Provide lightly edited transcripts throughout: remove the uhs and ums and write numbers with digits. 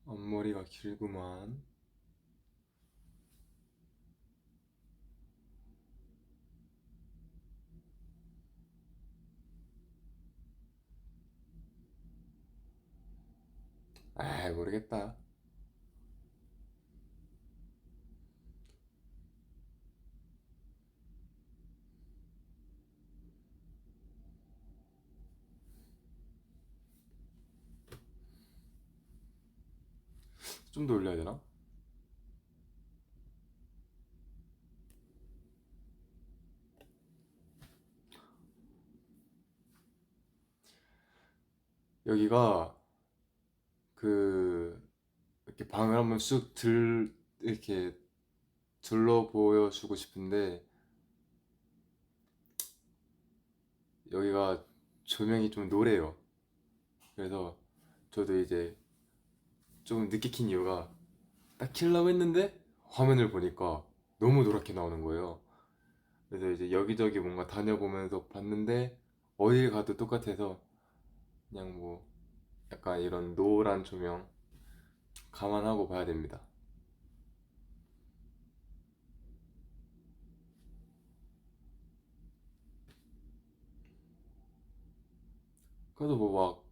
앞머리가 길구만. 아, 모르겠다. 좀 더 올려야 되나? 여기가 그 이렇게 방을 한번 이렇게 둘러 보여주고 싶은데 여기가 조명이 좀 노래요. 그래서 저도 이제 좀 늦게 킨 이유가 딱 켜려고 했는데 화면을 보니까 너무 노랗게 나오는 거예요. 그래서 이제 여기저기 뭔가 다녀보면서 봤는데 어딜 가도 똑같아서 그냥 뭐 약간 이런 노란 조명 감안하고 봐야 됩니다. 그래도 뭐 막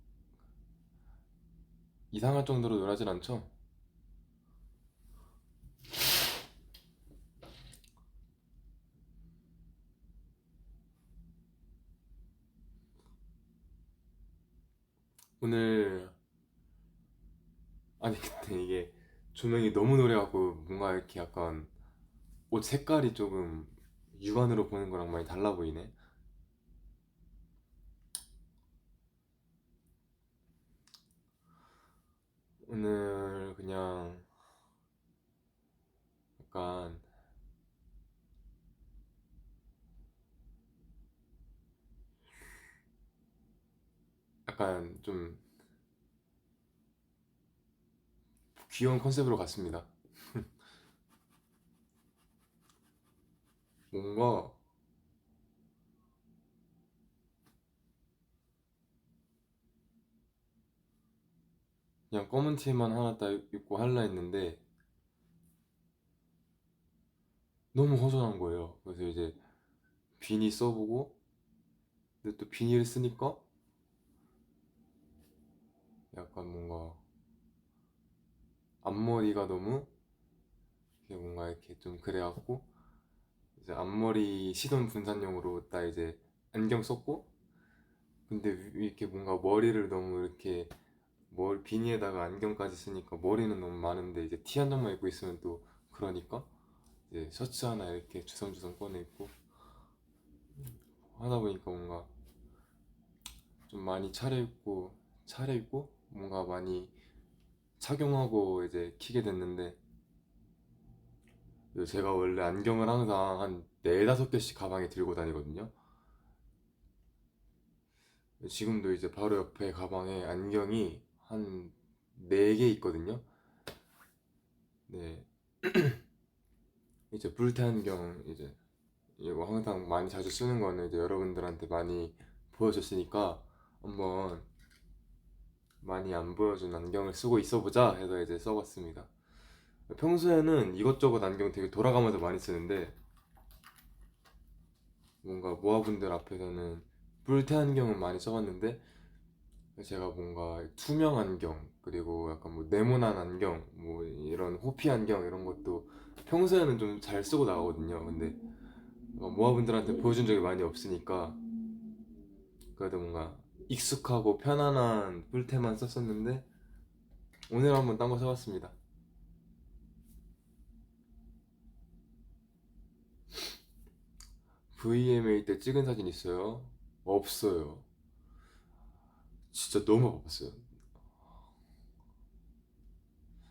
이상할 정도로 노랗진 않죠? 오늘 아니 근데 이게 조명이 너무 노래갖고 뭔가 이렇게 약간 옷 색깔이 조금 육안으로 보는 거랑 많이 달라 보이네. 오늘 그냥 약간 좀 귀여운 컨셉으로 갔습니다. 뭔가 그냥 검은 티만 하나 딱 입고 할라 했는데 너무 허전한 거예요. 그래서 이제 비니 써보고 근데 또 비니를 쓰니까 약간 뭔가 앞머리가 너무 이게 뭔가 이렇게 좀 그래갖고 이제 앞머리 시선 분산용으로 딱 이제 안경 썼고 근데 이렇게 뭔가 머리를 너무 이렇게 비니에다가 안경까지 쓰니까 머리는 너무 많은데 이제 티 한 장만 입고 있으면 또 그러니까 이제 셔츠 하나 이렇게 주섬주섬 꺼내 입고 하다 보니까 뭔가 좀 많이 차려입고 뭔가 많이 착용하고 이제 키게 됐는데 제가 원래 안경을 항상 한 네다섯 개씩 가방에 들고 다니거든요. 지금도 이제 바로 옆에 가방에 안경이 한 네 개 있거든요. 네, 이제 불태 안경 이제 이거 항상 많이 자주 쓰는 거는 이제 여러분들한테 많이 보여줬으니까 한번 많이 안 보여준 안경을 쓰고 있어보자 해서 이제 써봤습니다. 평소에는 이것저것 안경 되게 돌아가면서 많이 쓰는데 뭔가 모아분들 앞에서는 뿔테 안경은 많이 써봤는데 제가 뭔가 투명 안경 그리고 약간 뭐 네모난 안경 뭐 이런 호피 안경 이런 것도 평소에는 좀 잘 쓰고 나가거든요. 근데 모아분들한테 보여준 적이 많이 없으니까 그래도 뭔가 익숙하고 편안한 뿔테만 썼었는데 오늘 한번 딴 거 써봤습니다. VMA 때 찍은 사진 있어요? 없어요. 진짜 너무 바빴어요.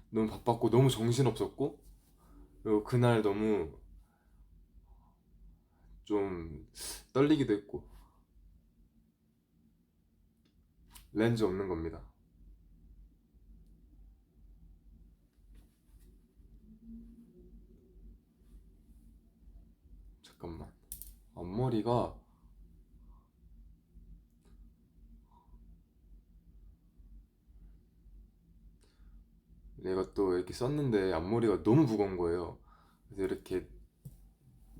너무 바빴고 너무 정신없었고 그리고 그날 너무 좀 떨리기도 했고 렌즈 없는 겁니다. 잠깐만. 앞머리가 이것도 이렇게 썼는데 앞머리가 너무 무거운 거예요. 그래서 이렇게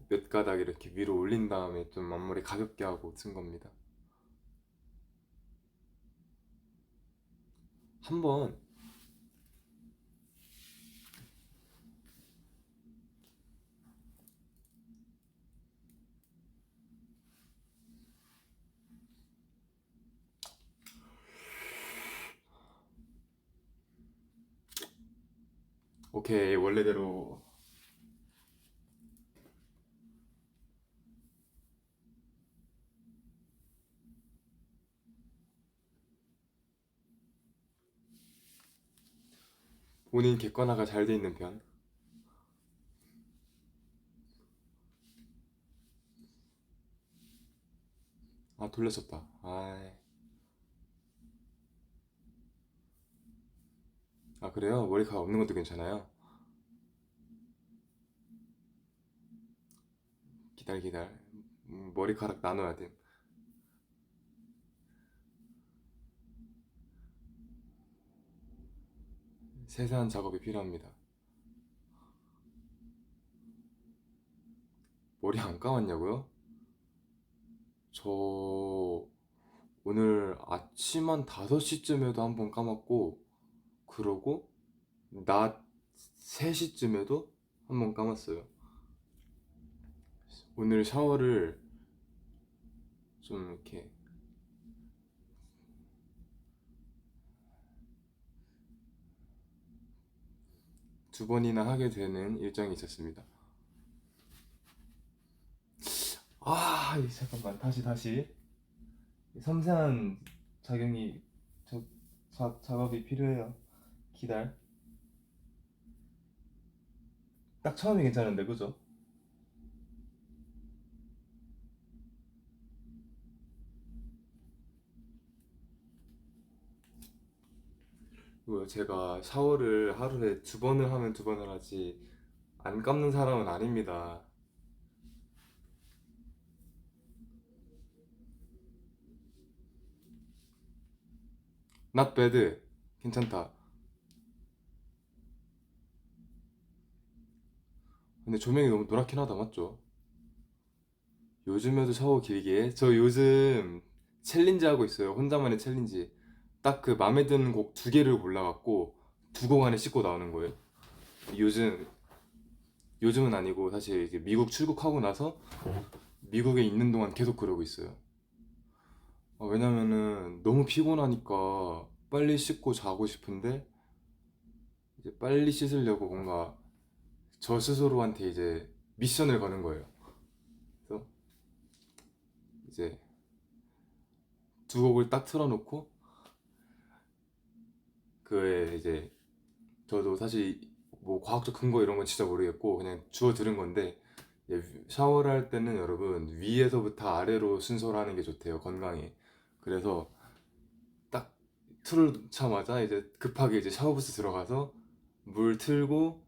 몇 가닥 이렇게 위로 올린 다음에 좀 앞머리 가볍게 하고 쓴 겁니다. 한번 오케이 원래대로. 본인 객관화가 잘 돼 있는 편. 아 돌렸었다. 아 그래요? 머리카락 없는 것도 괜찮아요? 기다려 기다려. 머리카락 나눠야 돼. 세세한 작업이 필요합니다. 머리 안 감았냐고요? 저 오늘 아침 한 5시쯤에도 한번 감았고, 그러고 낮 3시쯤에도 한번 감았어요. 오늘 샤워를 좀 이렇게 2번이나 하게 되는 일정이 있었습니다. 잠깐만 다시 섬세한 작용이 작업이 필요해요. 기다려. 딱 처음이 괜찮은데 그죠? 제가 샤워를 하루에 2번을 하면 2번을 하지 안 감는 사람은 아닙니다. Not bad. 괜찮다. 근데 조명이 너무 노랗긴 하다, 맞죠? 요즘에도 샤워 길게 해? 저 요즘 챌린지 하고 있어요. 혼자만의 챌린지. 딱 그 맘에 드는 곡 2개를 골라갖고 2곡 안에 씻고 나오는 거예요. 요즘, 요즘은 아니고 사실 이제 미국 출국하고 나서 미국에 있는 동안 계속 그러고 있어요. 왜냐면은 너무 피곤하니까 빨리 씻고 자고 싶은데 이제 빨리 씻으려고 뭔가 저 스스로한테 이제 미션을 거는 거예요. 그래서 이제 2곡을 딱 틀어놓고 그에 이제 저도 사실 뭐 과학적 근거 이런 건 진짜 모르겠고 그냥 주워 들은 건데 이제 샤워를 할 때는 여러분 위에서부터 아래로 순서를 하는 게 좋대요 건강에. 그래서 딱 틀을 자마자 이제 급하게 이제 샤워부스 들어가서 물 틀고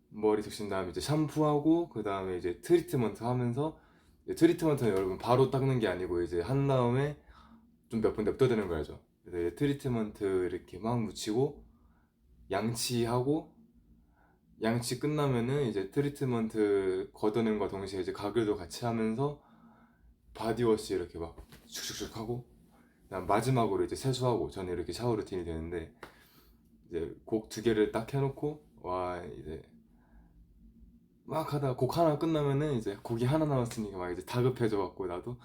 머리 적신 다음에 이제 샴푸하고 그 다음에 이제 트리트먼트 하면서 트리트먼트는 여러분 바로 닦는 게 아니고 이제 한 다음에 좀 몇 분 냅둬두는 거 알죠? 그래서 이제 트리트먼트 이렇게 막 묻히고 양치하고 양치 끝나면은 이제 트리트먼트 걷어내는 거 동시에 이제 가글도 같이 하면서 바디워시 이렇게 막 슉슉슉 하고 그다음 마지막으로 이제 세수하고 저는 이렇게 샤워 루틴이 되는데 이제 곡 2개를 딱 해놓고 와 이제 막 하다가 곡 하나 끝나면은 이제 곡이 하나 남았으니까 막 이제 다급해져 갖고 나도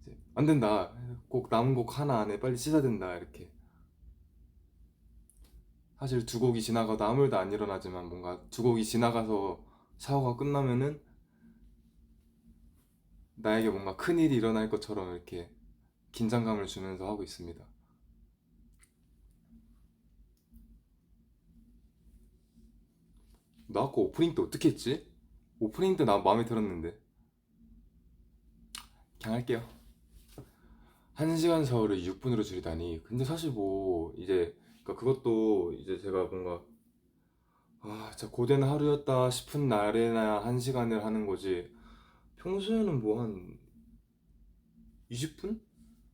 이제 안 된다 곡 남은 곡 하나 안에 빨리 씻어야 된다 이렇게. 사실 2곡이 지나가도 아무 일도 안 일어나지만 뭔가 2곡이 지나가서 샤워가 끝나면은 나에게 뭔가 큰일이 일어날 것처럼 이렇게 긴장감을 주면서 하고 있습니다. 나 아까 오프닝 때 어떻게 했지? 오프닝 때 나 마음에 들었는데. 그냥 할게요. 1시간 샤워를 6분으로 줄이다니. 근데 사실 뭐 이제 그러니까 그것도 이제 제가 뭔가 진짜 고된 하루였다 싶은 날에나 1시간을 하는 거지. 평소에는 뭐 한 20분?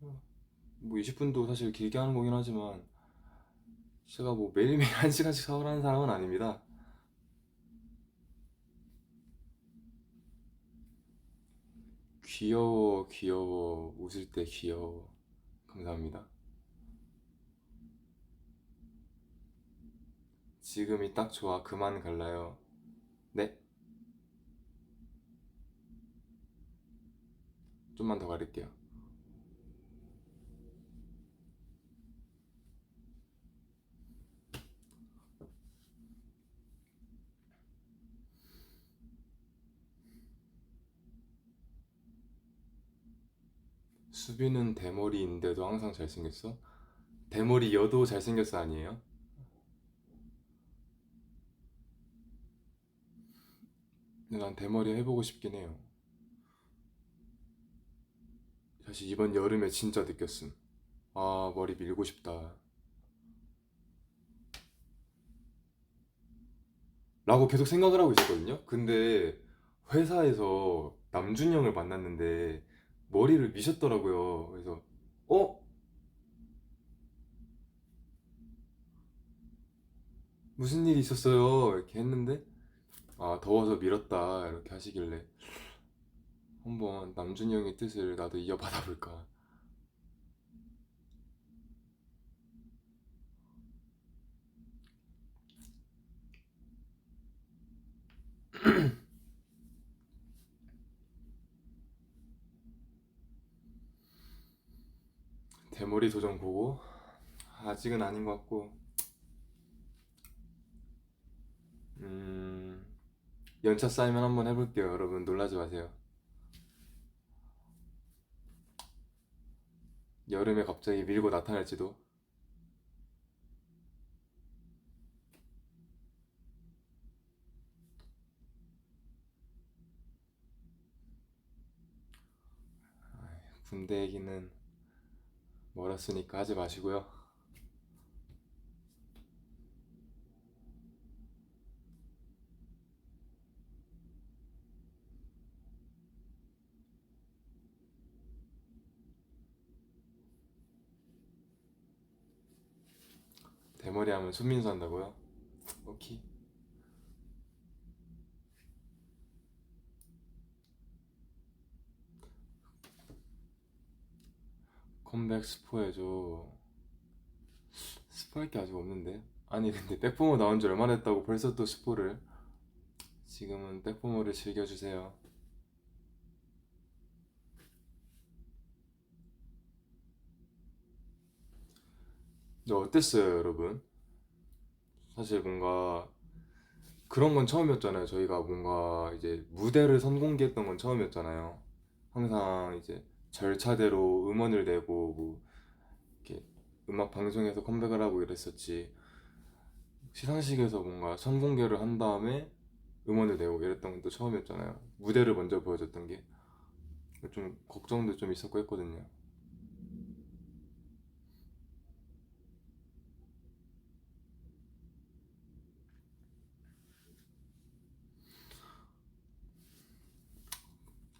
뭐 20분도 사실 길게 하는 거긴 하지만 제가 뭐 매일매일 한 시간씩 샤워를 하는 사람은 아닙니다. 귀여워, 귀여워. 웃을 때 귀여워. 감사합니다. 지금이 딱 좋아. 그만 갈라요. 네, 좀만 더 가릴게요. 수빈은 대머리인데도 항상 잘생겼어? 대머리여도 잘생겼어 아니에요? 근데 난 대머리 해보고 싶긴 해요. 사실 이번 여름에 진짜 느꼈음. 아, 머리 밀고 싶다. 라고 계속 생각을 하고 있었거든요. 근데 회사에서 남준형을 만났는데 머리를 미셨더라고요. 그래서 어? 무슨 일이 있었어요? 이렇게 했는데 아, 더워서 밀었다 이렇게 하시길래 한번 남준형의 뜻을 나도 이어받아 볼까. 대머리 도전 보고 아직은 아닌 것 같고 음, 연차 쌓이면 한번 해볼게요. 여러분 놀라지 마세요. 여름에 갑자기 밀고 나타날지도. 군대 얘기는 멀었으니까 하지 마시고요. 대머리 하면 손민수 한다고요? 오케이. 컴백 스포해줘. 스포할 게 아직 없는데. 아니 근데 백포머 나온 지 얼마 됐다고 벌써 또 스포를. 지금은 백포머를 즐겨주세요. 근데 어땠어요 여러분? 사실 뭔가 그런 건 처음이었잖아요. 저희가 뭔가 이제 무대를 선공개했던 건 처음이었잖아요. 항상 이제 절차대로 음원을 내고 뭐 이렇게 음악 방송에서 컴백을 하고 이랬었지. 시상식에서 뭔가 선공개를 한 다음에 음원을 내고 이랬던 건 또 처음이었잖아요. 무대를 먼저 보여줬던 게 좀 걱정도 좀 있었고 했거든요.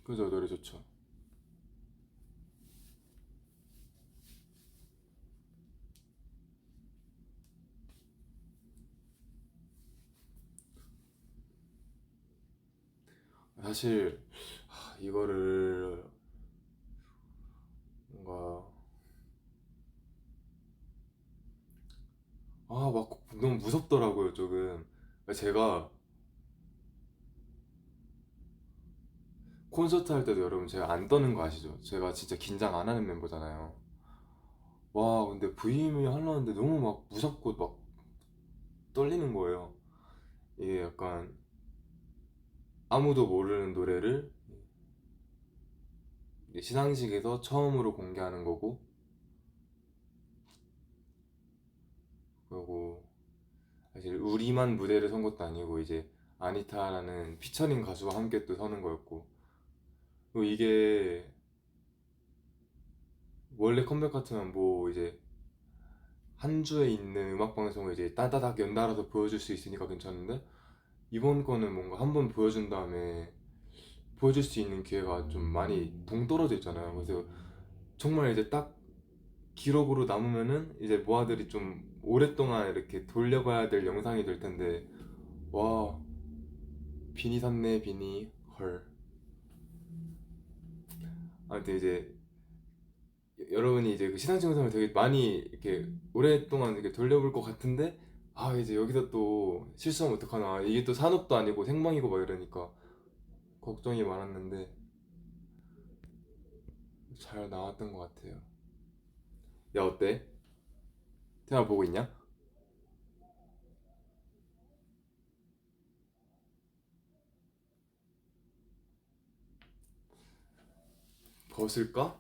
그죠, 노래 좋죠. 사실 이거를 뭔가 막 너무 무섭더라고요 조금. 제가 콘서트 할 때도 여러분 제가 안 떠는 거 아시죠? 제가 진짜 긴장 안 하는 멤버잖아요. 와 근데 부임을 하려는데 너무 막 무섭고 막 떨리는 거예요. 이게 약간 아무도 모르는 노래를 시상식에서 처음으로 공개하는 거고, 그리고 사실 우리만 무대를 선 것도 아니고 이제 아니타라는 피처링 가수와 함께 또 서는 거였고, 그리고 이게 원래 컴백 같으면 뭐 이제 한 주에 있는 음악 방송을 이제 따다닥 연달아서 보여줄 수 있으니까 괜찮은데, 이번 거는 뭔가 한 번 보여준 다음에 보여줄 수 있는 기회가 좀 많이 동떨어져 있잖아요. 그래서 정말 이제 딱 기록으로 남으면은 이제 모아들이 좀 오랫동안 이렇게 돌려봐야 될 영상이 될 텐데, 와, 비니 샀네, 비니. 헐. 아무튼 이제 여러분이 이제 그 시상식 영상을 되게 많이 이렇게 오랫동안 이렇게 돌려볼 것 같은데, 아, 이제 여기서 또 실수하면 어떡하나. 이게 또 산업도 아니고 생방이고 막 이러니까 걱정이 많았는데 잘 나왔던 것 같아요. 야, 어때? 태아 보고 있냐? 벗을까?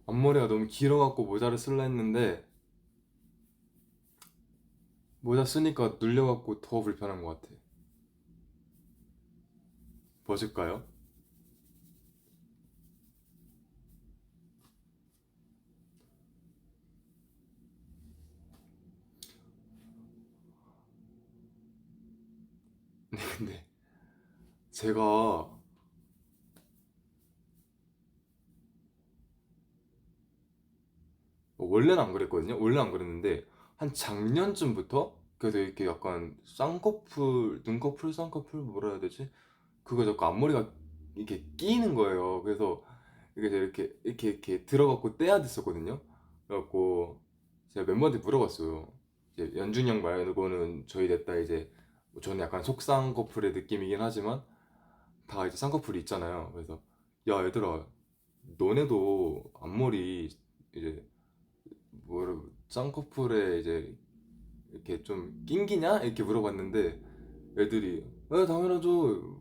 앞머리가 너무 길어갖고 모자를 쓸라 했는데 모자 쓰니까 눌려갖고 더 불편한 것 같아. 벗을까요? 근데 제가 원래는 안 그랬거든요. 원래 안 그랬는데 한 작년쯤부터 그래서 이렇게 약간 쌍꺼풀, 눈꺼풀, 쌍꺼풀 뭐라 해야 되지? 그거 자꾸 앞머리가 이렇게 끼이는 거예요. 그래서 이게 이렇게 들어갖고 떼야 됐었거든요. 그래갖고 제가 멤버한테 물어봤어요. 이제 연준이 형 말고는 저희 넷다 이제 뭐 저는 약간 속쌍꺼풀의 느낌이긴 하지만 다 이제 쌍꺼풀이 있잖아요. 그래서 야 얘들아 너네도 앞머리 이제 뭐라 쌍꺼풀에 이제 이렇게 좀 낑기냐? 이렇게 물어봤는데 애들이 당연하죠.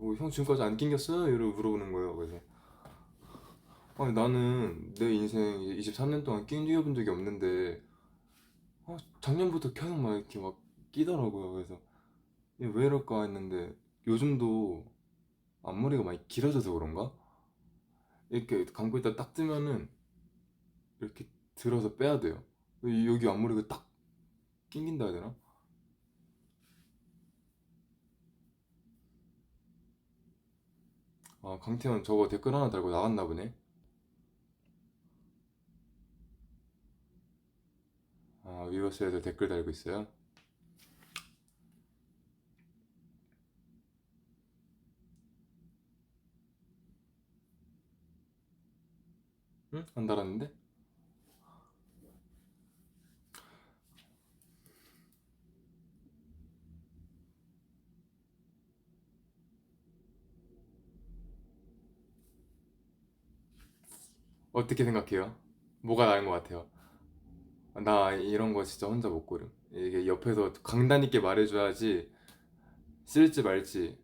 뭐 형 지금까지 안 낑겼어요? 이러고 물어보는 거예요. 그래서 아니 나는 내 인생 23년 동안 낑겨본 적이 없는데 작년부터 계속 막 이렇게 막 끼더라고요. 그래서 이게 왜 이럴까 했는데 요즘도 앞머리가 많이 길어져서 그런가? 이렇게 감고 있다 딱 뜨면은 이렇게 들어서 빼야 돼요. 여기 앞머리가 딱 낑긴다 해야 되나? 아, 강태현 저거 댓글 하나 달고 나갔나 보네. 아, 위버스에서 댓글 달고 있어요. 응? 안 달았는데? 어떻게 생각해요? 뭐가 나은 것 같아요? 나 이런 거 진짜 혼자 못 고름. 이게 옆에서 강단 있게 말해줘야지 쓸지 말지,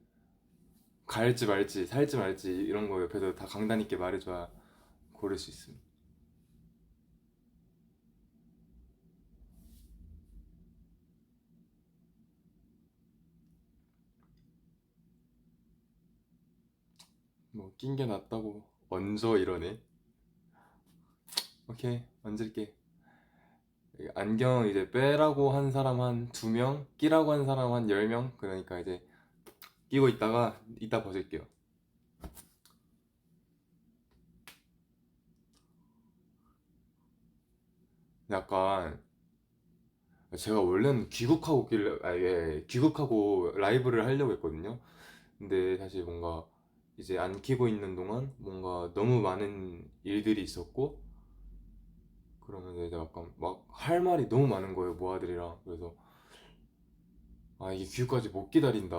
갈지 말지, 살지 말지 이런 거 옆에서 다 강단 있게 말해줘야 고를 수 있음. 뭐 낀 게 낫다고 얹어 이러네. 오케이 얹을게. 안경 이제 빼라고 한 사람 한 2명, 끼라고 한 사람 한 10명. 그러니까 이제 끼고 있다가 이따 벗을게요. 약간 제가 원래는 귀국하고 라이브를 하려고 했거든요. 근데 사실 뭔가 이제 안 키고 있는 동안 뭔가 너무 많은 일들이 있었고 그러면 이제 약간 막 할 말이 너무 많은 거예요, 모아들이랑. 그래서 아, 이게 귀국까지 못 기다린다.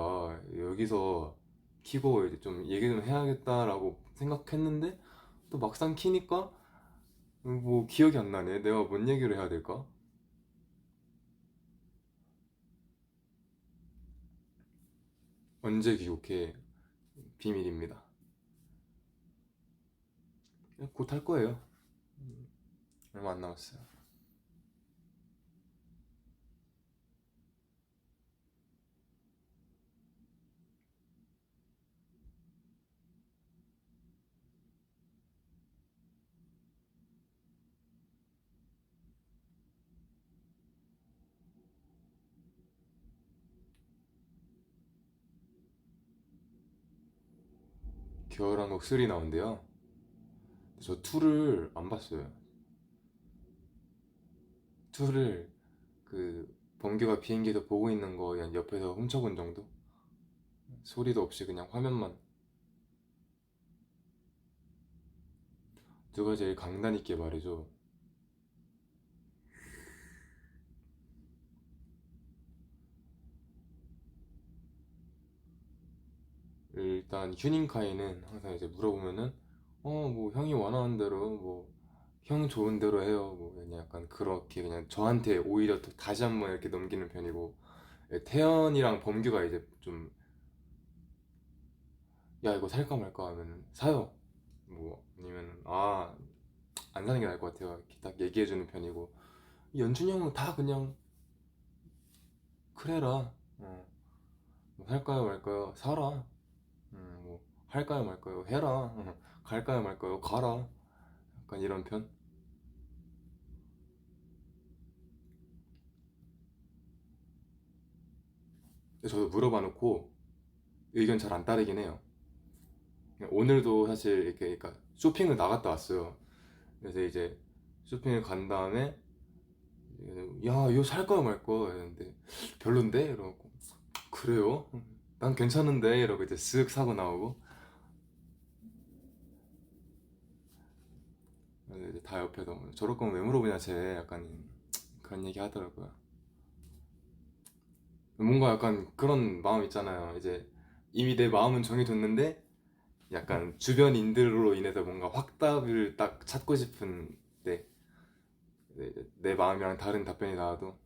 여기서 키고 이제 좀 얘기 좀 해야겠다라고 생각했는데 또 막상 키니까 뭐 기억이 안 나네. 내가 뭔 얘기를 해야 될까? 언제 귀국해? 비밀입니다. 곧 할 거예요. 얼마 안 남았어요. 겨울왕국 3 나온대요. 저 2를 안 봤어요. 2를 그 범규가 비행기에서 보고 있는 거 그냥 옆에서 훔쳐본 정도? 소리도 없이 그냥 화면만. 누가 제일 강단 있게 말해줘. 일단 휴닝카이는 항상 이제 물어보면은 뭐 형이 원하는 대로 뭐 형 좋은 대로 해요. 뭐 그냥 약간 그렇게 그냥 저한테 오히려 또 다시 한번 이렇게 넘기는 편이고, 태연이랑 범규가 이제 좀 야 이거 살까 말까 하면 사요. 뭐 아니면 안 사는 게 나을 것 같아요. 이렇게 딱 얘기해주는 편이고, 연준이 형은 다 그냥 그래라. 뭐 살까요 말까요 사라. 뭐 할까요 말까요 해라. 갈까요 말까요 가라. 약간 이런 편. 저도 물어봐 놓고 의견 잘 안 따르긴 해요. 오늘도 사실 이렇게 그러니까 쇼핑을 나갔다 왔어요. 그래서 이제 쇼핑을 간 다음에 야 이거 살까요 말까 했는데 별론데 이러고 그래요? 난 괜찮은데 이러고 이제 쓱 사고 나오고, 이제 다 옆에서 저럴 거면 왜 물어보냐 쟤 약간 그런 얘기 하더라고요. 뭔가 약간 그런 마음 있잖아요. 이제 이미 내 마음은 정해졌는데 약간 주변인들로 인해서 뭔가 확답을 딱 찾고 싶은 때, 이제 내 마음이랑 다른 답변이 나와도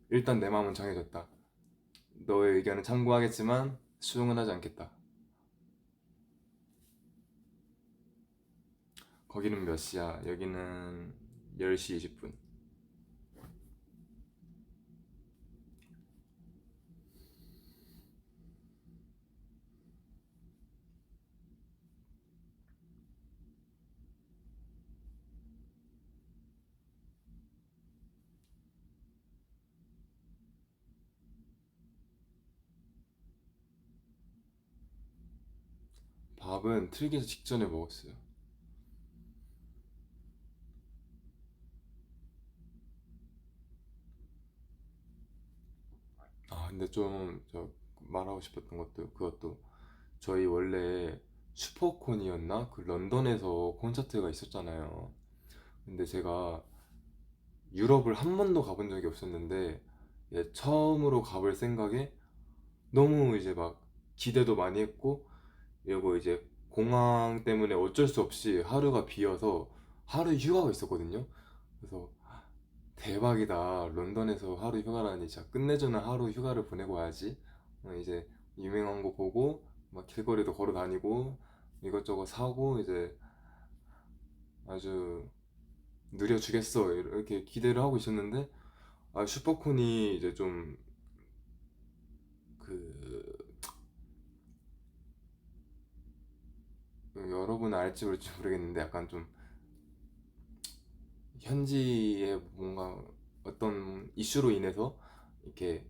일단 내 마음은 정해졌다. 너의 의견은 참고하겠지만 수용은 하지 않겠다. 거기는 몇 시야? 여기는 10시 20분. 밥은 틀기 직전에 먹었어요. 근데 좀 저 말하고 싶었던 것도 그것도, 저희 원래 슈퍼콘이었나? 그 런던에서 콘서트가 있었잖아요. 근데 제가 유럽을 한 번도 가본 적이 없었는데, 처음으로 가볼 생각에 너무 이제 막 기대도 많이 했고, 그리고 이제 공항 때문에 어쩔 수 없이 하루가 비어서 하루 휴가가 있었거든요. 그래서 대박이다. 런던에서 하루 휴가라니 진짜 끝내주는 하루 휴가를 보내고 와야지. 이제 유명한 거 보고 막 길거리도 걸어 다니고 이것저것 사고 이제 아주 누려주겠어 이렇게 기대를 하고 있었는데, 슈퍼콘이 이제 좀 그 여러분 알지 모를지 모르겠는데 약간 좀 현지의 뭔가 어떤 이슈로 인해서 이렇게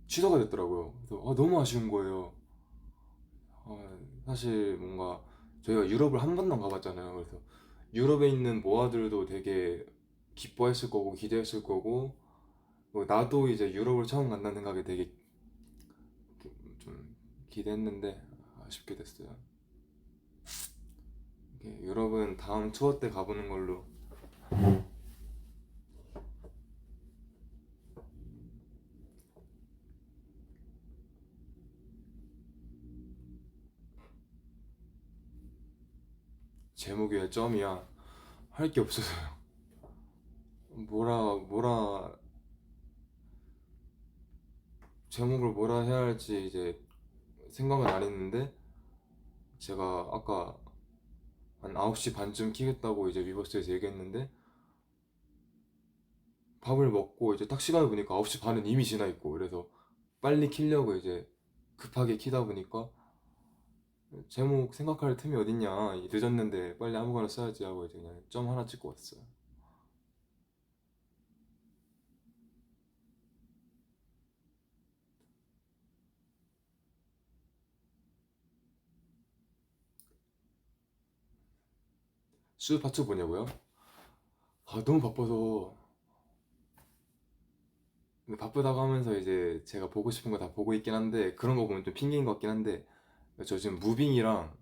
취소가 됐더라고요. 그래서 너무 아쉬운 거예요. 사실 뭔가 저희가 유럽을 한 번도 안 가봤잖아요. 그래서 유럽에 있는 모아들도 되게 기뻐했을 거고 기대했을 거고, 나도 이제 유럽을 처음 간다는 생각에 되게 좀 기대했는데 아쉽게 됐어요. 유럽은 다음 투어 때 가보는 걸로. 제목이 왜 점이야? 할 게 없어서요. 뭐라 제목을 뭐라 해야 할지 이제 생각은 안 했는데, 제가 아까 한 9시 반쯤 키겠다고 이제 위버스에서 얘기했는데 밥을 먹고 이제 딱 시간을 보니까 9시 반은 이미 지나 있고, 그래서 빨리 키려고 이제 급하게 키다 보니까 제목 생각할 틈이 어딨냐, 늦었는데 빨리 아무거나 써야지 하고 이제 그냥 점 하나 찍고 왔어요. 수우파투 보냐고요? 아, 너무 바빠서. 근데 바쁘다고 하면서 이제 제가 보고 싶은 거 다 보고 있긴 한데, 그런 거 보면 좀 핑계인 것 같긴 한데, 저 지금 무빙이랑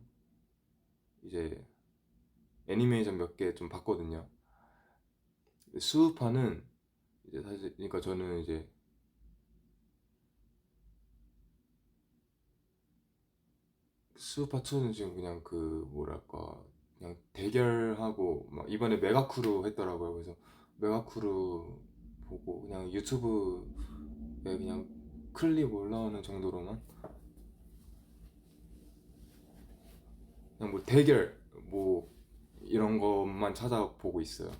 이제 애니메이션 몇 개 좀 봤거든요. 수우파는 이제 사실, 그러니까 저는 이제 수우파2는 지금 그냥 그 뭐랄까 그냥 대결하고 막 이번에 메가쿠루 했더라고요. 그래서 메가쿠루 보고 그냥 유튜브에 그냥 클립 올라오는 정도로만 그냥 뭐 대결 뭐 이런 것만 찾아보고 있어요.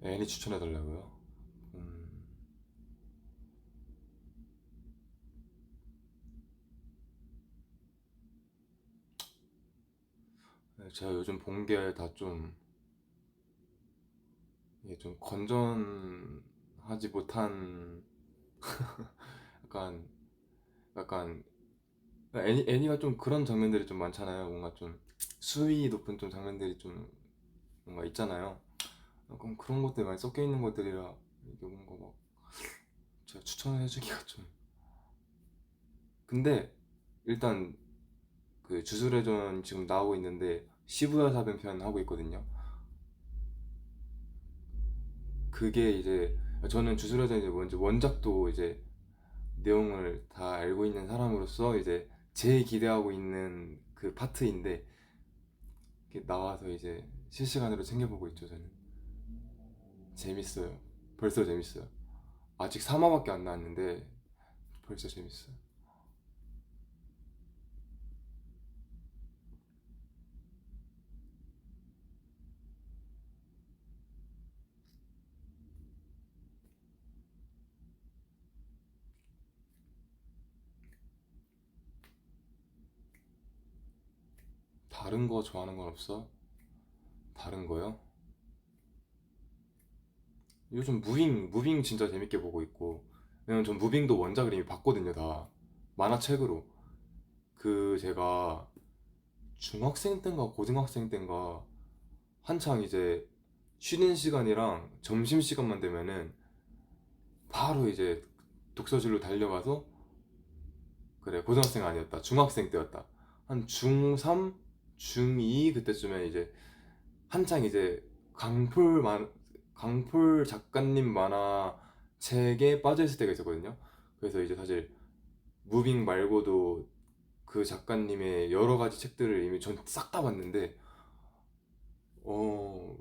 애니 추천해달라고요? 음, 네, 제가 요즘 본 게 다 좀 이게 좀 건전하지 못한 약간 약간 애니가 좀 그런 장면들이 좀 많잖아요. 뭔가 좀 수위 높은 좀 장면들이 좀 뭔가 있잖아요. 약간 그런 것들이 많이 섞여 있는 것들이라 이게 뭔가 막 제가 추천을 해주기가 좀. 근데 일단 그 주술회전 지금 나오고 있는데 시부야 사변편 하고 있거든요. 그게 이제 저는 주술회전 이제 먼저 원작도 이제 내용을 다 알고 있는 사람으로서 이제 제일 기대하고 있는 그 파트인데 이게 나와서 이제 실시간으로 챙겨보고 있죠 저는. 재밌어요. 벌써 재밌어요. 아직 3화밖에 안 나왔는데 벌써 재밌어요. 다른 거 좋아하는 건 없어? 다른 거요? 요즘 무빙 진짜 재밌게 보고 있고. 왜냐면 전 무빙도 원작을 이미 봤거든요, 다. 만화책으로. 그 제가 중학생 땐가 고등학생 땐가 한창 이제 쉬는 시간이랑 점심 시간만 되면은 바로 이제 독서실로 달려가서, 그래, 고등학생 아니었다. 중학생 때였다. 한 중3, 중2 그때쯤에 이제 한창 이제 강풀 작가님 만화책에 빠져있을 때가 있었거든요. 그래서 이제 사실 무빙 말고도 그 작가님의 여러 가지 책들을 이미 전 싹 다 봤는데,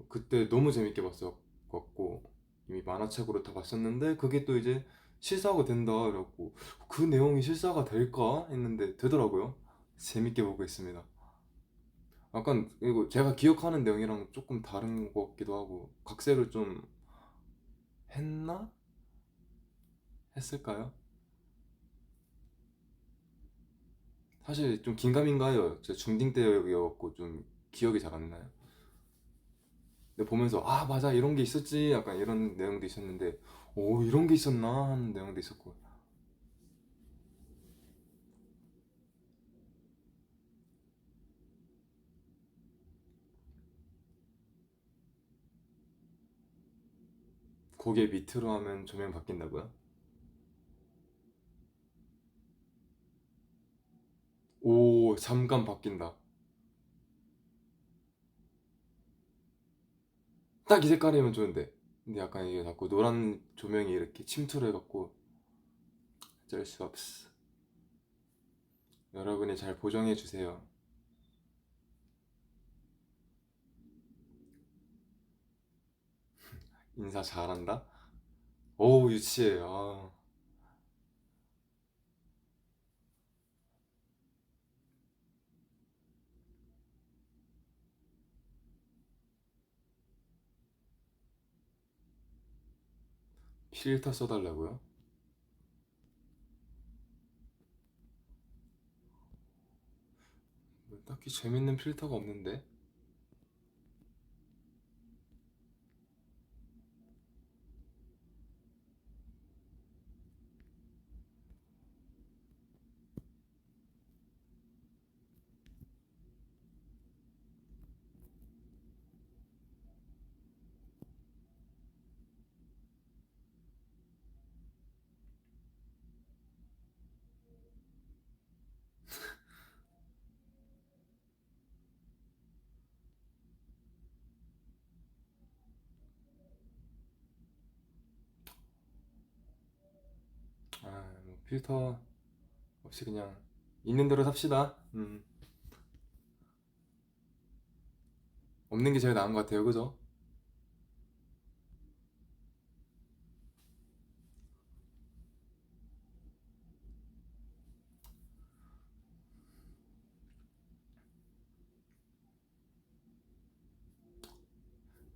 그때 너무 재밌게 봤었고, 이미 만화책으로 다 봤었는데, 그게 또 이제 실사가 된다. 그래갖고, 그 내용이 실사가 될까? 했는데, 되더라고요. 재밌게 보고 있습니다. 약간, 이거 제가 기억하는 내용이랑 조금 다른 것 같기도 하고, 각색을 좀 했나? 했을까요? 사실 좀 긴가민가해요. 제가 중딩 때여갖고 좀 기억이 잘 안 나요. 근데 보면서, 아, 맞아, 이런 게 있었지. 약간 이런 내용도 있었는데, 오, 이런 게 있었나? 하는 내용도 있었고. 고개 밑으로 하면 조명 바뀐다고요? 오, 잠깐 바뀐다. 딱 이 색깔이면 좋은데. 근데 약간 이게 자꾸 노란 조명이 이렇게 침투를 해갖고 어쩔 수 없어. 여러분이 잘 보정해주세요. 인사 잘한다? 오, 유치해. 아, 필터 써달라고요? 딱히 재밌는 필터가 없는데. 뭐 필터 없이 그냥 있는 대로 삽시다. 없는 게 제일 나은 것 같아요, 그죠?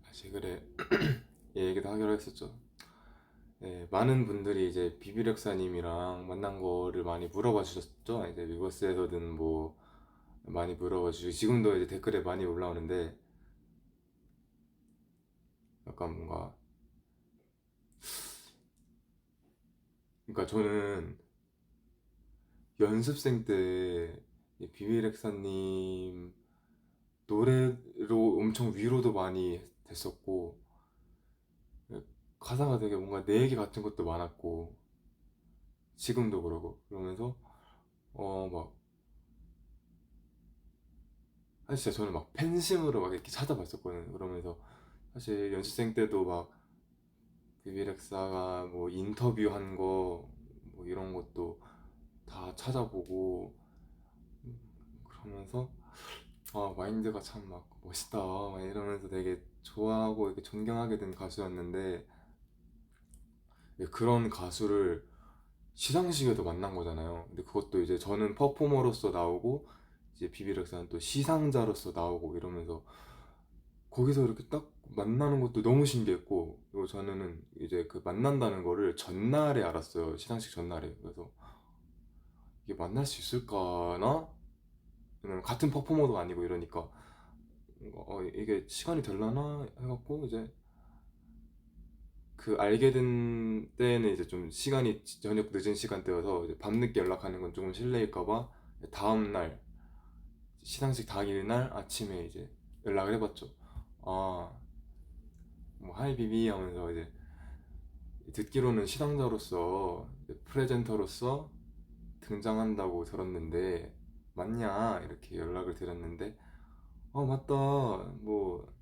사실 그래, 얘 얘기도 하기로 했었죠. 예, 많은 분들이 이제 비비력사님이랑 만난 거를 많이 물어봐 주셨죠. 이제 위버스에서든 뭐 많이 물어봐 주시고 지금도 이제 댓글에 많이 올라오는데, 약간 뭔가, 그러니까 저는 연습생 때 비비력사님 노래로 엄청 위로도 많이 됐었고, 가사가 되게 뭔가 내 얘기 같은 것도 많았고, 지금도 그러고 그러면서 막 사실 진짜 저는 막 팬심으로 막 이렇게 찾아봤었거든요. 그러면서 사실 연습생 때도 막 비비렉사가 뭐 인터뷰한 거 뭐 이런 것도 다 찾아보고, 그러면서 마인드가 참 막 멋있다 막 이러면서 되게 좋아하고 이렇게 존경하게 된 가수였는데, 그런 가수를 시상식에도 만난 거잖아요. 근데 그것도 이제 저는 퍼포머로서 나오고 이제 비비렉사는 또 시상자로서 나오고 이러면서 거기서 이렇게 딱 만나는 것도 너무 신기했고, 그리고 저는 이제 그 만난다는 거를 전날에 알았어요. 시상식 전날에. 그래서 이게 만날 수 있을까나? 왜냐면 같은 퍼포머도 아니고 이러니까 이게 시간이 될라나 해갖고 이제 그 알게 된 때는 이제 좀 시간이 저녁 늦은 시간대여서 이제 밤늦게 연락하는 건 조금 실례일까봐 다음날 시상식 당일날 아침에 이제 연락을 해봤죠. 아, 뭐 하이 비비 하면서 이제 듣기로는 시상자로서 프레젠터로서 등장한다고 들었는데 맞냐 이렇게 연락을 드렸는데, 맞다, 뭐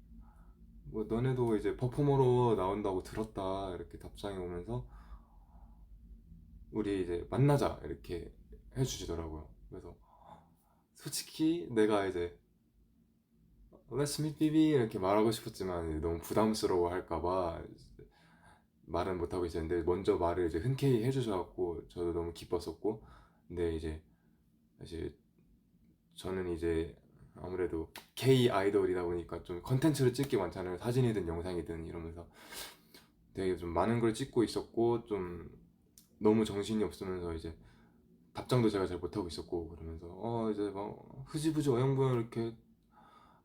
너네도 이제 퍼포머로 나온다고 들었다 이렇게 답장이 오면서 우리 이제 만나자 이렇게 해주시더라고요. 그래서 솔직히 내가 이제 Let's meet BB 이렇게 말하고 싶었지만 너무 부담스러워 할까봐 말은 못하고 있었는데, 먼저 말을 이제 흔쾌히 해주셔갖고 저도 너무 기뻤었고. 근데 이제 사실 저는 이제 아무래도 K 아이돌이다 보니까 좀 컨텐츠를 찍기 많잖아요. 사진이든 영상이든 이러면서 되게 좀 많은 걸 찍고 있었고, 좀 너무 정신이 없으면서 이제 답장도 제가 잘 못하고 있었고, 그러면서 이제 막 흐지부지 어영부영 이렇게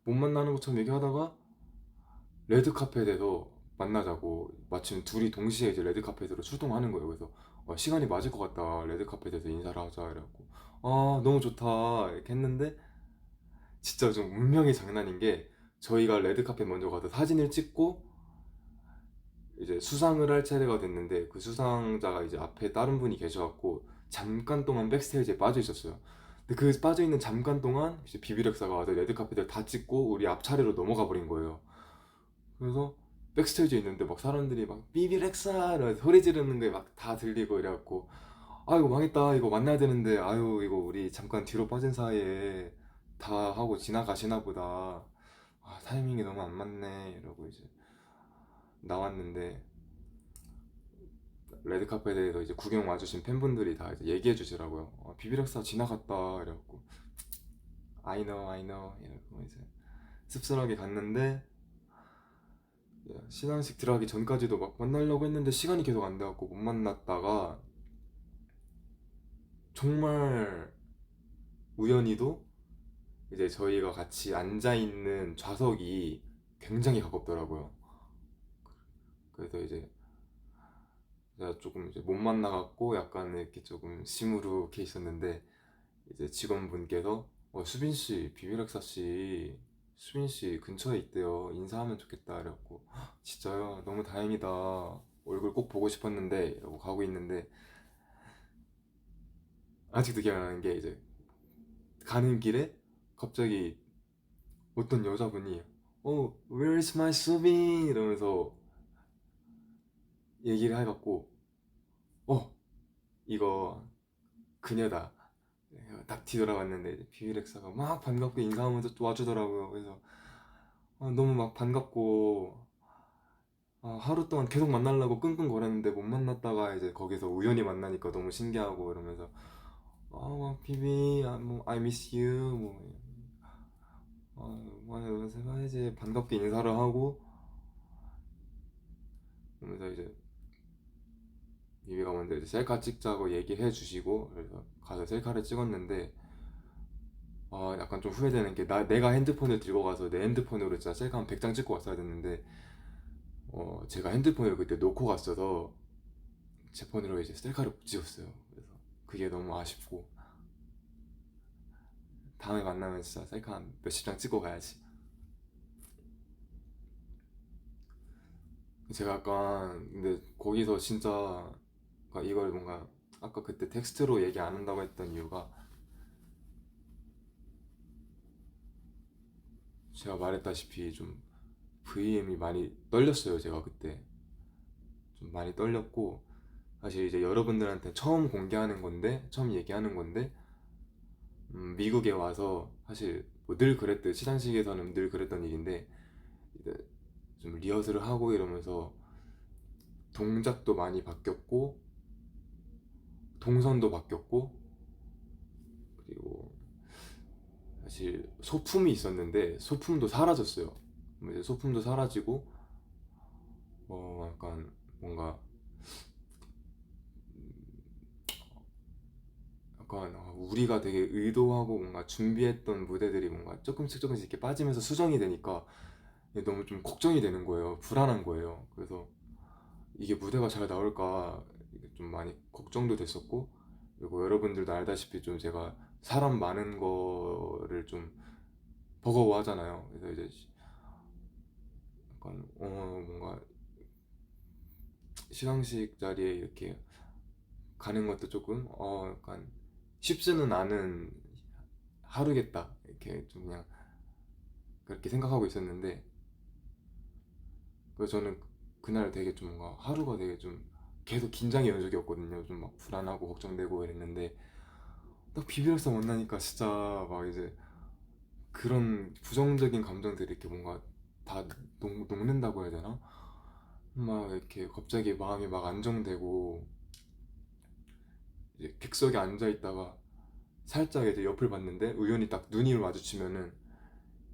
못 만나는 것처럼 얘기하다가 레드카펫에서 만나자고, 마침 둘이 동시에 이제 레드카펫으로 출동하는 거예요. 그래서 시간이 맞을 것 같다, 레드카펫에서 인사를 하자 이래갖고 너무 좋다 이렇게 했는데, 진짜 좀 운명이 장난인 게, 저희가 레드카펫 먼저 가서 사진을 찍고 이제 수상을 할 차례가 됐는데, 그 수상자가 이제 앞에 다른 분이 계셔갖고 잠깐 동안 백스테이지에 빠져 있었어요. 근데 그 빠져 있는 잠깐 동안 이제 비비력사가 와서 레드카펫을 다 찍고 우리 앞 차례로 넘어가 버린 거예요. 그래서 백스테이지에 있는데 막 사람들이 막 비비렉사 이러면서 소리 지르는 게 막 다 들리고 이래갖고, 이거 망했다, 이거 만나야 되는데 아유 이거 우리 잠깐 뒤로 빠진 사이에 다 하고 지나가시나 보다, 타이밍이 너무 안 맞네 이러고 이제 나왔는데, 레드카펫에서 이제 구경 와주신 팬분들이 다 이제 얘기해 주시더라고요. 비비렉사 지나갔다 이래갖고 I know 이러고 이제 씁쓸하게 갔는데, 시상식 들어가기 전까지도 막 만나려고 했는데 시간이 계속 안 돼갖고 못 만났다가, 정말 우연히도 이제 저희가 같이 앉아 있는 좌석이 굉장히 가깝더라고요. 그래서 이제 제가 조금 이제 못 만나갖고 약간 이렇게 조금 시무룩해 있었는데, 이제 직원분께서 수빈 씨, 비비렉사 씨, 수빈 씨 근처에 있대요. 인사하면 좋겠다. 그래갖고 진짜요? 너무 다행이다. 얼굴 꼭 보고 싶었는데 이러고 가고 있는데, 아직도 기억나는 게 이제 가는 길에 갑자기 어떤 여자분이 Where's my 수빈? 이러면서 얘기를 해갖고 이거 그녀다. 딱 뒤돌아봤는데 비비렉사가 막 반갑게 인사하면서 또 와주더라고요. 그래서 너무 막 반갑고, 하루 동안 계속 만나려고 끙끙거렸는데 못 만났다가 이제 거기서 우연히 만나니까 너무 신기하고 이러면서 막 비비, 뭐 I miss you, 뭐 이러면서 이제 반갑게 인사를 하고, 그러면서 이제 비비가 먼저 이제 셀카 찍자고 얘기를 해주시고, 그래서 가서 셀카를 찍었는데, 약간 좀 후회되는 게, 내가 핸드폰을 들고 가서 내 핸드폰으로 진짜 셀카 한 100장 찍고 왔어야 됐는데, 제가 핸드폰을 그때 놓고 갔어서 제 폰으로 이제 셀카를 못 찍었어요. 그래서 그게 너무 아쉽고, 다음에 만나면 진짜 셀카 한 몇십 장 찍고 가야지. 제가 약간 근데 거기서 진짜 이걸 뭔가 아까 그때 텍스트로 얘기 안 한다고 했던 이유가, 제가 말했다시피 좀 VM이 많이 떨렸어요. 제가 그때 좀 많이 떨렸고, 사실 이제 여러분들한테 처음 공개하는 건데, 처음 얘기하는 건데, 미국에 와서 사실 뭐늘 그랬듯 시상식에서는 늘 그랬던 일인데, 이제 좀 리허설을 하고 이러면서 동작도 많이 바뀌었고, 동선도 바뀌었고, 그리고 사실 소품이 있었는데 소품도 사라졌어요. 이제 소품도 사라지고, 약간 뭔가 약간 우리가 되게 의도하고 뭔가 준비했던 무대들이 뭔가 조금씩 이렇게 빠지면서 수정이 되니까 너무 좀 걱정이 되는 거예요. 불안한 거예요. 그래서 이게 무대가 잘 나올까 좀 많이 걱정도 됐었고, 그리고 여러분들도 알다시피 좀 제가 사람 많은 거를 좀 버거워하잖아요. 그래서 이제 약간 뭔가 시상식 자리에 이렇게 가는 것도 조금 약간 쉽지는 않은 하루겠다 이렇게 좀 그냥 그렇게 생각하고 있었는데, 그래서 저는 그날 되게 좀 뭔가 하루가 되게 좀 계속 긴장의 연속이었거든요. 좀 막 불안하고 걱정되고 이랬는데, 딱 비비얼사 만나니까 진짜 막 이제 그런 부정적인 감정들이 이렇게 뭔가 다 녹는다고 해야 되나? 막 이렇게 갑자기 마음이 막 안정되고, 이제 객석에 앉아 있다가 살짝 이제 옆을 봤는데 우연히 딱 눈이 마주치면은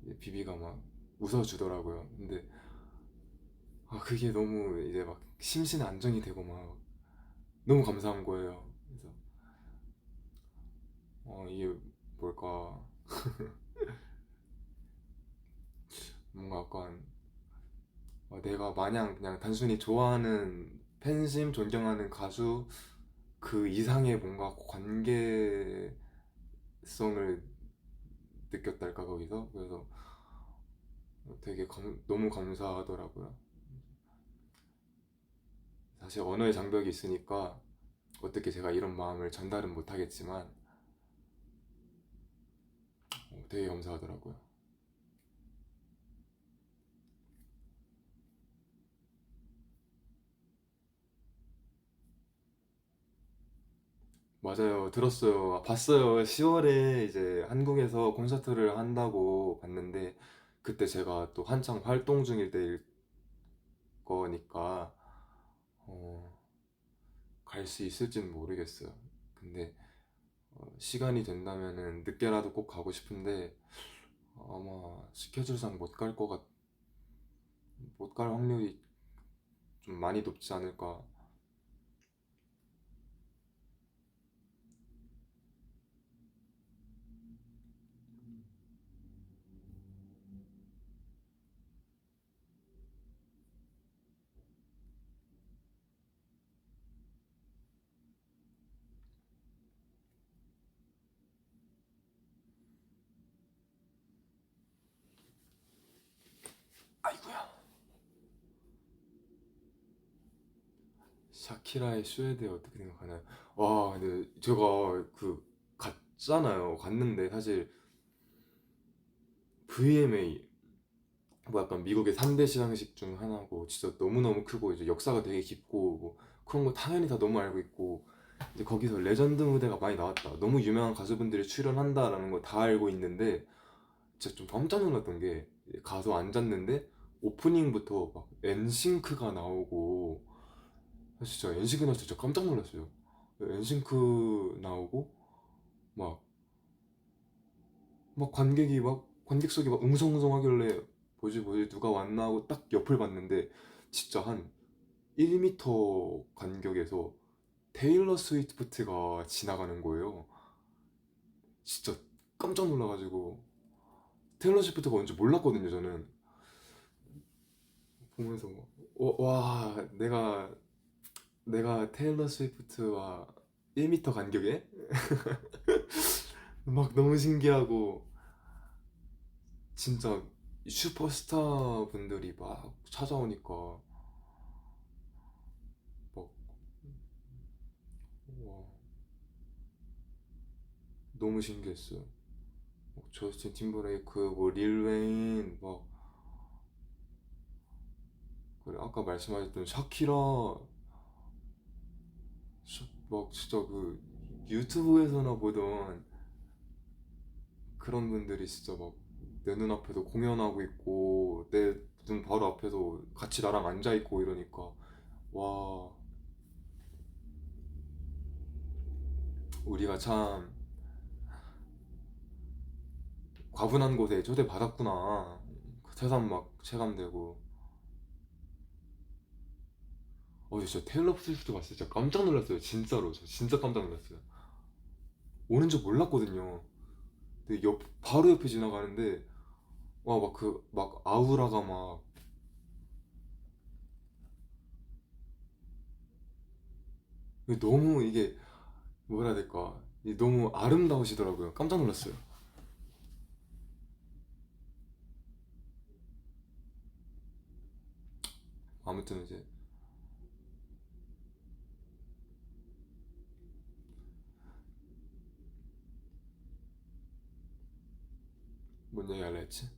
이제 비비가 막 웃어주더라고요. 근데 그게 너무 이제 막 심신 안정이 되고 막 너무 감사한 거예요. 그래서 이게 뭘까, 뭔가 약간 내가 마냥 그냥 단순히 좋아하는 팬심 존경하는 가수 그 이상의 뭔가 관계성을 느꼈달까 거기서. 그래서 되게 너무 감사하더라고요. 사실 언어의 장벽이 있으니까 어떻게 제가 이런 마음을 전달은 못하겠지만 되게 감사하더라고요. 맞아요. 들었어요. 봤어요. 10월에 이제 한국에서 콘서트를 한다고 봤는데, 그때 제가 또 한창 활동 중일 때일 거니까 어, 갈 수 있을지는 모르겠어요. 근데 시간이 된다면은 늦게라도 꼭 가고 싶은데, 아마 스케줄상 못 갈 확률이 좀 많이 높지 않을까. 샤키라의 쇼에 대해 어떻게 생각하나요? 와, 근데 제가 그 갔잖아요. 갔는데 사실 VMA 뭐 약간 미국의 3대 시상식 중 하나고 진짜 너무너무 크고 이제 역사가 되게 깊고 뭐 그런 거 당연히 다 너무 알고 있고 이제 거기서 레전드 무대가 많이 나왔다. 너무 유명한 가수분들이 출연한다라는 거 다 알고 있는데 진짜 좀 깜짝 놀랐던 게 가서 앉았는데 오프닝부터 막 엔싱크가 나오고 진짜 엔싱크 나서 진짜 깜짝 놀랐어요. 엔싱크 나오고 막 관객이 막 관객석이 막 웅성웅성 하길래 뭐지 뭐지 누가 왔나 하고 딱 옆을 봤는데 진짜 한 1m 간격에서 테일러 스위프트가 지나가는 거예요. 진짜 깜짝 놀라가지고 테일러 스위프트가 뭔지 몰랐거든요 저는. 보면서 와 내가 테일러 스위프트와 1m 간격에 막 너무 신기하고 진짜 슈퍼스타 분들이 막 찾아오니까 막 와, 너무 신기했어요. 저스틴 팀버레이크, 뭐 릴 웨인, 막 그래 아까 말씀하셨던 샤키라, 막 진짜 그 유튜브에서나 보던 그런 분들이 진짜 막 내 눈앞에서 공연하고 있고 내 눈 바로 앞에서 같이 나랑 앉아 있고 이러니까 와 우리가 참 과분한 곳에 초대받았구나. 새삼 막 체감되고. 진짜 테일러 스위프트 봤을 때 진짜 깜짝 놀랐어요. 진짜로. 저 진짜 깜짝 놀랐어요. 오는 줄 몰랐거든요. 근데 바로 옆에 지나가는데, 와, 막 아우라가 막, 너무 이게, 뭐라 해야 될까. 너무 아름다우시더라고요. 깜짝 놀랐어요. 아무튼 이제, 뭔 얘기 할라 했지?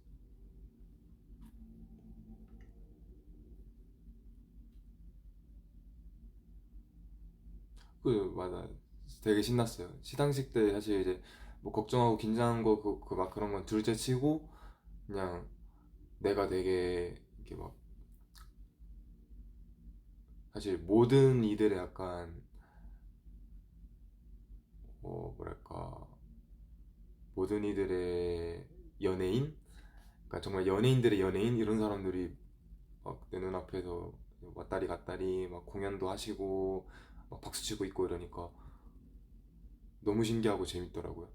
맞아. 되게 신났어요. 시상식 때 사실 이제, 뭐 걱정하고 긴장한 거, 막 그런 건 둘째 치고, 그냥 내가 되게, 이렇게 막, 사실 모든 이들의 약간 뭐랄까 모든 이들의 연예인, 그러니까 정말 연예인들의 연예인 이런 사람들이 막 내 눈앞에서 왔다리 갔다리 막 공연도 하시고 막 박수 치고 있고 이러니까 너무 신기하고 재밌더라고요.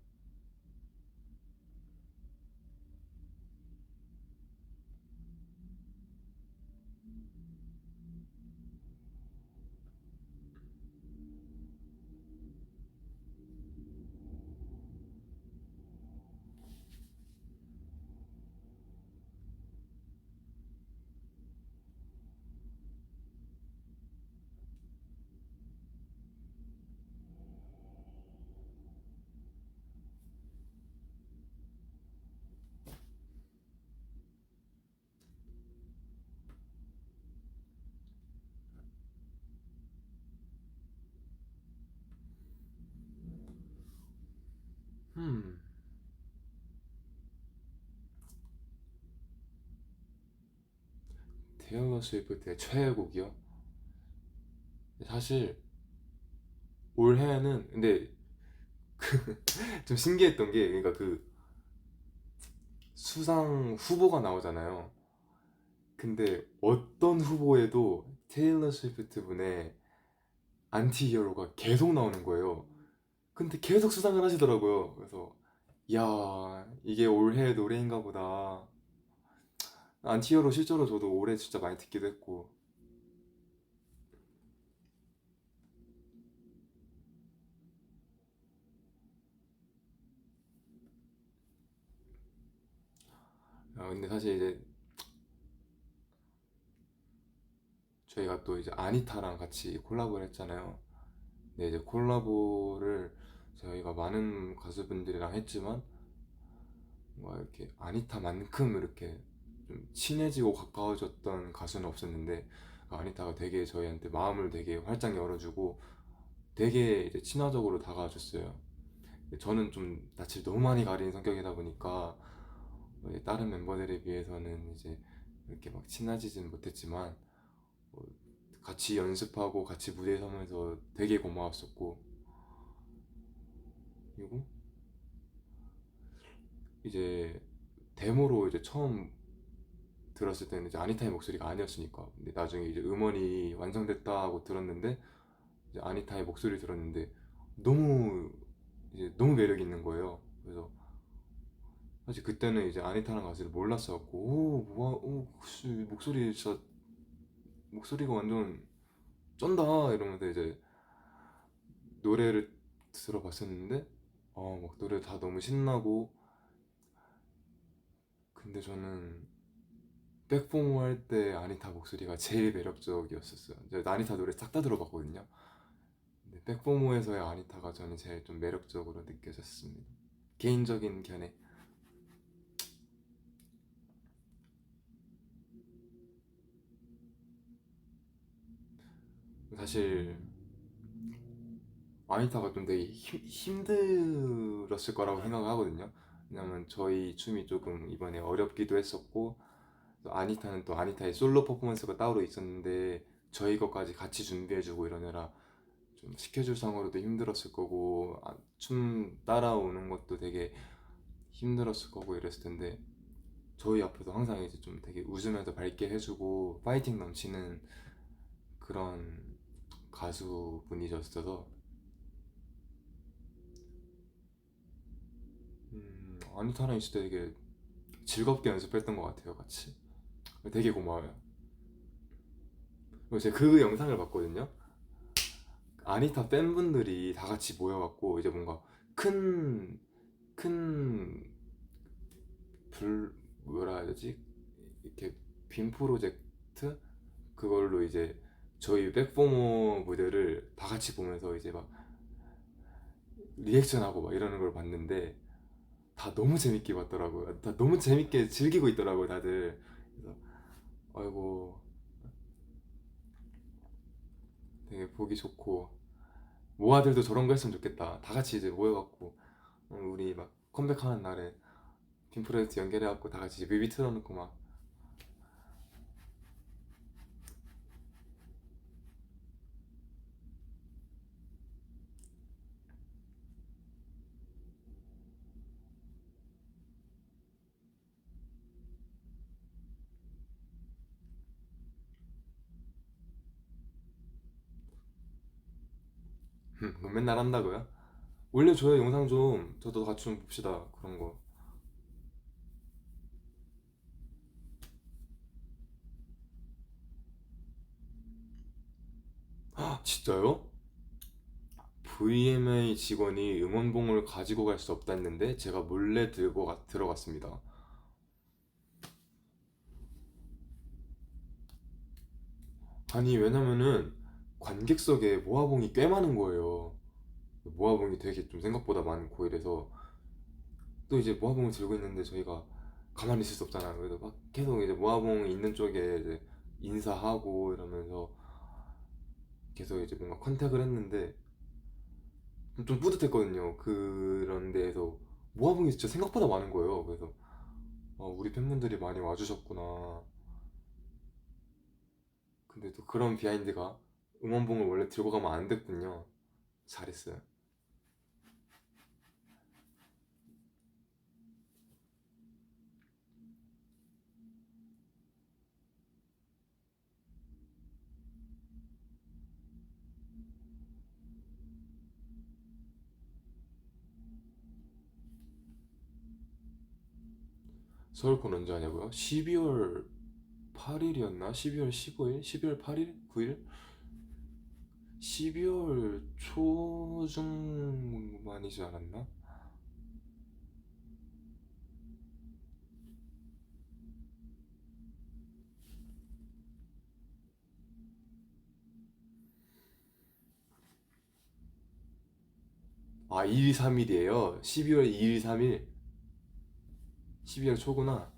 음 테일러 스위프트의 최애곡이요? 사실 올해는 근데 좀 신기했던 게 그러니까 그 수상 후보가 나오잖아요. 근데 어떤 후보에도 테일러 스위프트 분의 안티 히어로가 계속 나오는 거예요. 근데 계속 수상을 하시더라고요. 그래서 야 이게 올해 노래인가 보다. 안티 히어로 실제로 저도 올해 진짜 많이 듣기도 했고 근데 사실 이제 저희가 또 이제 아니타랑 같이 콜라보를 했잖아요. 근데 이제 콜라보를 저희가 많은 가수분들이랑 했지만 뭔가 이렇게 아니타만큼 이렇게 좀 친해지고 가까워졌던 가수는 없었는데, 아니타가 되게 저희한테 마음을 되게 활짝 열어주고 되게 이제 친화적으로 다가와줬어요. 저는 좀 낯을 너무 많이 가리는 성격이다 보니까 다른 멤버들에 비해서는 이제 이렇게 막 친해지진 못했지만, 어, 같이 연습하고 같이 무대에 서면서 되게 고마웠었고, 그리고 이제 데모로 이제 처음 들었을 때는 이제 아니타의 목소리가 아니었으니까, 근데 나중에 이제 음원이 완성됐다 하고 들었는데 이제 아니타의 목소리를 들었는데 너무 이제 너무 매력 있는 거예요. 그래서 사실 그때는 이제 아니타라는 가수를 몰랐어갖고, 오 뭐야, 오 씨, 목소리 진짜 목소리가 완전 쩐다 이러면서 이제 노래를 들어봤었는데, 막 노래 다 너무 신나고. 근데 저는 백포모 할 때 아니타 목소리가 제일 매력적이었었어요. 제가 아니타 노래 싹 다 들어봤거든요. 근데 백포모에서의 아니타가 저는 제일 좀 매력적으로 느껴졌습니다. 개인적인 견해. 사실 아니타가 좀 되게 힘들었을 거라고 생각을 하거든요. 왜냐면 저희 춤이 조금 이번에 어렵기도 했었고, 또 아니타는 또 아니타의 솔로 퍼포먼스가 따로 있었는데 저희 것까지 같이 준비해주고 이러느라 좀 스케줄상으로도 힘들었을 거고, 춤 따라오는 것도 되게 힘들었을 거고 이랬을 텐데, 저희 앞에서 항상 이제 좀 되게 웃으면서 밝게 해주고 파이팅 넘치는 그런 가수분이셨어서, 아니타랑 있을 때 되게 즐겁게 연습했던 것 같아요, 같이. 되게 고마워요. 그리고 제가 그 영상을 봤거든요. 아니타 팬분들이 다 같이 모여갖고 이제 뭔가 큰, 큰, 뭐라 해야 되지? 이렇게 빔 프로젝트? 그걸로 이제 저희 백포머 무대를 다 같이 보면서 이제 막 리액션하고 막 이러는 걸 봤는데, 다 너무 재밌게 봤더라고요. 다 너무 재밌게 즐기고 있더라고요, 다들. 그래서 아이고, 되게 보기 좋고, 모아들도 저런 거 했으면 좋겠다. 다 같이 이제 모여갖고 우리 막 컴백하는 날에 빔프로젝트 연결해갖고 다 같이 이제 뮤비 틀어놓고 막. 그거 맨날 한다고요? 올려줘요, 영상 좀. 저도 같이 좀 봅시다, 그런 거. 진짜요? VMA 직원이 응원봉을 가지고 갈 수 없다는데 제가 몰래 들어갔습니다. 아니, 왜냐면은 관객석에 모아봉이 꽤 많은 거예요. 모아봉이 되게 좀 생각보다 많고 이래서, 또 이제 모아봉을 들고 있는데 저희가 가만히 있을 수 없잖아요. 그래서 막 계속 이제 모아봉이 있는 쪽에 이제 인사하고 이러면서 계속 이제 뭔가 컨택을 했는데 좀 뿌듯했거든요. 그런 데에서 모아봉이 진짜 생각보다 많은 거예요. 그래서 우리 팬분들이 많이 와주셨구나. 근데 또 그런 비하인드가, 응원봉을 원래 들고 가면 안 됐군요. 잘했어요. 서울콘 언제 하냐고요? 12월 8일이었나? 12월 15일? 12월 8일? 9일? 12월 초중반이지 않았나? 아, 2일 3일이에요? 12월 2일 3일? 12월 초구나.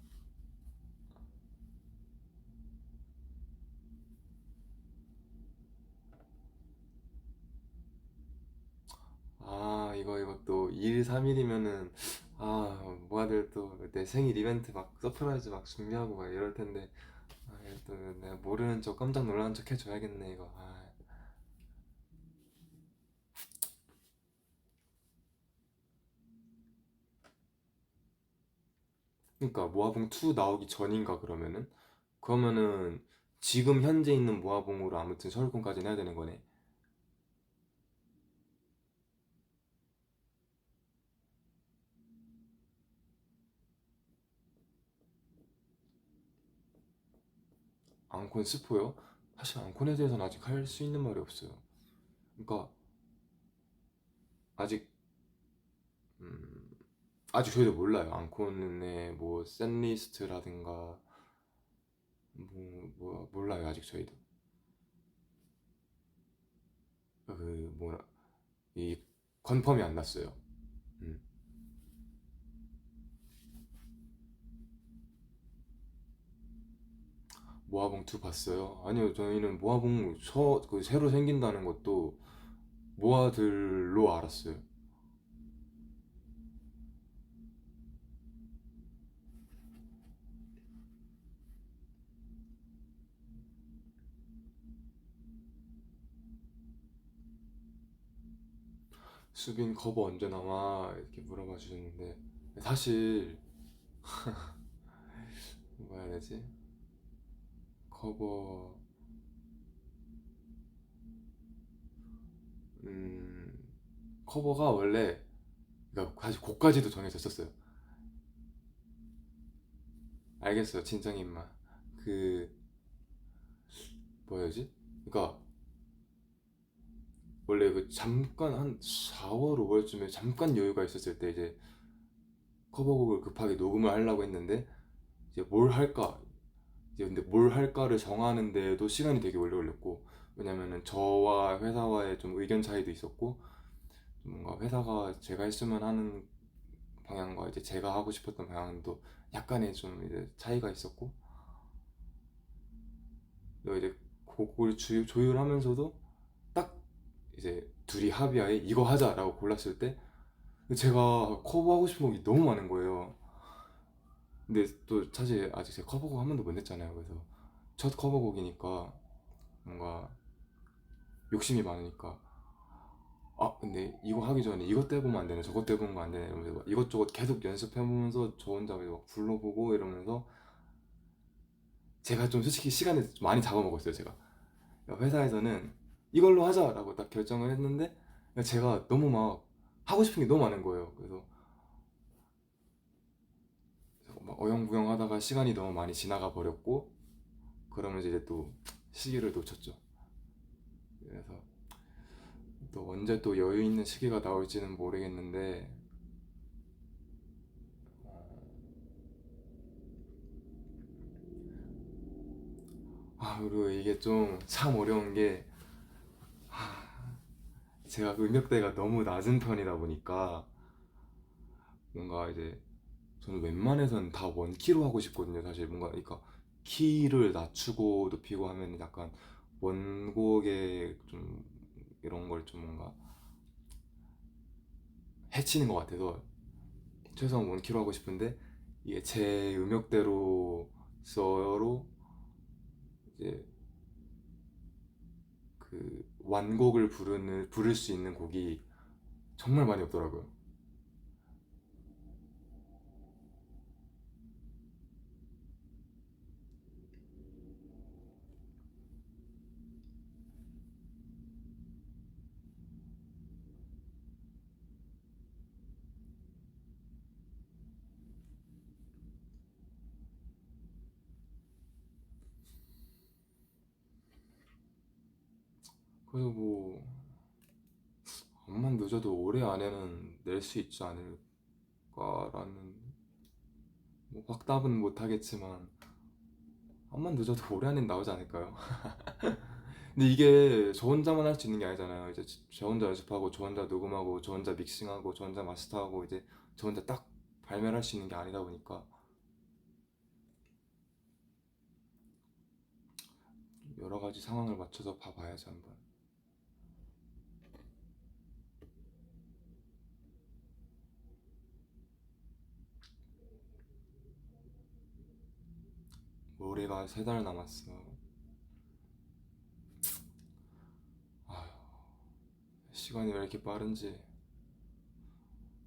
아, 이거 또 2일 3일이면은, 아, 모아들 또 내 생일 이벤트 막 서프라이즈 막 준비하고 막 이럴 텐데, 아, 이거 또 내가 모르는 척 깜짝 놀라는 척 해줘야겠네, 이거. 아, 그러니까 모아봉 2 나오기 전인가 그러면은? 그러면은 지금 현재 있는 모아봉으로 아무튼 서울권까지는 해야 되는 거네. 앙콘 스포요? 사실 앙콘에 대해서는 아직 할 수 있는 말이 없어요. 그러니까 아직 음, 아직 저희도 몰라요. 앙콘의 뭐 셋리스트라든가 뭐 몰라요. 아직 저희도 그 뭐라 이 컨펌이 안 났어요. 음. 모아봉 2 봤어요? 아니요, 저희는 모아봉 그 새로 생긴다는 것도 모아들로 알았어요. 수빈 커버 언제 나와? 이렇게 물어봐 주셨는데 사실 뭐라 해야 되지? 커버 음 커버가 원래 그러니까 사실 곡까지도 정해졌었어요. 알겠어요, 진정인마. 그 뭐야지? 그러니까 원래 그 잠깐 한 4월 5월쯤에 잠깐 여유가 있었을 때 이제 커버곡을 급하게 녹음을 하려고 했는데 이제 뭘 할까? 이제 근데 뭘 할까를 정하는데도 시간이 되게 오래 걸렸고, 왜냐면은 저와 회사와의 좀 의견 차이도 있었고, 뭔가 회사가 제가 했으면 하는 방향과 이제 제가 하고 싶었던 방향도 약간의 좀 이제 차이가 있었고, 또 이제 곡을 조율하면서도 딱 이제 둘이 합의하에 이거 하자라고 골랐을 때 제가 커버하고 싶은 곡이 너무 많은 거예요. 근데 또 사실 아직 제가 커버곡 한 번도 못 냈잖아요. 그래서 첫 커버곡이니까 뭔가 욕심이 많으니까, 아 근데 이거 하기 전에 이것 떼보면 안 되네, 저것 떼보면 안 되네 이러면서 막 이것저것 계속 연습해보면서 저 혼자 막 불러보고 이러면서 제가 좀 솔직히 시간을 좀 많이 잡아먹었어요. 제가 회사에서는 이걸로 하자라고 딱 결정을 했는데 제가 너무 막 하고 싶은 게 너무 많은 거예요. 그래서 막 어영부영 하다가 시간이 너무 많이 지나가 버렸고, 그러면서 이제 또 시기를 놓쳤죠. 그래서 또 언제 또 여유 있는 시기가 나올지는 모르겠는데, 아 그리고 이게 좀 참 어려운 게, 제가 음역대가 너무 낮은 편이다 보니까 뭔가 이제 저는 웬만해선 다 원키로 하고 싶거든요. 사실 뭔가 그러니까 키를 낮추고 높이고 하면 약간 원곡의 좀 이런 걸 좀 뭔가 해치는 것 같아서 최소한 원키로 하고 싶은데, 이게 제 음역대로서로 이제 그 완곡을 부를 수 있는 곡이 정말 많이 없더라고요. 그래서 뭐 암만 늦어도 올해 안에는 낼 수 있지 않을까라는, 뭐 확답은 못하겠지만 암만 늦어도 올해 안엔 나오지 않을까요? 근데 이게 저 혼자만 할 수 있는 게 아니잖아요. 이제 저 혼자 연습하고 저 혼자 녹음하고 저 혼자 믹싱하고 저 혼자 마스터하고 이제 저 혼자 딱 발매를 할 수 있는 게 아니다 보니까 여러 가지 상황을 맞춰서 봐봐야지 한번. 올해가 3달 남았어. 아휴, 시간이 왜 이렇게 빠른지.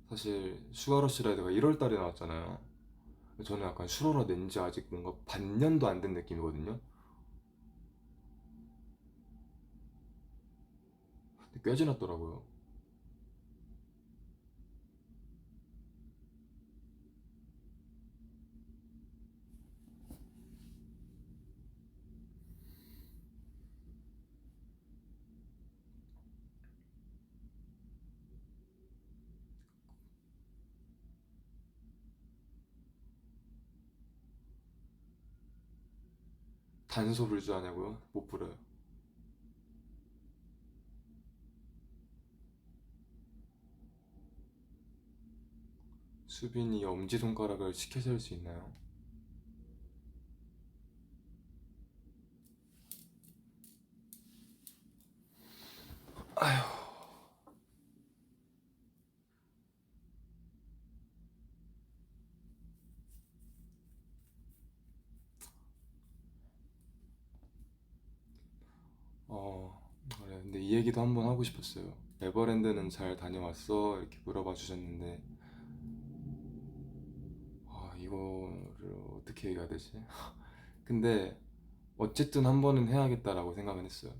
사실 슈가러쉬라이드가 1월 달에 나왔잖아요. 저는 약간 슈러라 낸지 아직 뭔가 반년도 안 된 느낌이거든요. 근데 꽤 지났더라고요. 단소 불주하냐고요? 못 불어요. 수빈이 엄지손가락을 치켜세울 수 있나요? 그래. 근데 이 얘기도 한번 하고 싶었어요. 에버랜드는 잘 다녀왔어? 이렇게 물어봐 주셨는데, 이거를 어떻게 얘기해야 되지? 근데 어쨌든 한 번은 해야겠다라고 생각은 했어요.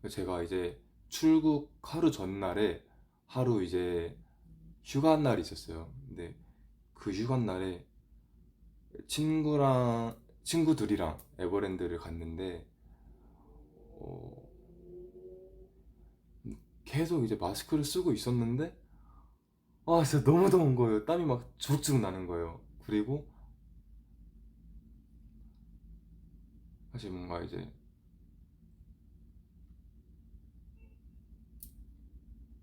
제가 이제 출국 하루 전날에 하루 이제 휴가 날이 있었어요. 근데 그 휴가 날에 친구들이랑 에버랜드를 갔는데, 어, 계속 이제 마스크를 쓰고 있었는데, 진짜 너무 더운 거예요. 땀이 막 주룩주룩 나는 거예요. 그리고 사실 뭔가 이제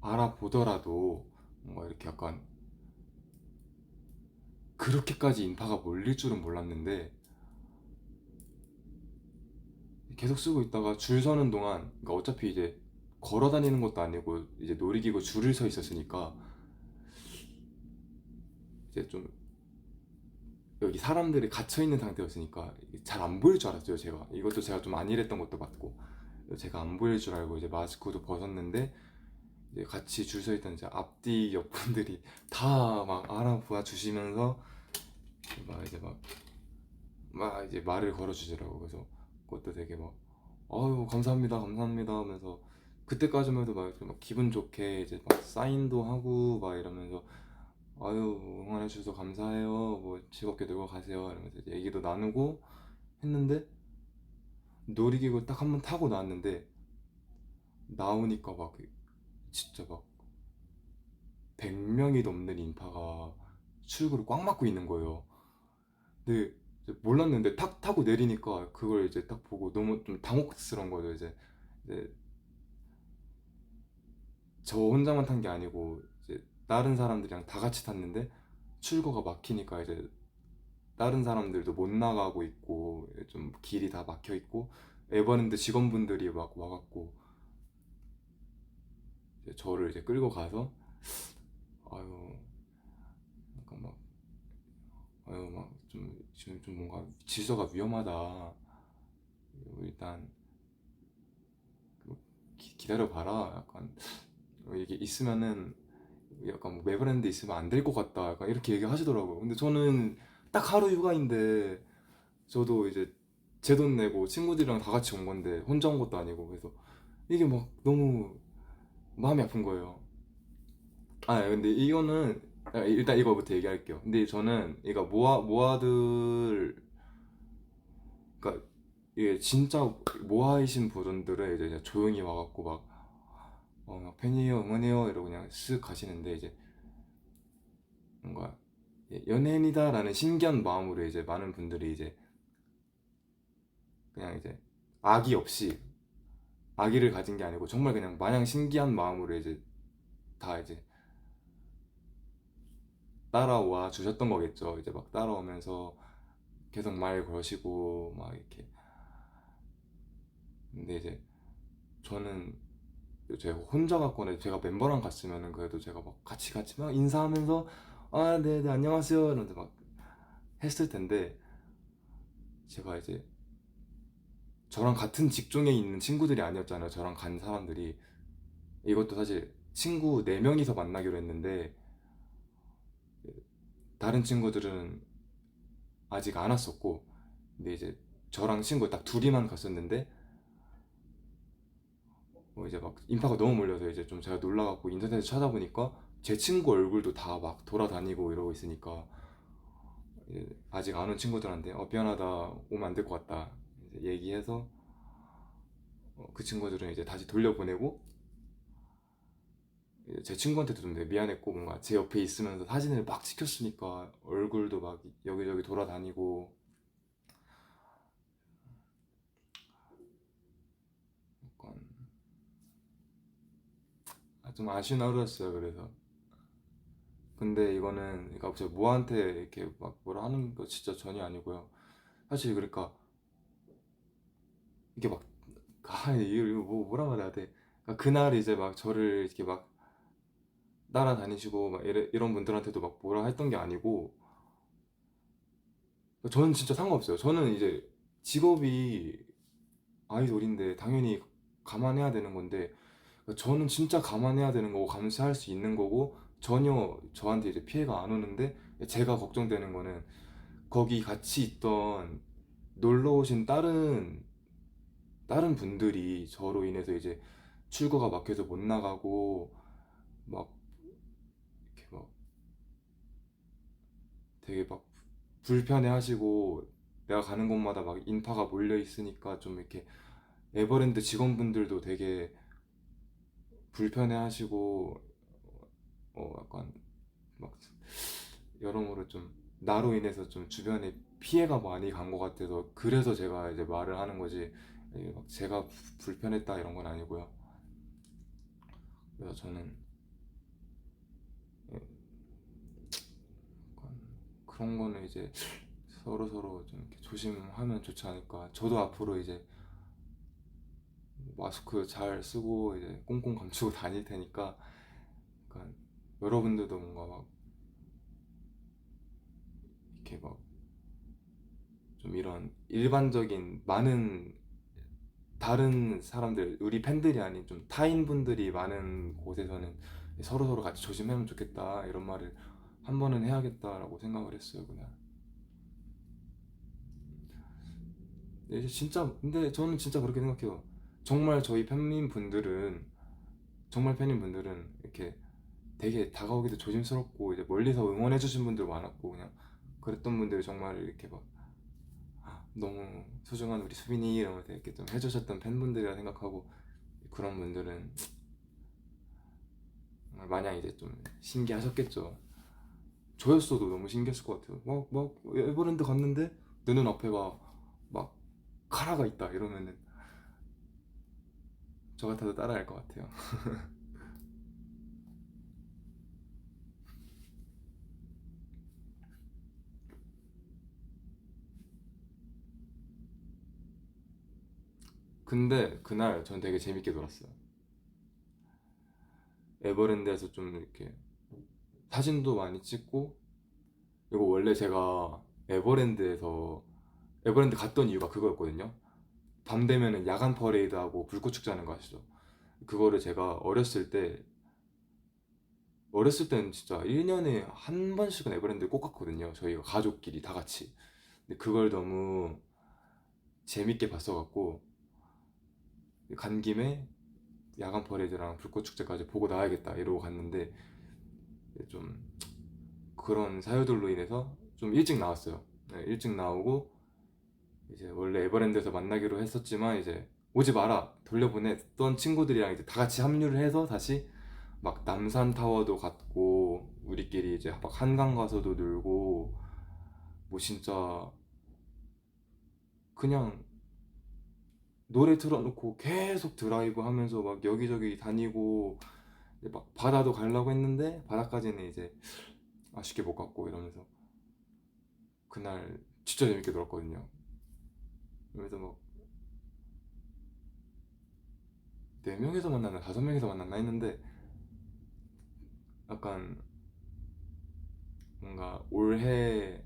알아보더라도 뭔가 이렇게 약간 그렇게까지 인파가 몰릴 줄은 몰랐는데, 계속 쓰고 있다가 줄 서는 동안, 그러니까 어차피 이제 걸어 다니는 것도 아니고 이제 놀이기구 줄을 서 있었으니까 이제 좀 여기 사람들이 갇혀 있는 상태였으니까 잘 안 보일 줄 알았어요. 제가 이것도 제가 좀 안일했던 것도 맞고, 제가 안 보일 줄 알고 이제 마스크도 벗었는데, 이제 같이 줄 서 있던 이제 앞뒤 옆분들이 다 막 알아봐 주시면서 막 이제 막 이제 말을 걸어 주더라고. 그래서 그것도 되게 막 아유 감사합니다 감사합니다 하면서, 그때까지만 해도 막 기분 좋게 이제 막 사인도 하고 막 이러면서 아유 응원해 주셔서 감사해요, 뭐 즐겁게 놀고 가세요 이러면서 이제 얘기도 나누고 했는데, 놀이기구 딱 한 번 타고 나왔는데 나오니까 막 진짜 막 100명이 넘는 인파가 출구를 꽉 막고 있는 거예요. 근데 이제 몰랐는데 탁 타고 내리니까 그걸 이제 딱 보고 너무 좀 당혹스러운 거죠. 이제 저 혼자만 탄 게 아니고 이제 다른 사람들이랑 다 같이 탔는데 출구가 막히니까 이제 다른 사람들도 못 나가고 있고 좀 길이 다 막혀 있고, 에버랜드 직원분들이 막 와갖고 이제 저를 이제 끌고 가서 아유 약간 막 아유 막 좀 지금 좀 뭔가 질서가 위험하다, 일단 기다려 봐라, 약간 이게 있으면은 약간 뭐 매브랜드 있으면 안 될 것 같다, 약간 이렇게 얘기하시더라고요. 근데 저는 딱 하루 휴가인데 저도 이제 제 돈 내고 친구들이랑 다 같이 온 건데 혼자 온 것도 아니고, 그래서 이게 막 너무 마음이 아픈 거예요. 근데 이거는 일단 이거부터 얘기할게요. 근데 저는 이거 모아들, 그러니까 이게 진짜 모아이신 분들은 이제 그냥 조용히 와갖고 막 팬이에요 응원해요 이러고 그냥 쓱 가시는데, 이제 뭔가 연예인이다라는 신기한 마음으로 이제 많은 분들이 이제 악의 없이 악의를 가진 게 아니고 정말 그냥 마냥 신기한 마음으로 이제 다 이제 따라와 주셨던 거겠죠. 이제 막 따라오면서 계속 말 거시고 막 이렇게. 근데 이제 저는 제가 혼자 갔거나 제가 멤버랑 갔으면은 그래도 제가 막 같이 막 인사하면서 아, 네, 안녕하세요 이러면서 막 했을 텐데, 제가 이제 저랑 같은 직종에 있는 친구들이 아니었잖아요. 저랑 간 사람들이. 이것도 사실 친구 4명이서 만나기로 했는데 다른 친구들은 아직 안 왔었고, 근데 이제 저랑 친구 딱 둘이만 갔었는데 이제 막 인파가 너무 몰려서 이제 좀 제가 놀라갖고 인터넷에 찾아보니까 제 친구 얼굴도 다 막 돌아다니고 이러고 있으니까 이제 아직 안 온 친구들한테 미안하다, 오면 안 될 것 같다 이제 얘기해서 그 친구들은 이제 다시 돌려보내고, 제 친구한테도 좀 되게 미안했고, 뭔가 제 옆에 있으면서 사진을 막 찍혔으니까 얼굴도 막 여기저기 돌아다니고 약간 좀 아쉬운 하루였어요. 그래서 근데 이거는 그러니까 제가 모한테 이렇게 막 뭐라 하는 거 진짜 전혀 아니고요. 사실 그러니까 이게 막 이거 뭐라 말해야 돼. 그러니까 그날 이제 막 저를 이렇게 막 따라다니시고 막 이런 분들한테도 막 뭐라 했던 게 아니고, 저는 진짜 상관없어요. 저는 이제 직업이 아이돌인데 당연히 감안해야 되는 건데, 저는 진짜 감안해야 되는 거고 감수할 수 있는 거고 전혀 저한테 이제 피해가 안 오는데, 제가 걱정되는 거는 거기 같이 있던 놀러 오신 다른 분들이 저로 인해서 이제 출구가 막혀서 못 나가고 막 이렇게 막 되게 막 불편해 하시고, 내가 가는 곳마다 막 인파가 몰려 있으니까 좀 이렇게 에버랜드 직원분들도 되게 불편해 하시고 약간 막 여러모로 좀 나로 인해서 좀 주변에 피해가 많이 간 것 같아서 그래서 제가 이제 말을 하는 거지, 이게 막 제가 불편했다 이런 건 아니고요. 그래서 저는 약간 그런 거는 이제 서로 서로 좀 이렇게 조심하면 좋지 않을까. 저도 앞으로 이제 마스크 잘 쓰고 이제 꽁꽁 감추고 다닐 테니까 약간 여러분들도 뭔가 막 이렇게 막 좀 이런 일반적인 많은 다른 사람들, 우리 팬들이 아닌 좀 타인분들이 많은 곳에서는 서로 서로 같이 조심하면 좋겠다 이런 말을 한 번은 해야겠다라고 생각을 했어요 그냥. 근데 진짜 근데 저는 진짜 그렇게 생각해요. 정말 저희 팬인 분들은 이렇게 되게 다가오기도 조심스럽고 이제 멀리서 응원해 주신 분들 많았고, 그냥 그랬던 분들이 정말 이렇게 막 너무 소중한 우리 수빈이 이러면서 이렇게 좀 해주셨던 팬분들이라 생각하고, 그런 분들은 마냥 이제 좀 신기하셨겠죠. 저였어도 너무 신기했을 것 같아요. 막 에버랜드 갔는데 내 눈앞에 막 카라가 있다 이러면은 저 같아도 따라할 것 같아요. 근데 그날 전 되게 재밌게 놀았어요. 에버랜드에서 좀 이렇게 사진도 많이 찍고, 그리고 원래 제가 에버랜드 갔던 이유가 그거였거든요. 밤 되면은 야간 퍼레이드하고 불꽃 축제하는 거 아시죠? 그거를 제가 어렸을 때는 진짜 1년에 한 번씩은 에버랜드 꼭 갔거든요. 저희가 가족끼리 다 같이. 근데 그걸 너무 재밌게 봤어갖고 간 김에 야간 퍼레이드랑 불꽃 축제까지 보고 나와야겠다 이러고 갔는데, 좀 그런 사유들로 인해서 좀 일찍 나왔어요. 네, 일찍 나오고 이제 원래 에버랜드에서 만나기로 했었지만 이제 오지 마라 돌려보냈던 친구들이랑 이제 다 같이 합류를 해서 다시 막 남산 타워도 갔고 우리끼리 이제 막 한강 가서도 놀고, 뭐 진짜 그냥 노래 틀어놓고 계속 드라이브 하면서 막 여기저기 다니고 이제 막 바다도 가려고 했는데 바다까지는 이제 아쉽게 못 갔고 이러면서 그날 진짜 재밌게 놀았거든요. 그래서 막 4명에서 만났나 5명에서 만났나 했는데 약간 뭔가 올해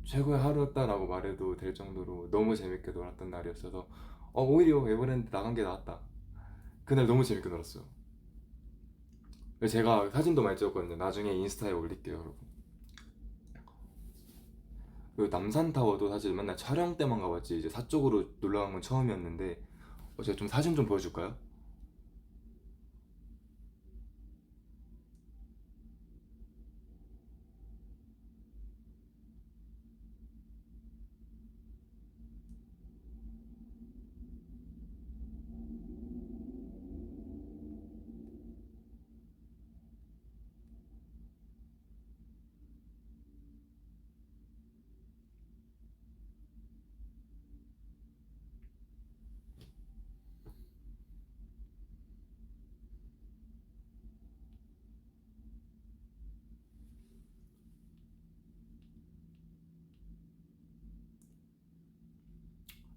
최고의 하루였다라고 말해도 될 정도로 너무 재밌게 놀았던 날이었어서 오히려 에버랜드 나간 게 나았다. 그날 너무 재밌게 놀았어요. 제가 사진도 많이 찍었거든요. 나중에 인스타에 올릴게요, 여러분. 그리고 남산타워도 사실 맨날 촬영 때만 가봤지 이제 사쪽으로 놀러 간 건 처음이었는데 제가 좀 사진 좀 보여줄까요?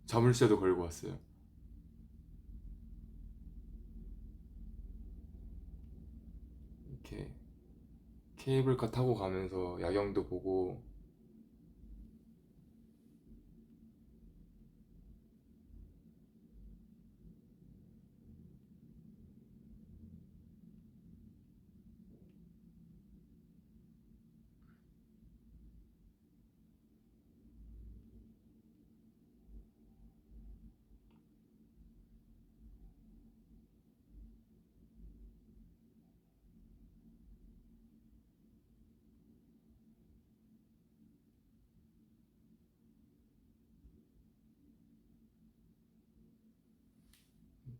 자물쇠도 걸고 왔어요. 이렇게 케이블카 타고 가면서 야경도 보고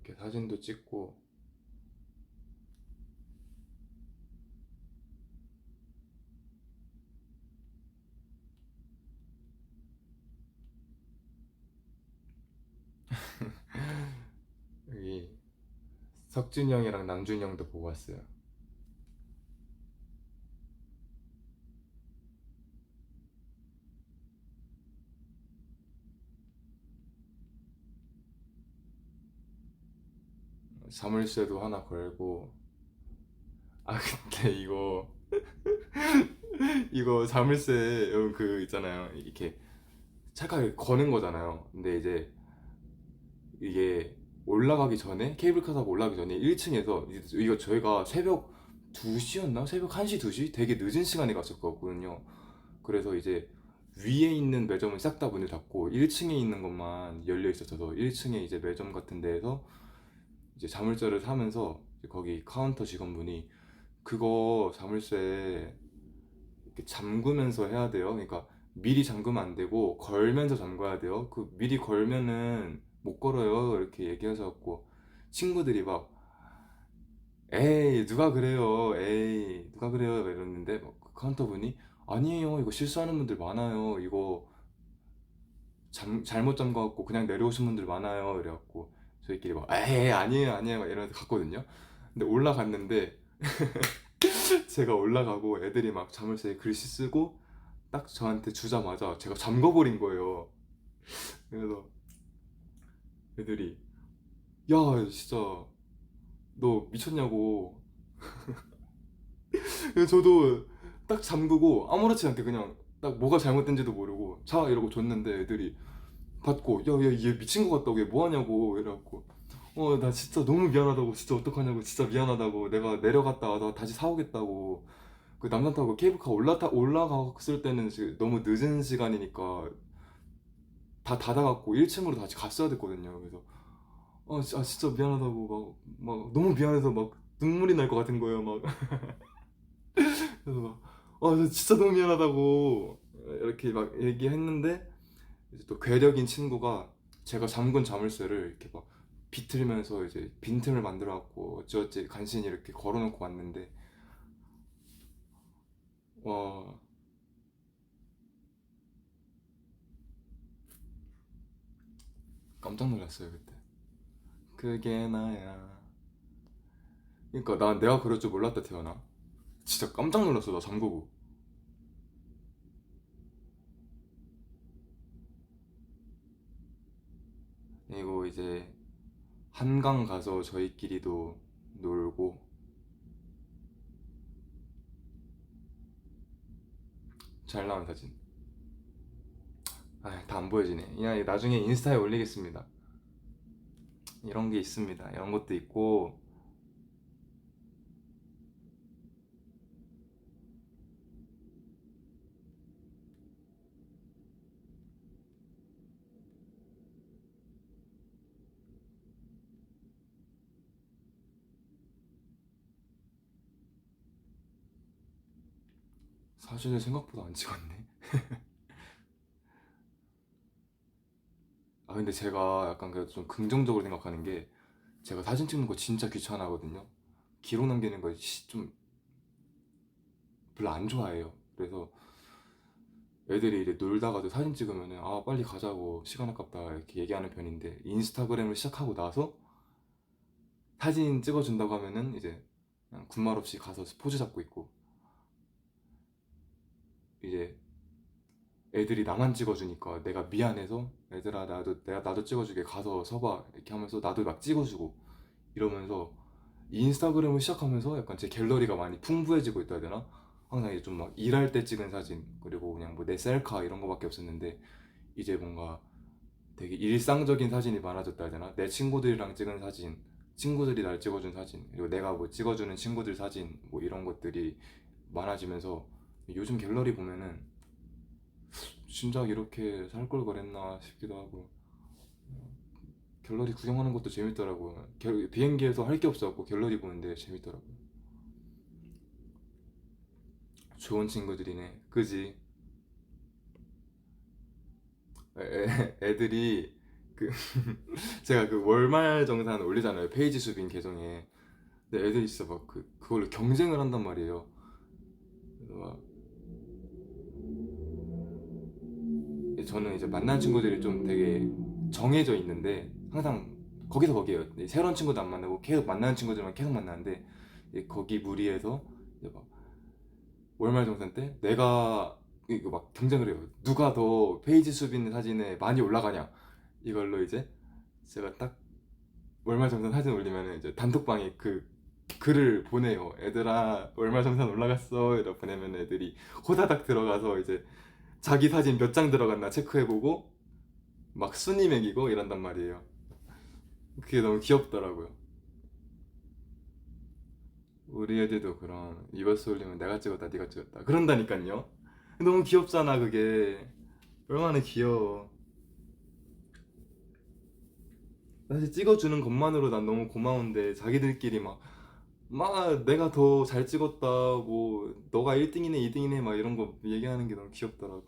이렇게 사진도 찍고 여기 석준이 형이랑 남준이 형도 보고 왔어요. 자물쇠도 하나 걸고 근데 이거 자물쇠 여러분 그 있잖아요. 이렇게 차가 거는 거잖아요. 근데 이제 이게 올라가기 전에 케이블카 타고 올라가기 전에 1층에서 이거 저희가 새벽 2시였나? 새벽 1시 2시? 되게 늦은 시간에 갔었거든요. 그래서 이제 위에 있는 매점은 싹 다 문을 닫고 1층에 있는 것만 열려 있었어서 1층에 이제 매점 같은 데에서 이제 자물쇠를 사면서 이제 거기 카운터 직원분이 그거 자물쇠 이렇게 잠그면서 해야 돼요. 그러니까 미리 잠그면 안 되고 걸면서 잠가야 돼요. 그 미리 걸면은 못 걸어요. 이렇게 얘기하셔갖고 친구들이 막 에이 누가 그래요. 에이 누가 그래요. 막 이러는데 그 카운터분이 아니에요. 이거 실수하는 분들 많아요. 이거 잘못 잠가갖고 그냥 내려오신 분들 많아요. 이래갖고 저희끼리 막 에이 아니에요 아니에요 막 이러면서 갔거든요. 근데 올라갔는데 제가 올라가고 애들이 막 자물쇠에 글씨 쓰고 딱 저한테 주자마자 제가 잠궈버린 거예요. 그래서 애들이 야 진짜 너 미쳤냐고. 그래서 저도 딱 잠그고 아무렇지 않게 그냥 딱 뭐가 잘못된지도 모르고 자 이러고 줬는데 애들이 받고 야야 얘 미친 거 같다고 얘 뭐하냐고 이래갖고 나 진짜 너무 미안하다고 진짜 어떡하냐고 진짜 미안하다고 내가 내려갔다 와서 다시 사오겠다고. 그 남산 타고 케이블카 올라갔을 때는 너무 늦은 시간이니까 다 닫아갖고 1층으로 다시 갔어야 됐거든요. 그래서 진짜 미안하다고 막 너무 미안해서 막 눈물이 날 것 같은 거예요. 막 그래서 저 진짜 너무 미안하다고 이렇게 막 얘기했는데 이제 또 괴력인 친구가 제가 잠근 자물쇠를 이렇게 막 비틀면서 이제 빈틈을 만들어갖고 어찌어찌 간신히 이렇게 걸어놓고 왔는데 와 깜짝 놀랐어요 그때. 그게 나야. 그러니까 난 내가 그럴 줄 몰랐다 태어나. 진짜 깜짝 놀랐어 나 잠그고. 그리고 이제 한강 가서 저희끼리도 놀고. 잘 나온 사진. 아, 다 안 보여지네. 그냥 나중에 인스타에 올리겠습니다. 이런 게 있습니다. 이런 것도 있고. 사진을 생각보다 안 찍었네. 아 근데 제가 약간 그래도 좀 긍정적으로 생각하는 게, 제가 사진 찍는 거 진짜 귀찮아하거든요. 기록 남기는 거 좀 별로 안 좋아해요. 그래서 애들이 이제 놀다가도 사진 찍으면은 아 빨리 가자고 시간 아깝다 이렇게 얘기하는 편인데, 인스타그램을 시작하고 나서 사진 찍어준다고 하면은 이제 그냥 군말 없이 가서 포즈 잡고 있고, 이제 애들이 나만 찍어주니까 내가 미안해서 얘들아 나도 찍어주게 가서 서봐 이렇게 하면서 나도 막 찍어주고 이러면서, 인스타그램을 시작하면서 약간 제 갤러리가 많이 풍부해지고 있다 해야 되나? 항상 이제 좀 막 일할 때 찍은 사진, 그리고 그냥 뭐 내 셀카 이런 거밖에 없었는데, 이제 뭔가 되게 일상적인 사진이 많아졌다 해야 되나? 내 친구들이랑 찍은 사진, 친구들이 날 찍어준 사진, 그리고 내가 뭐 찍어주는 친구들 사진, 뭐 이런 것들이 많아지면서 요즘 갤러리 보면은 진작 이렇게 살 걸 그랬나 싶기도 하고, 갤러리 구경하는 것도 재밌더라고요. 비행기에서 할 게 없어갖고 갤러리 보는데 재밌더라고요. 좋은 친구들이네, 그지? 애들이 그 제가 그 월말 정산 올리잖아요 페이지 수빈 계정에. 근데 애들이 진짜 막 그걸로 경쟁을 한단 말이에요. 그래서 막 저는 이제 만난 친구들이 좀 되게 정해져 있는데 항상 거기서 거기에요. 새로운 친구도 안 만나고 계속 만나는 친구들만 계속 만나는데, 이제 거기 무리해서 이제 막 월말정산 때 내가 이거 막 경쟁을 해요. 누가 더 페이지 수빈 사진에 많이 올라가냐, 이걸로 이제 제가 딱 월말정산 사진 올리면 이제 단톡방에 그 글을 보내요. 애들아 월말정산 올라갔어 이러고 보내면 애들이 호다닥 들어가서 이제 자기 사진 몇 장 들어갔나 체크해보고 막 순위 매기고 이런단 말이에요. 그게 너무 귀엽더라고요. 우리 애들도 그런 이버스 올리면 내가 찍었다 네가 찍었다 그런다니까요. 너무 귀엽잖아 그게. 얼마나 귀여워. 사실 찍어주는 것만으로 난 너무 고마운데, 자기들끼리 막 내가 더 잘 찍었다, 뭐 너가 1등이네 2등이네 막 이런 거 얘기하는 게 너무 귀엽더라고.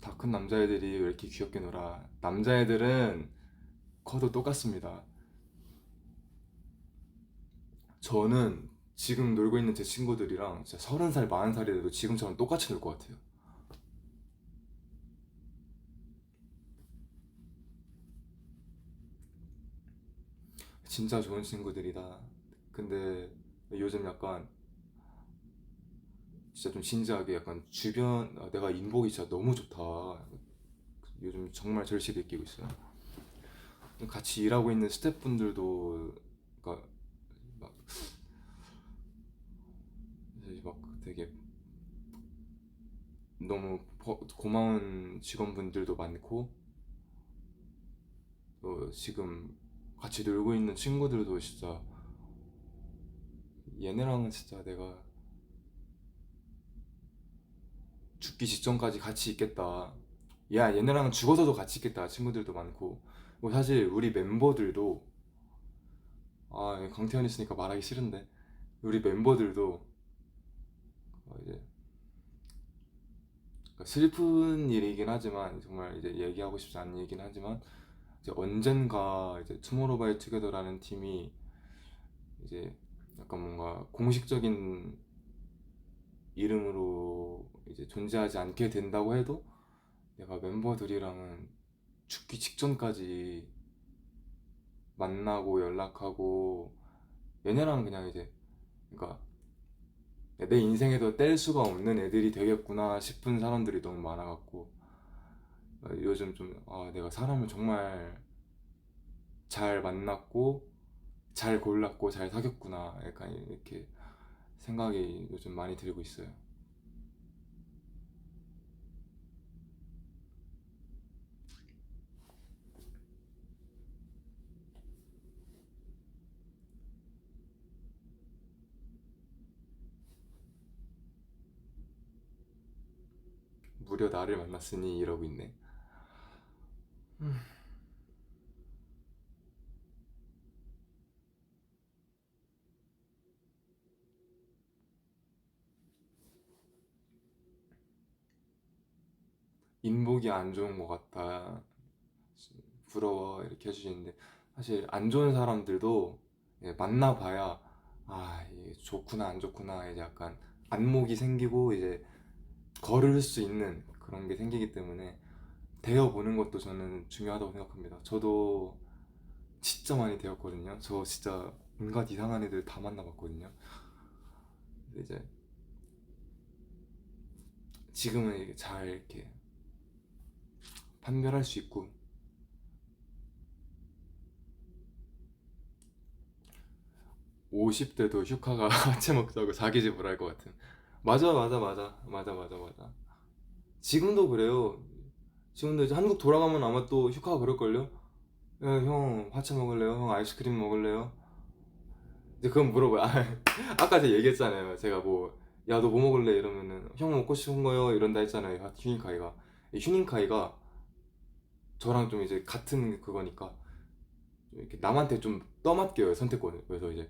다 큰 남자애들이 왜 이렇게 귀엽게 놀아. 남자애들은 커도 똑같습니다. 저는 지금 놀고 있는 제 친구들이랑 진짜 30살 40살이 돼도 지금처럼 똑같이 놀 것 같아요. 진짜 좋은 친구들이다. 근데 요즘 약간 진짜 좀 진지하게 약간 주변, 내가 인복이 진짜 너무 좋다. 요즘 정말 절실히 느끼고 있어요. 같이 일하고 있는 스태프분들도 그러니까 막, 이제 막 되게 너무 고마운 직원분들도 많고, 지금 같이 놀고 있는 친구들도 진짜 얘네랑은 진짜 내가 죽기 직전까지 같이 있겠다. 야, 얘네랑은 죽어서도 같이 있겠다. 친구들도 많고. 뭐 사실 우리 멤버들도, 아, 강태현 있으니까 말하기 싫은데, 우리 멤버들도 이제 그러니까 슬픈 일이긴 하지만, 정말 이제 얘기하고 싶지 않은 얘기긴 하지만, 이제 언젠가 이제 투모로우바이투게더라는 팀이 이제 약간 뭔가 공식적인 이름으로 이제 존재하지 않게 된다고 해도 내가 멤버들이랑은 죽기 직전까지 만나고 연락하고 얘네랑 그냥 이제 그러니까 내 인생에도 뗄 수가 없는 애들이 되겠구나 싶은 사람들이 너무 많아갖고 요즘 좀 내가 사람을 정말 잘 만났고 잘 골랐고 잘 사귀었구나 약간 이렇게 생각이 요즘 많이 들고 있어요. 무려 나를 만났으니 이러고 있네. 인복이 안 좋은 것 같다, 부러워 이렇게 해주시는데 사실 안 좋은 사람들도 만나봐야 이게 좋구나 안 좋구나 이제 약간 안목이 생기고 이제 걸을 수 있는 그런 게 생기기 때문에 대어보는 것도 저는 중요하다고 생각합니다. 저도 진짜 많이 되었거든요. 저 진짜 온갖 이상한 애들 다 만나봤거든요. 근데 이제 지금은 이게 잘 이렇게 판별할 수 있고 50대도 휴카가 하체 먹자고 자기 집을 할 것 같은. 맞아 맞아 맞아 맞아 맞아 맞아. 지금도 그래요. 지금도 이제 한국 돌아가면 아마 또 휴카가 그럴걸요? 야, 형 화채 먹을래요? 형 아이스크림 먹을래요? 이제 그건 물어봐요. 아까 제가 얘기했잖아요. 제가 뭐, 야, 너 뭐 먹을래? 이러면은, 형 먹고 싶은 거요? 이런다 했잖아요. 휴닝카이가. 이 휴닝카이가 저랑 좀 이제 같은 그거니까, 이렇게 남한테 좀 떠맡겨요, 선택권을. 그래서 이제,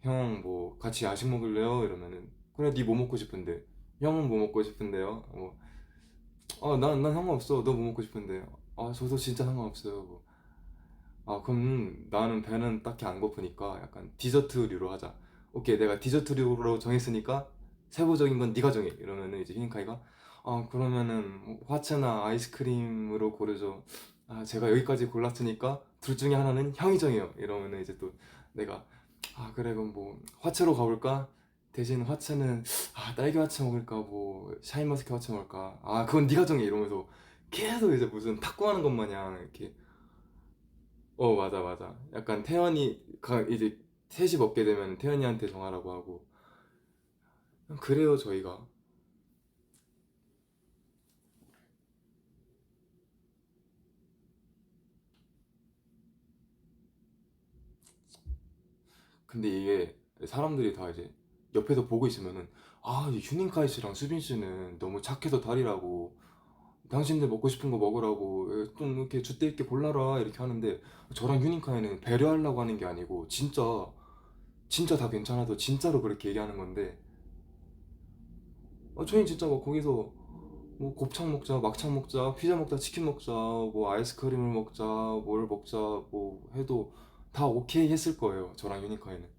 형 뭐, 같이 야식 먹을래요? 이러면은, 그래, 니 뭐 먹고 싶은데? 형은 뭐 먹고 싶은데요? 뭐, 난 상관없어. 너 뭐 먹고 싶은데? 저도 진짜 상관없어요. 뭐. 그럼 나는 배는 딱히 안 고프니까 약간 디저트류로 하자. 오케이, 내가 디저트류로 정했으니까 세부적인 건 네가 정해. 이러면은 이제 히닝카이가 그러면은 뭐 화채나 아이스크림으로 고르죠. 제가 여기까지 골랐으니까 둘 중에 하나는 형이 정해요. 이러면은 이제 또 내가 그래 그럼 뭐 화채로 가볼까? 대신 화채는 딸기 화채 먹을까? 뭐 샤인머스켓 화채 먹을까? 그건 네가 정해. 이러면서 계속 이제 무슨 탁구하는 것 마냥 이렇게 맞아, 맞아. 약간 이제 셋이 먹게 되면 태연이한테 정하라고 하고. 그래요, 저희가. 근데 이게 사람들이 다 이제 옆에서 보고 있으면은, 이 휴닝카이 씨랑 수빈 씨는 너무 착해서 달이라고, 당신들 먹고 싶은 거 먹으라고, 좀 이렇게 줏대 있게 골라라, 이렇게 하는데, 저랑 휴닝카이는 배려하려고 하는 게 아니고, 진짜 다 괜찮아서 진짜로 그렇게 얘기하는 건데, 저희는 진짜 막 거기서 뭐 곱창 먹자, 막창 먹자, 피자 먹자, 치킨 먹자, 뭐 아이스크림을 먹자, 뭘 먹자, 뭐 해도 다 오케이 했을 거예요. 저랑 유니카이는.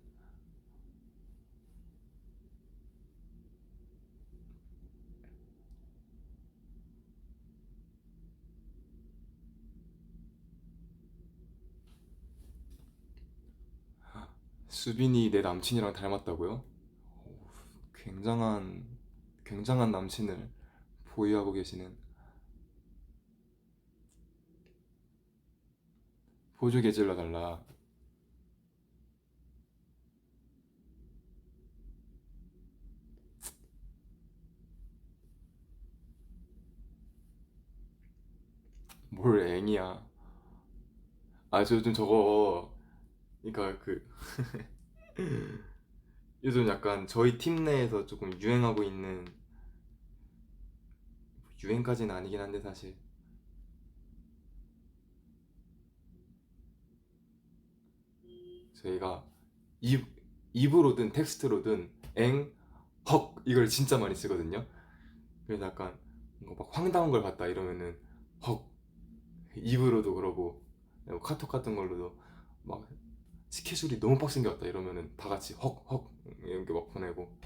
수빈이 내 남친이랑 닮았다고요? 굉장한, 굉장한 남친을 보유하고 계시는 보조 개질러 달라. 뭘 앵이야. 저 요즘 저거, 그러니까 요즘 약간 저희 팀 내에서 조금 유행하고 있는, 유행까지는 아니긴 한데 사실 저희가 입, 입으로든 텍스트로든 엥, 헉 이걸 진짜 많이 쓰거든요. 그래서 약간 뭔가 막 황당한 걸 봤다 이러면은 헉 입으로도 그러고 카톡 같은 걸로도 막 스케줄이 너무 빡센 게 왔다 이러면은 다 같이 헉헉 이렇게 막 보내고.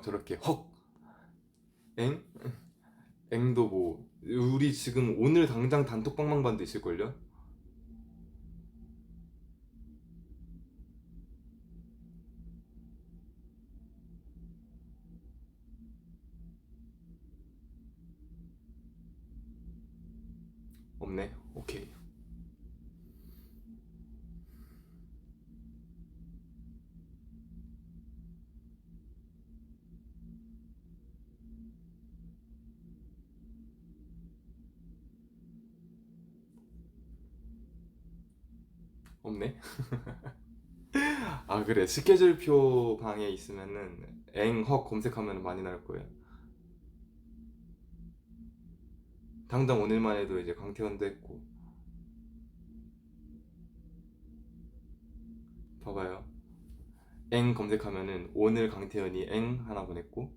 저렇게 헉 엥? 엥도 뭐 우리 지금 오늘 당장 단톡방망반도 있을걸요? 없네. 오케이. 없네. 아 그래, 스케줄표 방에 있으면은 엥 헉 검색하면 많이 나올 거예요. 당장 오늘만 해도 이제 강태현도 했고. 봐봐요. 엥 검색하면은 오늘 강태현이 엥 하나 보냈고,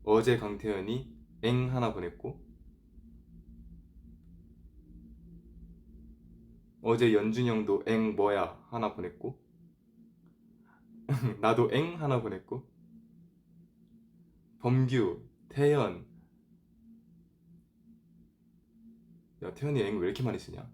어제 강태현이 엥 하나 보냈고, 어제 연준이 형도 엥 뭐야 하나 보냈고, 나도 엥 하나 보냈고, 범규, 태연. 야 태연이 엥 왜 이렇게 많이 쓰냐?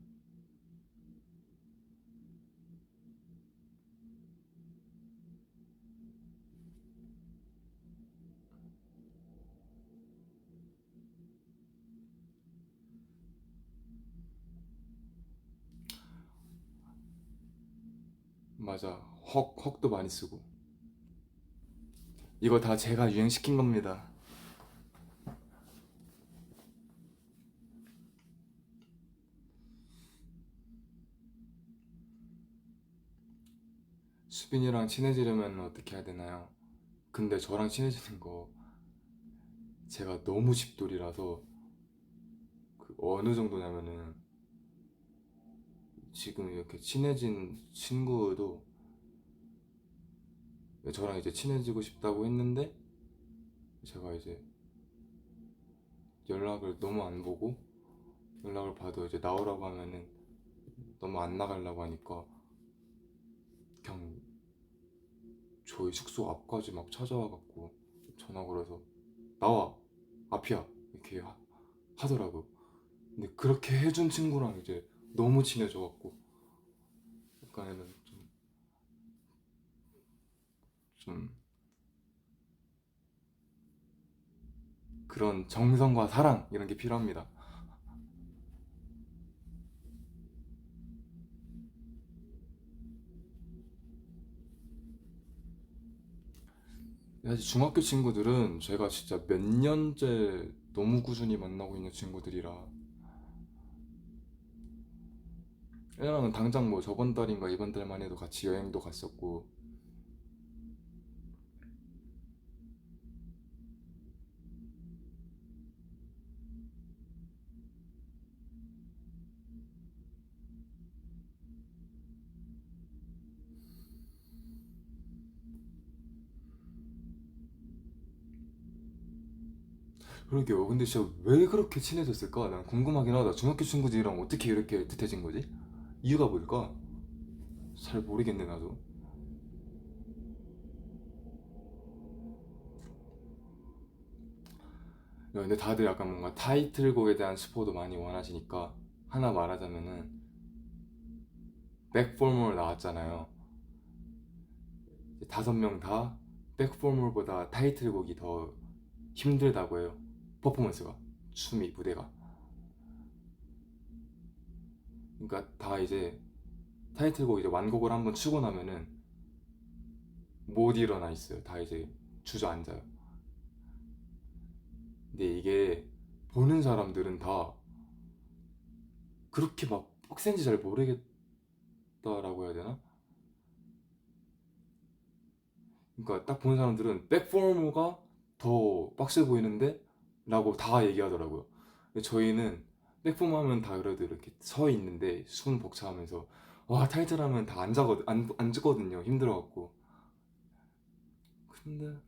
맞아. 헉도 많이 쓰고. 이거 다 제가 유행시킨 겁니다. 수빈이랑 친해지려면 어떻게 해야 되나요? 근데 저랑 친해지는 거 제가 너무 집돌이라서, 그 어느 정도냐면은 지금 이렇게 친해진 친구도 저랑 이제 친해지고 싶다고 했는데, 제가 이제 연락을 너무 안 보고, 연락을 봐도 이제 나오라고 하면은 너무 안 나가려고 하니까 그냥 저희 숙소 앞까지 막 찾아와 갖고 전화 걸어서 나와 앞이야 이렇게 하더라고. 근데 그렇게 해준 친구랑 이제 너무 친해져 갖고 약간에는 좀 그런 정성과 사랑 이런 게 필요합니다. 사실 중학교 친구들은 제가 진짜 몇 년째 너무 꾸준히 만나고 있는 친구들이라, 왜냐면 당장 뭐 저번 달인가 이번 달만 해도 같이 여행도 갔었고. 그러게요. 근데 진짜 왜 그렇게 친해졌을까? 난 궁금하긴 하다. 중학교 친구들이랑 어떻게 이렇게 뜻해진 거지? 이유가 뭘까? 잘 모르겠네 나도. 근데 다들 약간 뭔가 타이틀곡에 대한 스포도 많이 원하시니까 하나 말하자면은 백포멀 나왔잖아요. 5명 다 백포멀보다 타이틀곡이 더 힘들다고 해요. 퍼포먼스가, 춤이, 무대가. 그러니까 다 이제 타이틀곡 이제 완곡을 한번 추고 나면은 못 일어나 있어요. 다 이제 주저앉아요. 근데 이게 보는 사람들은 다 그렇게 막 빡센지 잘 모르겠다라고 해야 되나? 그러니까 딱 보는 사람들은 백포머가 더 빡세 보이는데 라고 다 얘기하더라고요. 근데 저희는 백포머 하면 다 그래도 이렇게 서 있는데 숨 벅차하면서 와 타이틀 하면 다 앉거든요. 힘들어갖고. 근데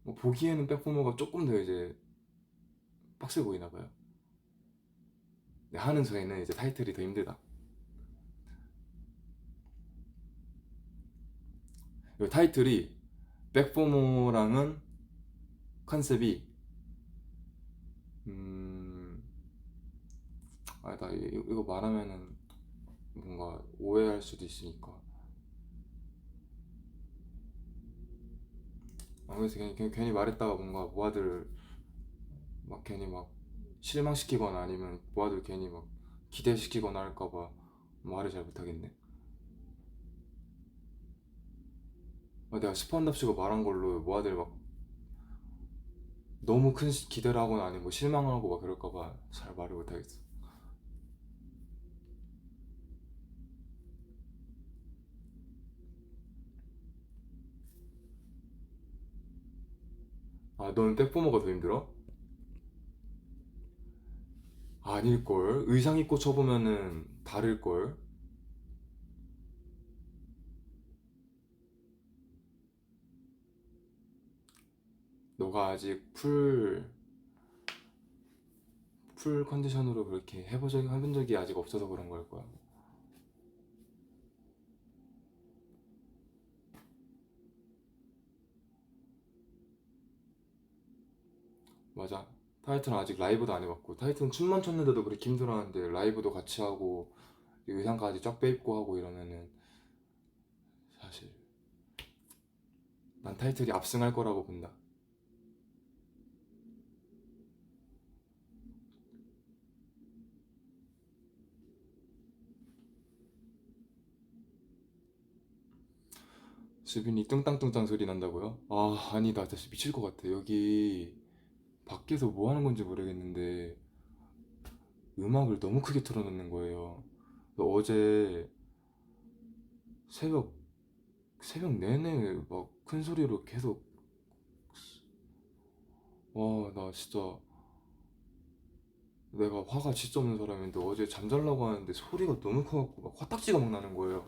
뭐 보기에는 백포머가 조금 더 이제 빡세 보이나 봐요. 근데 하는 저희는 이제 타이틀이 더 힘들다. 이 타이틀이 백포머랑은 컨셉이 음... 나 이거 말하면은 뭔가 오해할 수도 있으니까 그래서 괜히 말했다가 뭔가 모아들 막 괜히 막 실망시키거나 아니면 모아들 괜히 막 기대시키거나 할까봐 말을 잘 못하겠네. 내가 스펀답시고 말한 걸로 모아들 막 너무 큰 기대를 하거나 아니면 뭐 실망하고 막 그럴까봐 잘 말을 못하겠어. 너는 백포머가 더 힘들어? 아닐걸? 의상 입고 쳐보면은 다를걸? 너가 아직 풀 컨디션으로 그렇게 해본 적이 아직 없어서 그런 걸 거야. 맞아. 타이틀은 아직 라이브도 안 해봤고, 타이틀은 춤만 췄는데도 그렇게 힘들어하는데, 라이브도 같이 하고, 의상까지 쫙 빼입고 하고 이러면은, 사실, 난 타이틀이 압승할 거라고 본다. 수빈이 뚱땅뚱땅 소리 난다고요? 아니다. 진짜 미칠 것 같아. 여기, 밖에서 뭐 하는 건지 모르겠는데, 음악을 너무 크게 틀어놓는 거예요. 어제, 새벽, 새벽 내내 막 큰 소리로 계속, 나 진짜, 내가 화가 진짜 없는 사람인데 어제 잠자려고 하는데 소리가 너무 커갖고 막 화딱지가 막 나는 거예요.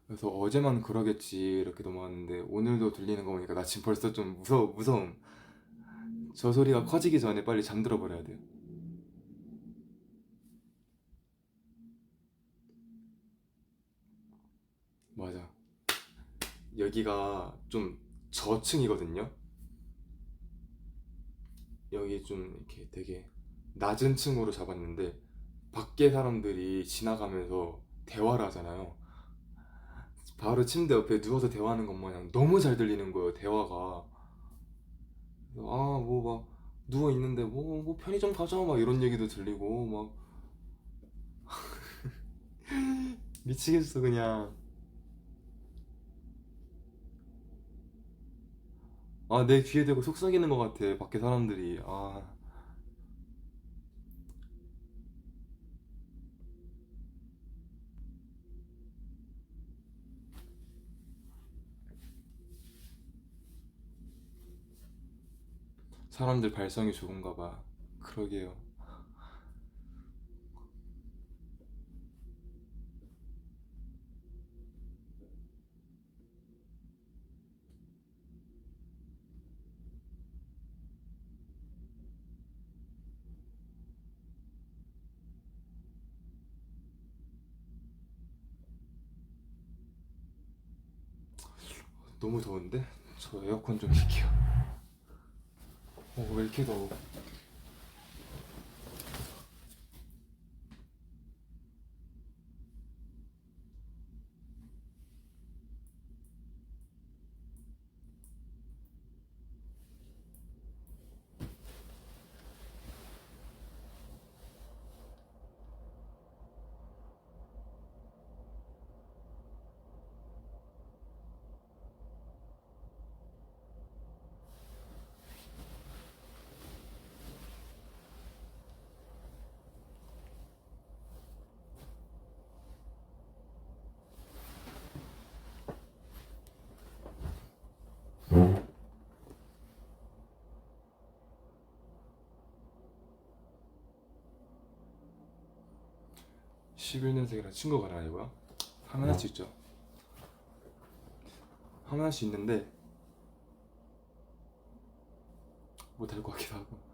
그래서 어제만 그러겠지 이렇게 넘어왔는데 오늘도 들리는 거 보니까 나 지금 벌써 좀 무서움. 저 소리가 커지기 전에 빨리 잠들어 버려야 돼요. 맞아. 여기가 좀 저층이거든요. 여기 좀 이렇게 되게 낮은 층으로 잡았는데 밖에 사람들이 지나가면서 대화를 하잖아요. 바로 침대 옆에 누워서 대화하는 것 마냥 너무 잘 들리는 거예요, 대화가. 뭐 막 누워 있는데 뭐 편의점 가자 막 이런 얘기도 들리고 막 미치겠어 그냥. 내 귀에 대고 속삭이는 것 같아 밖에 사람들이. 사람들 발성이 좋은가 봐. 그러게요. 너무 더운데? 저 에어컨 좀 킬게요. 왜 이렇게 더워. (11년생이랑) 친구가 아니고요. 하면 할 수 있죠. 하면 할 수 있는데 못할 것 같기도 하고.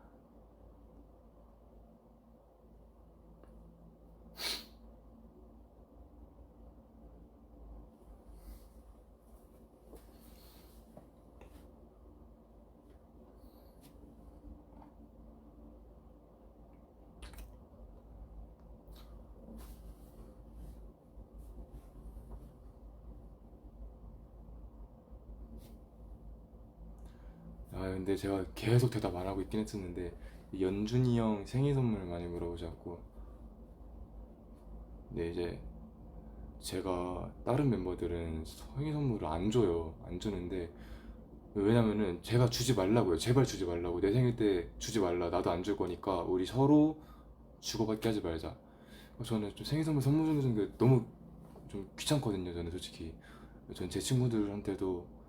아 근데 제가 계속 대답 안 하고 있긴 했었는데 연준이 형 생일 선물 많이 물어보셔갖고. 근데 이제 제가 다른 멤버들은 생일 선물을 안 줘요. 안 주는데 왜냐면은 제가 주지 말라고요. 제발 주지 말라고. 내 생일 때 주지 말라. 나도 안 줄 거니까 우리 서로 주고받기 하지 말자. 저는 좀 생일 선물 주는 게 너무 좀 귀찮거든요. 저는 솔직히. 전 제 친구들한테도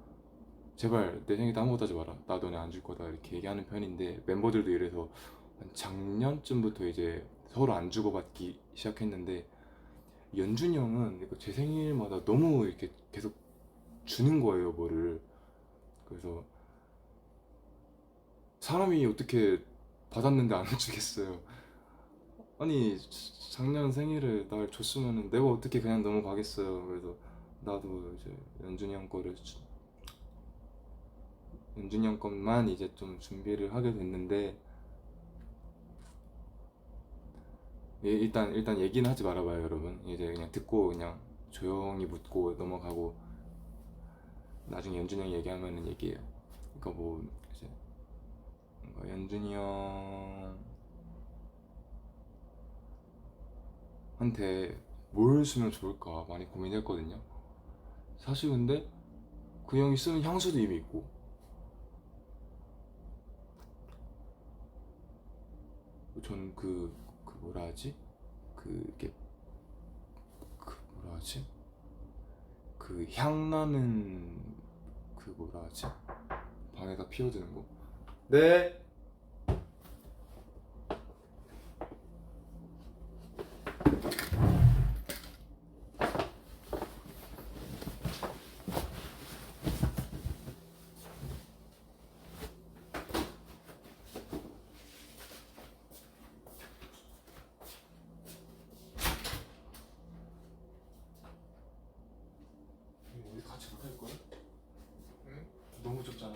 제발 내 생일 때 아무것도 하지 마라. 나 너네 안 줄 거다. 이렇게 얘기하는 편인데 멤버들도 이래서 한 작년쯤부터 이제 서로 안 주고받기 시작했는데 연준이 형은 이거 제 생일마다 너무 이렇게 계속 주는 거예요, 뭐를. 그래서 사람이 어떻게 받았는데 안 주겠어요. 아니 작년 생일을 날 줬으면은 내가 어떻게 그냥 넘어가겠어요. 그래서 나도 이제 연준이 형 것만 이제 좀 준비를 하게 됐는데 일단 얘기는 하지 말아봐요, 여러분. 이제 그냥 듣고 그냥 조용히 묻고 넘어가고 나중에 연준이 형이 얘기하면은 얘기해요. 그러니까 뭐 이제 뭔가 연준이 형한테 뭘 쓰면 좋을까 많이 고민했거든요. 사실 근데 그 형이 쓰는 향수도 이미 있고. 저는 그 뭐라 하지? 그게 뭐라 하지? 그 향나는 그 뭐라 하지? 방에다 피워주는 거? 네. 우리 같이 못할 거야? 응? 너무 좁잖아.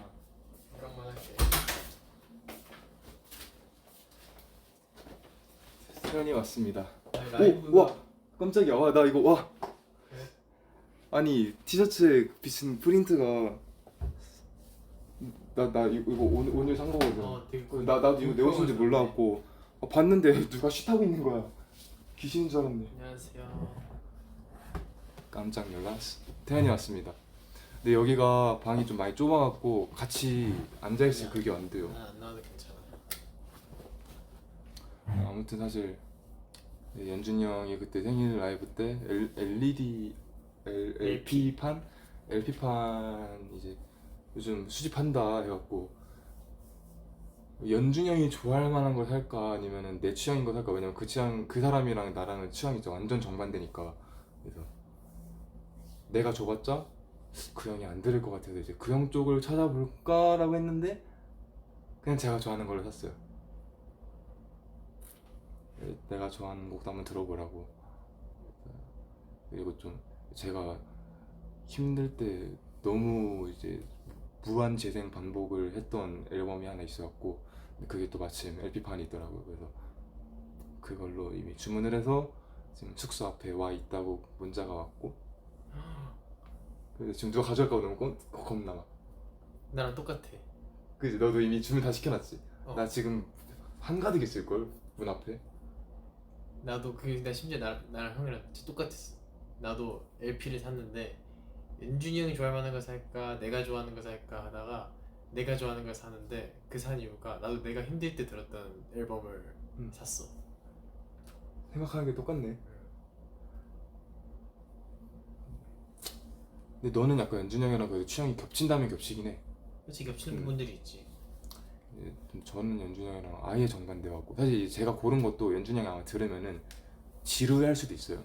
그랑만 할게. 태연이 왔습니다. 아니, 오! 라이브가 와! 깜짝이야. 와, 나 이거 와! 그래? 아니 티셔츠에 비친 프린트가 나 이거 오늘 산 거거든. 되게 나도 이거 내 옷인지 몰라갖고 봤는데 누가 쉿하고 있는 거야. 귀신인 줄 알았네. 안녕하세요. 깜짝 놀랐어. 태연이 왔습니다. 근데 여기가 방이 좀 많이 좁아갖고 같이 앉아있을 그게 안 돼요. 안 나와도 괜찮아. 아무튼 사실 연준이 형이 그때 생일 라이브 때 LED LP판 이제 요즘 수집한다 해갖고 연준이 형이 좋아할 만한 걸 살까 아니면은 내 취향인 걸 살까. 왜냐면 그 사람이랑 나랑은 취향이 진짜 완전 정반대니까. 그래서 내가 줘봤자 그 형이 안 들을 것 같아서 이제 그 형 쪽을 찾아볼까라고 했는데 그냥 제가 좋아하는 걸로 샀어요. 내가 좋아하는 곡도 한번 들어보라고. 그리고 좀 제가 힘들 때 너무 이제 무한 재생 반복을 했던 앨범이 하나 있어갖고 그게 또 마침 LP판이 있더라고요. 그래서 그걸로 이미 주문을 해서 지금 숙소 앞에 와 있다고 문자가 왔고. 그래서 지금 누가 가져갈까 봐 너무 겁나 막. 나랑 똑같아. 그지? 너도 이미 주문 다 시켜놨지? 나 어. 지금 한가득 있을걸? 문 앞에. 나도 나 심지어 나랑 형이랑 진짜 똑같았어. 나도 LP를 샀는데 연준이 형이 좋아할 만한 거 살까 내가 좋아하는 거 살까 하다가 내가 좋아하는 걸 사는데 그 산 이유가 나도 내가 힘들 때 들었던 앨범을 샀어. 생각하는 게 똑같네. 근데 너는 약간 연준이 형이랑 그래도 취향이 겹친다면 겹치긴 해. 그렇지 겹치는 음. 부분들이 있지. 저는 연준이 형이랑 아예 정반대 같고, 사실 제가 고른 것도 연준이 형이 아마 들으면은 지루해할 수도 있어요.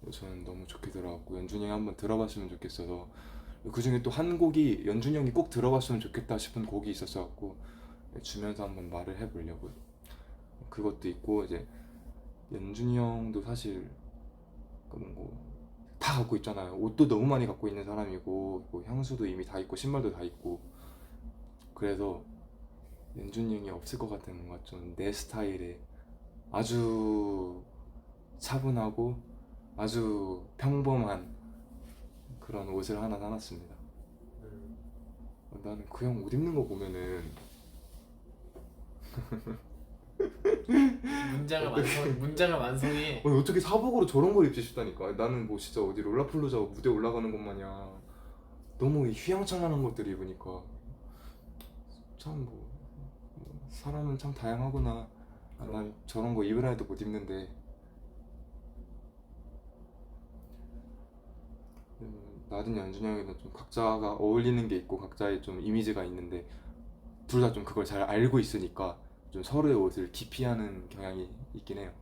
저는 너무 좋게 들어갔고 연준이 형이 한번 들어봤으면 좋겠어서, 그 중에 또 한 곡이 연준이 형이 꼭 들어봤으면 좋겠다 싶은 곡이 있었어 갖고 주면서 한번 말을 해보려고요. 그것도 있고, 이제 연준이 형도 사실 뭐다 갖고 있잖아요. 옷도 너무 많이 갖고 있는 사람이고, 뭐 향수도 이미 다 있고 신발도 다 있고. 그래서 연준이 형이 없을 것 같은, 뭔가 좀 내 스타일의 아주 차분하고 아주 평범한 그런 옷을 하나 사놨습니다. 음. 나는 그 형 옷 입는 거 보면은 문장을 완성해. 아니, 어떻게 사복으로 저런 걸 입지 싶다니까. 나는 뭐 진짜 어디 롤라플로자 무대 올라가는 것 마냥 너무 휘황찬란한 것들 입으니까 참 사람은 참 다양하구나. 난 저런 거 입으라 해도 못 입는데. 나든 연준이 형이든 좀 각자가 어울리는 게 있고 각자의 좀 이미지가 있는데, 둘 다 좀 그걸 잘 알고 있으니까 좀 서로의 옷을 기피하는 경향이 있긴 해요.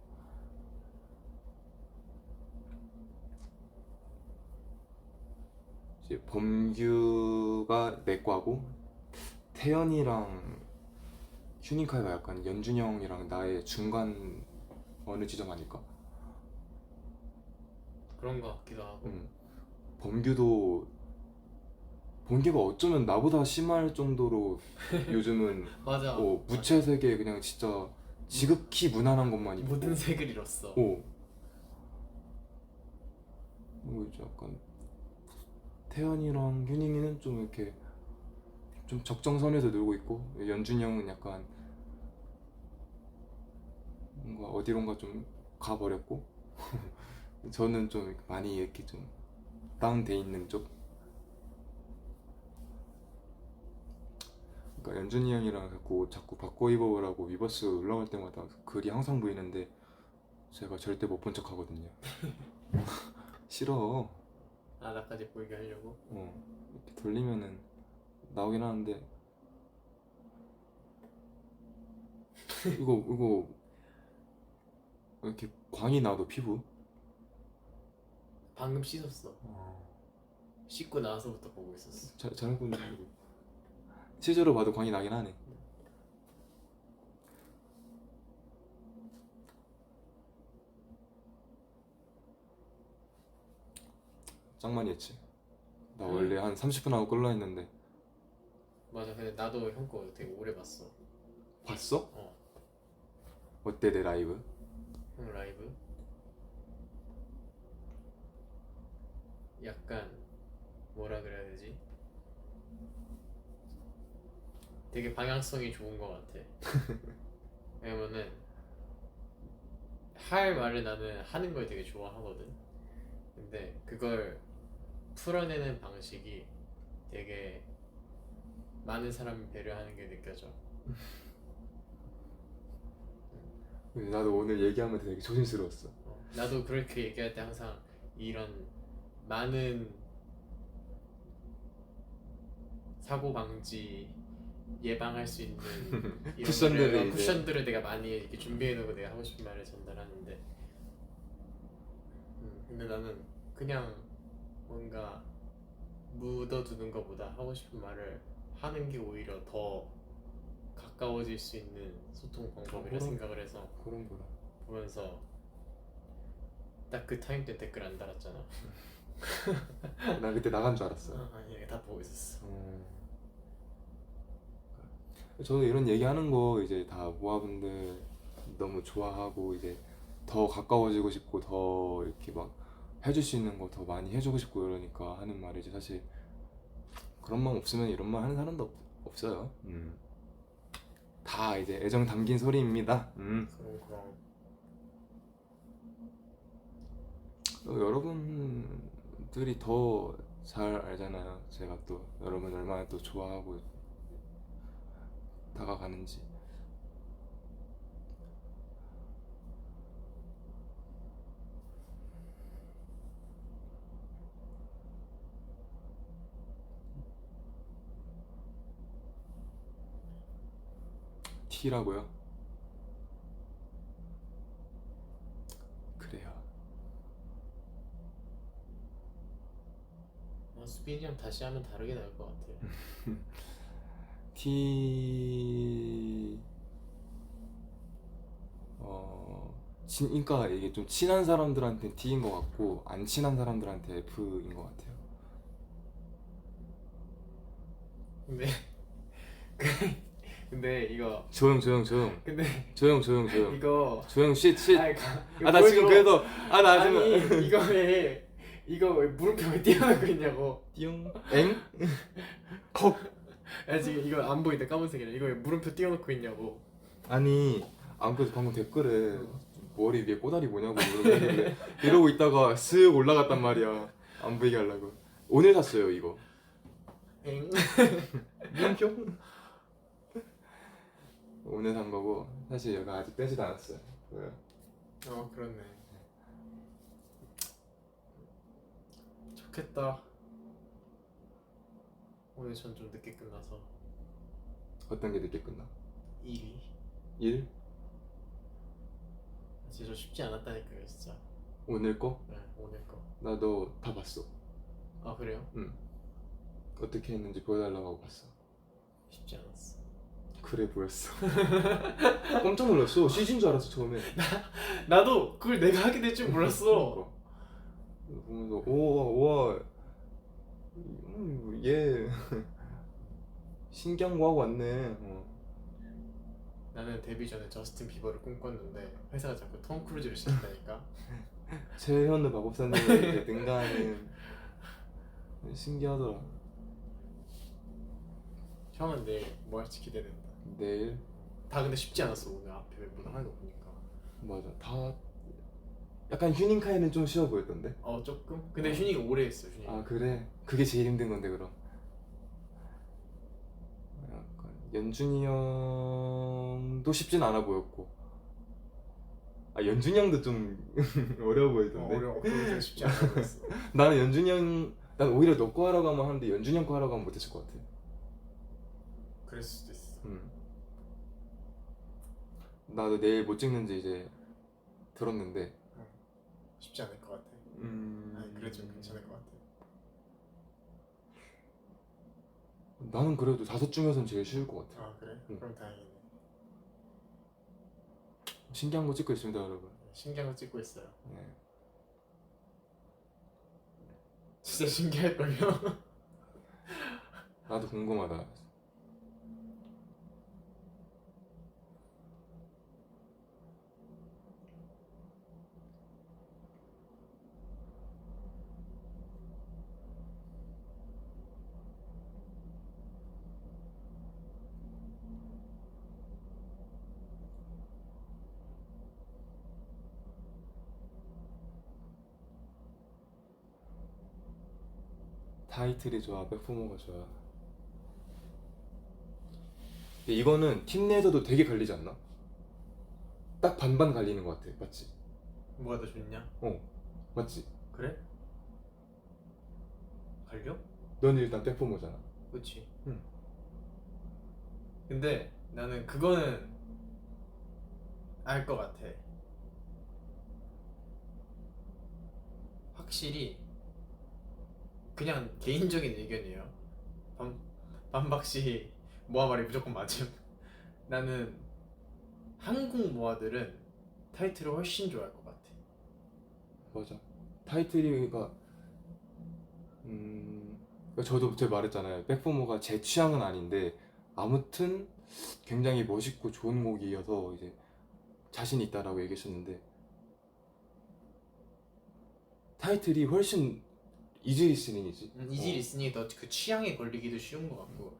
이제 범규가 내 과고, 태연이랑 휴닝카이가 약간 연준이 형이랑 나의 중간 어느 지점 아닐까? 그런 거 같기도 하고. 범규도, 범규가 어쩌면 나보다 심할 정도로 요즘은 맞아. 무채색에 그냥 진짜 지극히 무난한 것만 입고. 모든 색을 잃었어. 이제 약간 태연이랑 휴닝이는 좀 이렇게 좀 적정선에서 놀고 있고, 연준이 형은 약간 뭔가 어디론가 좀 가버렸고, 저는 좀 많이 이렇게 좀 다운돼 있는 쪽. 그러니까 연준이 형이랑 자꾸 바꿔 입어보라고 위버스 올라갈 때마다 글이 항상 보이는데 제가 절대 못 본 척 하거든요. 싫어. 나까지 보이게 하려고. 이렇게 돌리면은 나오긴 하는데, 이거 이렇게 광이 나도 피부. 방금 씻었어. 씻고 나서부터 보고 있었어. 잘못 본데 실제로 봐도 광이 나긴 하네. 짱 많이 했지. 나 원래 한 30분 하고 끌라 했는데. 맞아. 근데 나도 형 거 되게 오래 봤어. 봤어? 어. 어때 내 라이브? 형 라이브? 약간 뭐라 그래야 되지? 되게 방향성이 좋은 것 같아. 왜냐면은 할 말을 나는 하는 걸 되게 좋아하거든. 근데 그걸 풀어내는 방식이 되게 많은 사람을 배려하는 게 느껴져. 나도 오늘 얘기하면서 되게 조심스러웠어. 나도 그렇게 얘기할 때 항상 이런 많은 사고 방지 예방할 수 있는 이런 쿠션들을 내가 많이 이렇게 준비해놓고 내가 하고 싶은 말을 전달하는데, 근데 나는 그냥 뭔가 묻어두는 것보다 하고 싶은 말을 하는 게 오히려 더 가까워질 수 있는 소통 방법이라 생각을 해서 그런 거라. 보면서 딱 그 타임 때 댓글 안 달았잖아. 나 그때 나간 줄 알았어. 아니 다 보고 있었어. 저도 이런 얘기하는 거 이제 다 모아분들 너무 좋아하고, 이제 더 가까워지고 싶고 더 이렇게 막 해줄 수 있는 거 더 많이 해주고 싶고 이러니까 하는 말이지. 사실 그런 마음 없으면 이런 말 하는 사람도 없어요. 다 이제 애정 담긴 소리입니다. 그럼 여러분들이 더 잘 알잖아요. 제가 또 여러분 얼마나 또 좋아하고 다가가는지. T라고요? 그래요. 수빈이 형 다시 하면 다르게 나올 것 같아요. T 그러니까 이게 좀 친한 사람들한테 T인 것 같고 안 친한 사람들한테 F인 것 같아요. 근데 근데 이거 조용 근데 이거 이거 조용 쉿. 아니 이거 나 지금 보여줘. 그래도 나 지금 아니 이거 왜 물음표가 띄어놓고 있냐고. 띵 엥? 야 지금 이거 안 보인다 까만색이라. 이거 왜 물음표 띄어놓고 있냐고. 아니 안 그래도 방금 댓글에 머리 위에 꼬다리 뭐냐고 이러고 있다가 쓱 올라갔단 말이야. 안 보이게 하려고. 오늘 샀어요 이거. 엥? 물음표? 오늘 산 거고 사실 얘가 아직 빼지도 않았어요. 왜요? 그렇네. 좋겠다. 오늘 전 좀 늦게 끝나서 어떤 게 늦게 끝나? 일이 일? 진짜 쉽지 않았다니까요 진짜. 오늘 거? 네, 오늘 거. 나도 다 봤어. 아 그래요? 응. 어떻게 했는지 보여달라고 하고 봤어. 쉽지 않았어. 그래 보였어. 깜짝 놀랐어. CG인 줄 알았어 처음에. 나도 그걸 내가 하게 될 줄 몰랐어. 그러니까. 보면서 우와 얘 신기한 거 하고 왔네. 나는 데뷔 전에 저스틴 비버를 꿈꿨는데 회사가 자꾸 톰 크루즈를 시킨다니까. 최현우 마법사님을 능가하는 신기하더라. 형은 내일 뭐 할지 기대된다. 내일 다 근데 쉽지 않았어 오늘 앞에 멤버들 하는 거 보니까. 맞아 다 약간 휴닝카이는 좀 쉬워 보였던데. 조금? 근데 휴닝이 오래 했어 휴닝. 아 그래? 그게 제일 힘든 건데 그럼. 약간 연준이 형도 쉽진 않아 보였고. 연준이 형도 좀 어려워 보이던데. 어려워. 그거 쉽지 않아 보였어. 나는 연준이 난 오히려 너 거 하라고 하면 하는데 연준이 형 거 하라고 하면 못했을 것 같아. 그랬을 수도 있어. 나도 내일 못 찍는지 이제 들었는데 쉽지 않을 것 같아. 아니 그래 좀 괜찮을 것 같아. 나는 그래도 5 중에서는 제일 쉬울 것 같아. 아 그래? 응. 그럼 다행이네. 신기한 거 찍고 있습니다 여러분. 신기한 거 찍고 있어요. 네. 진짜 신기할걸요? 나도 궁금하다. 타이틀이 좋아, 백포머가 좋아. 근데 이거는 팀 내에서도 되게 갈리지 않나? 딱 반반 갈리는 것 같아, 맞지? 뭐가 더 좋냐? 맞지? 그래? 갈려? 넌 일단 백포머잖아. 그치. 응. 근데 나는 그거는 알 것 같아. 확실히 그냥 개인적인 의견이에요. 반박시 모아 말이 무조건 맞음. 나는 한국 모아들은 타이틀을 훨씬 좋아할 것 같아. 맞아. 타이틀이가 저도 제가 말했잖아요. 백포머가 제 취향은 아닌데 아무튼 굉장히 멋있고 좋은 곡이어서 이제 자신 있다라고 얘기하셨는데 타이틀이 훨씬 이지 리스닝이지. 이지 리스닝이 더 그 취향에 걸리기도 쉬운 것 같고.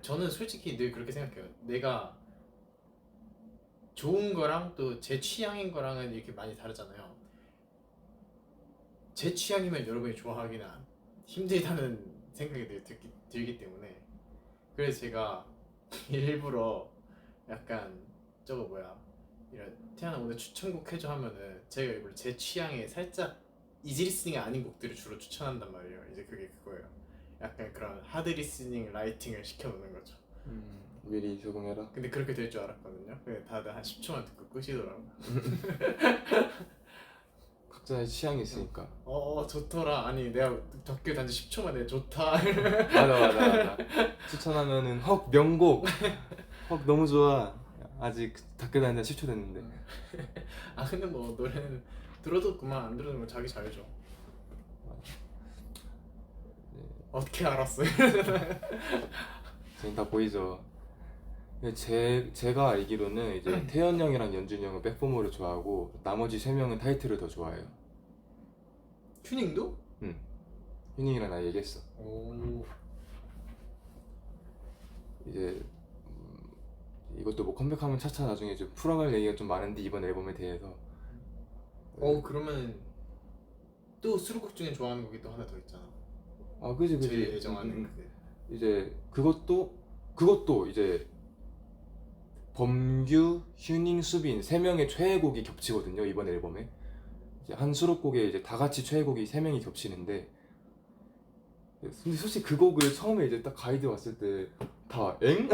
저는 솔직히 늘 그렇게 생각해요. 내가 좋은 거랑 또 제 취향인 거랑은 이렇게 많이 다르잖아요. 제 취향이면 여러분이 좋아하기는 힘들다는 생각이 들기 때문에 그래서 제가 일부러 약간 저거 뭐야 이런 태연아 오늘 추천곡 해줘 하면은 제가 일부러 제 취향에 살짝 이지 리스닝이 아닌 곡들을 주로 추천한단 말이에요. 이제 그게 그거예요. 약간 그런 하드 리스닝 라이팅을 시켜놓는 거죠. 미리 적응해라. 근데 그렇게 될 줄 알았거든요. 근데 다들 한 10초만 듣고 끄시더라고. 각자의 취향이 있으니까. 좋더라. 아니 내가 덕길 단지 10초만 내 좋다. 맞아. 추천하면은 헉 명곡. 헉 너무 좋아. 아직 댓글 다는 10초 됐는데. 아 근데 뭐 노래는 들어도 그만 안 들어도 뭐 자기 자유죠. 어떻게 알았어? 지금 다 보이죠. 제가 알기로는 이제 태연 형이랑 연준이 형은 백포머를 좋아하고 나머지 3명은 타이틀을 더 좋아해요. 튜닝도? 응. 휴닝이랑 나 얘기했어. 오. 이제 이것도 뭐 컴백하면 차차 나중에 좀 풀어갈 얘기가 좀 많은데 이번 앨범에 대해서. 그러면 또 수록곡 중에 좋아하는 곡이 또 하나 더 있잖아. 아 그지. 제일 애정하는 그. 이제 그것도 이제 범규, 휴닝, 수빈 3명의 최애곡이 겹치거든요 이번 앨범에. 이제 한 수록곡에 이제 다 같이 최애곡이 3명이 겹치는데, 근데 솔직히 그 곡을 처음에 이제 딱 가이드 왔을 때 다 엥?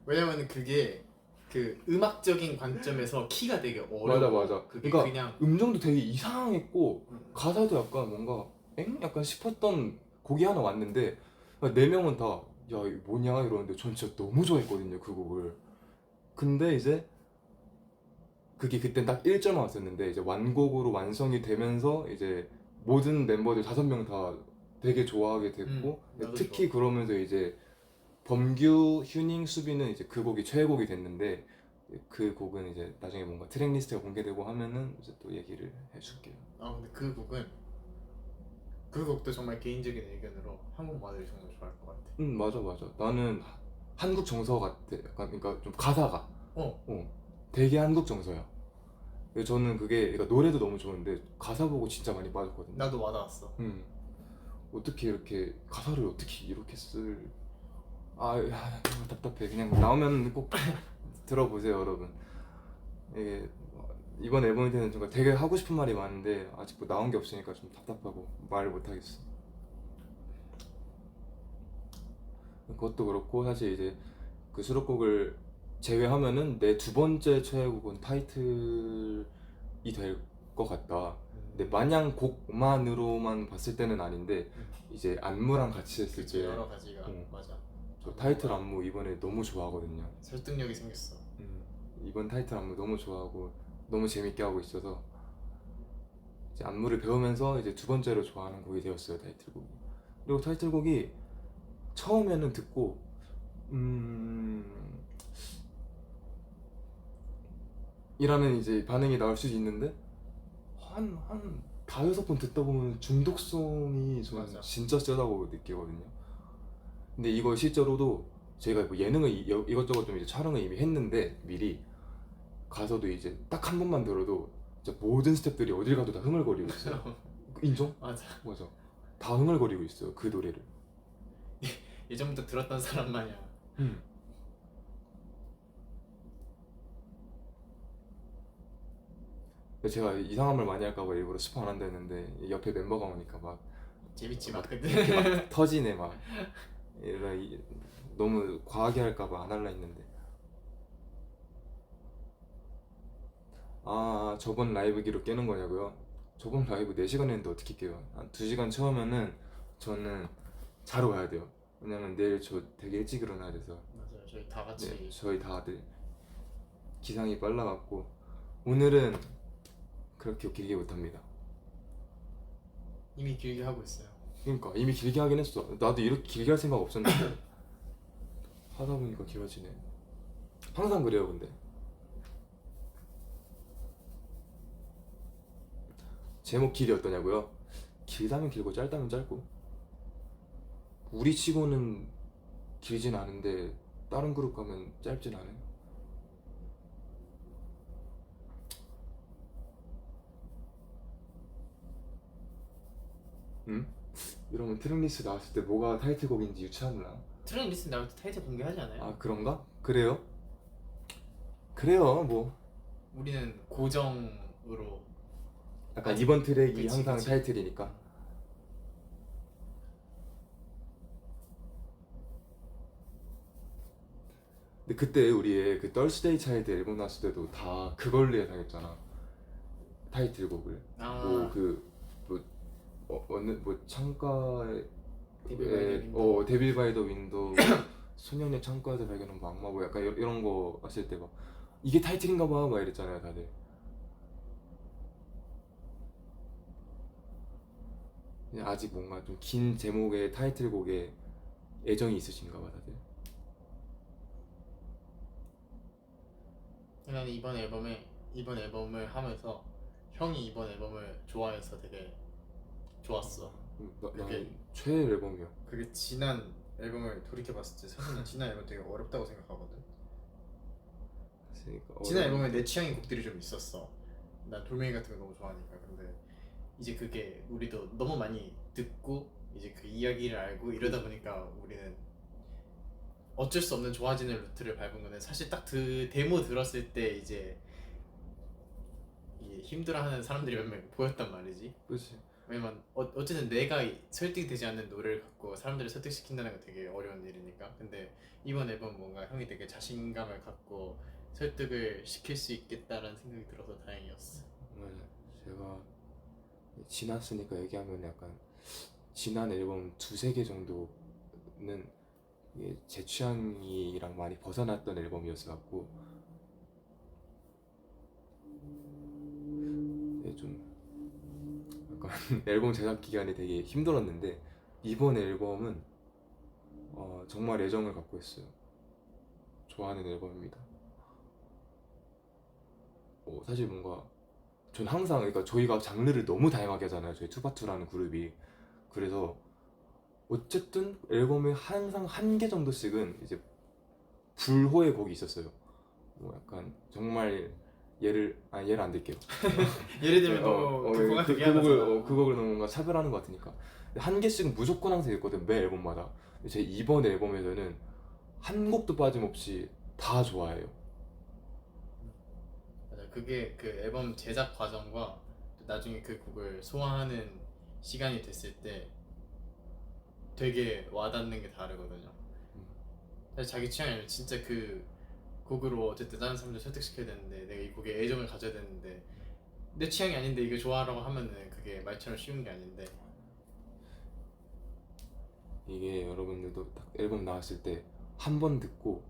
왜냐면 그게 그 음악적인 관점에서 키가 되게 어려워. 맞아. 그게 그러니까 그냥 음정도 되게 이상했고 음. 가사도 약간 뭔가 엥? 약간 싶었던 곡이 하나 왔는데 4명은 다 야 이거 뭐냐 이러는데 전 진짜 너무 좋아했거든요 그 곡을. 근데 이제 그게 그땐 딱 1절만 왔었는데 이제 완곡으로 완성이 되면서 이제 모든 멤버들 5명 다 되게 좋아하게 됐고, 나도 특히 그러면서 이제 범규, 휴닝, 수비는 이제 그 곡이 최애곡이 됐는데, 그 곡은 이제 나중에 뭔가 트랙 리스트가 공개되고 하면은 이제 또 얘기를 해줄게요. 근데 그 곡도 정말 개인적인 의견으로 한국 마들이 정말 좋아할 것 같아. 맞아. 나는 한국 정서 같아. 약간 그러니까 좀 가사가 어. 되게 한국 정서야. 그래서 저는 그게 그러니까 노래도 너무 좋은데 가사 보고 진짜 많이 빠졌거든요. 나도 와닿았어. 어떻게 이렇게 가사를 어떻게 이렇게 답답해. 그냥 나오면 꼭 들어보세요 여러분. 이게 이번 앨범에 대해서 정말 되게 하고 싶은 말이 많은데 아직 뭐 나온 게 없으니까 좀 답답하고 말을 못 하겠어. 그것도 그렇고 사실 이제 그 수록곡을 제외하면은 내 2번째 최애곡은 타이틀이 될 것 같다. 근데 마냥 곡만으로만 봤을 때는 아닌데 이제 안무랑 같이 했을 그치, 때 여러 가지가 맞아. 저 타이틀 안무 이번에 너무 좋아하거든요. 설득력이 생겼어. 이번 타이틀 안무 너무 좋아하고 너무 재밌게 하고 있어서 이제 안무를 배우면서 이제 2번째로 좋아하는 곡이 되었어요 타이틀곡이. 그리고 타이틀곡이 처음에는 듣고 이라는 이제 반응이 나올 수도 있는데 한 5-6번 듣다 보면 중독성이 저는 맞아. 진짜 세다고 느끼거든요. 근데 이거 실제로도 제가 뭐 예능을 이것저것 좀 이제 촬영을 이미 했는데 미리 가서도 이제 딱 한 번만 들어도 진짜 모든 스태프들이 어딜 가도 다 흥얼거리고 있어요. 인정? 맞아. 다 흥얼거리고 있어요 그 노래를. 예전부터 들었던 사람 마냥. 제가 이상한 말 많이 할까봐 일부러 스포 안 한다 했는데 옆에 멤버가 오니까 막 재밌지 막 이렇게 막 터지네 막. 너무 과하게 할까봐 안 할라 했는데. 저번 라이브 기록 깨는 거냐고요? 저번 라이브 4시간 했는데 어떻게 깨요? 한 2시간 채우면은 저는 자러 가야 돼요. 왜냐면 내일 저 되게 일찍 일어나야 돼서. 맞아요. 저희 다 같이. 네, 저희 다들 기상이 빨라갖고 오늘은 그렇게 길게 못합니다. 이미 길게 하고 있어요. 그러니까 이미 길게 하긴 했어. 나도 이렇게 길게 할 생각 없었는데 하다 보니까 길어지네. 항상 그래요 근데. 제목 길이 어떠냐고요? 길다면 길고 짧다면 짧고. 우리 치고는 길진 않은데 다른 그룹 가면 짧진 않아요. 이러면 트랙리스트 나왔을 때 뭐가 타이틀곡인지 유추하나? 트랙 리스트 나올 때 타이틀 공개하지 않아요? 그런가? 그래요 뭐 우리는 고정으로. 약간 이번 트랙이 그치, 항상 그치. 타이틀이니까. 근데 근데 그때 우리의 그 Thursday Child 앨범 나왔을 때도 다 그걸로 예상했잖아. 타이틀곡을 아, 뭐그 어느 뭐 창가에 데빌 바이 더 윈도우. 데빌 바이 더 윈도우 소년의 창가에서 발견한 뭐 악마 뭐 약간 이런 거 왔을 때 막 이게 타이틀인가 봐 막 이랬잖아요 다들. 그냥 아직 뭔가 좀 긴 제목의 타이틀곡에 애정이 있으신가 봐 다들. 나는 이번 앨범을 하면서 형이 이번 앨범을 좋아해서 되게 좋았어. 나는 그게 최애 앨범이야. 그게 지난 앨범을 돌이켜 봤을 때 사실 난 지난 앨범 되게 어렵다고 생각하거든. 그러니까 지난 앨범에 내 취향의 곡들이 좀 있었어. 난 돌멩이 같은 거 너무 좋아하니까. 근데 이제 그게 우리도 너무 많이 듣고 이제 그 이야기를 알고 이러다 보니까 우리는 어쩔 수 없는 좋아지는 루트를 밟은 거는 사실 딱 그 데모 들었을 때 이제 이 힘들어하는 사람들이 몇 명 보였단 말이지. 그렇지. 왜냐면 어쨌든 내가 설득이 되지 않는 노래를 갖고 사람들을 설득시킨다는 건 되게 어려운 일이니까. 근데 이번 앨범 뭔가 형이 되게 자신감을 갖고 설득을 시킬 수 있겠다라는 생각이 들어서 다행이었어. 맞아. 제가 지났으니까 얘기하면 약간 지난 앨범 두세 개 정도는 이게 제 취향이랑 많이 벗어났던 앨범이었어 갖고 좀 약간 앨범 제작 기간이 되게 힘들었는데 이번 앨범은 정말 애정을 갖고 있어요. 좋아하는 앨범입니다. 사실 뭔가 전 항상 그러니까 저희가 장르를 너무 다양하게 하잖아요. 저희 투바투라는 그룹이. 그래서 어쨌든 앨범에 항상 한 개 정도씩은 이제 불호의 곡이 있었어요. 뭐 약간 정말 얘를 안 들게요. 예를 들면 너 그거가 되게 하잖아. 그 곡을 너무 뭔가 차별하는 것 같으니까. 근데 한 개씩은 무조건 항상 있거든 매 앨범마다. 근데 제 이번 앨범에서는 한 곡도 빠짐없이 다 좋아해요. 맞아. 그게 그 앨범 제작 과정과 또 나중에 그 곡을 소화하는 시간이 됐을 때 되게 와닿는 게 다르거든요. 음, 사실 자기 취향이면 진짜 그 곡으로 어쨌든 다른 사람들 설득시켜야 되는데 내가 이 곡에 애정을 가져야 되는데 내 취향이 아닌데 이거 좋아하라고 하면은 그게 말처럼 쉬운 게 아닌데. 이게 여러분들도 딱 앨범 나왔을 때 한 번 듣고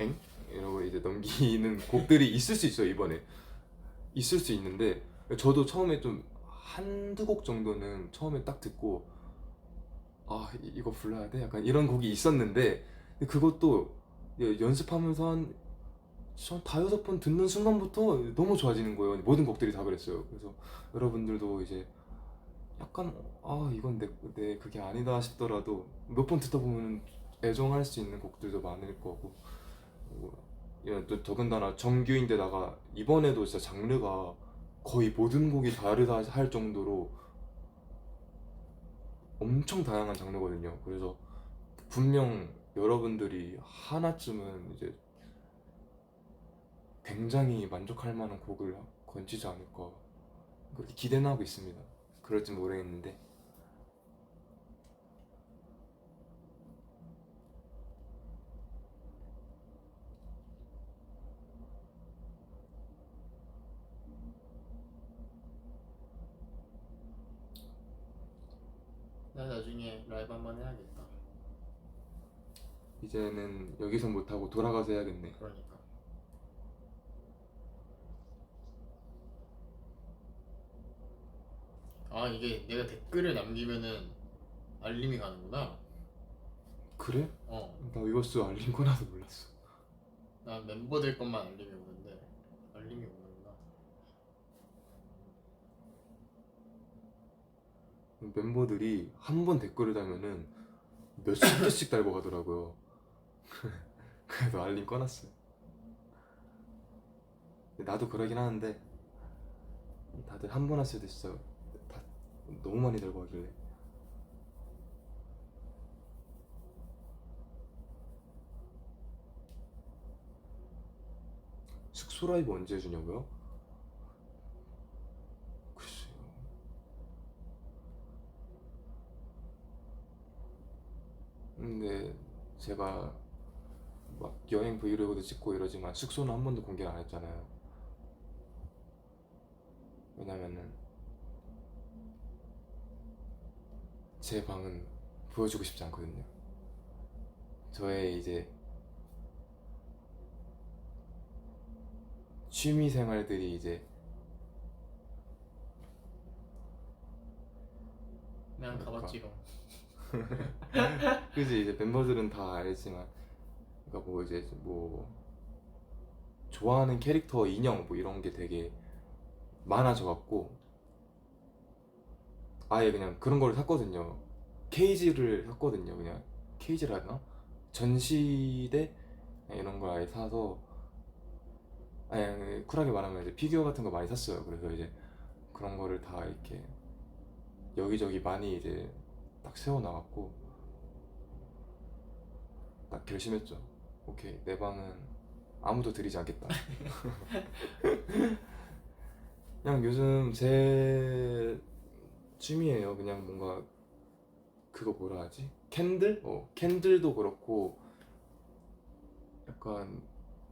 엥? 이러고 이제 넘기는 곡들이 있을 수 있어요. 이번에 있을 수 있는데 저도 처음에 좀 한두 곡 정도는 처음에 딱 듣고 이거 불러야 돼? 약간 이런 곡이 있었는데 근데 그것도 연습하면서 한 다여섯 번 듣는 순간부터 너무 좋아지는 거예요. 모든 곡들이 다 그랬어요. 그래서 여러분들도 이제 약간 이건 내 그게 아니다 싶더라도 몇 번 듣다 보면 애정할 수 있는 곡들도 많을 거고 이런 또 더군다나 정규인데다가 이번에도 진짜 장르가 거의 모든 곡이 다르다 할 정도로 엄청 다양한 장르거든요. 그래서 분명 여러분들이 하나쯤은 이제 굉장히 만족할 만한 곡을 건지지 않을까 그렇게 기대는 하고 있습니다. 그럴지 모르겠는데 나 나중에 라이브 한번 해야겠다. 이제는 여기서 못하고 돌아가서 해야겠네. 그러니까. 아 이게 내가 댓글을 남기면은 알림이 가는구나. 그래? 어. 나 이거스 알림 꺼놔서 몰랐어. 난 멤버들 것만 알림이 오는데 알림이 오는구나. 멤버들이 한 번 댓글을 달면은 몇십 개씩 달고 가더라고요. 그래서 알림 꺼놨어요. 근데 나도 그러긴 하는데 다들 한 번 했을 때 진짜 다 너무 많이 달고 가길래 숙소 라이브 언제 해주냐고요? 글쎄요. 근데 제가 막 여행 브이로그도 찍고 이러지만 숙소는 한 번도 공개를 안 했잖아요. 왜냐면은 제 방은 보여주고 싶지 않거든요. 저의 이제 취미 생활들이 이제 난 그러니까. 가봤지롱. 그지 이제 멤버들은 다 알지만 그러니까 뭐 이제 뭐 좋아하는 캐릭터 인형 뭐 이런 게 되게 많아져 갖고 아예 그냥 그런 거를 샀거든요. 케이지를 샀거든요. 그냥 케이지를 하나? 전시대 이런 걸 아예 사서 아니 쿨하게 말하면 이제 피규어 같은 거 많이 샀어요. 그래서 이제 그런 거를 다 이렇게 여기저기 많이 이제 딱 세워 나갔고 딱 결심했죠. 오케이 내 방은 아무도 들이지 않겠다. 그냥 요즘 제 취미예요. 그냥 뭔가 그거 뭐라 하지? 캔들? 캔들도 그렇고 약간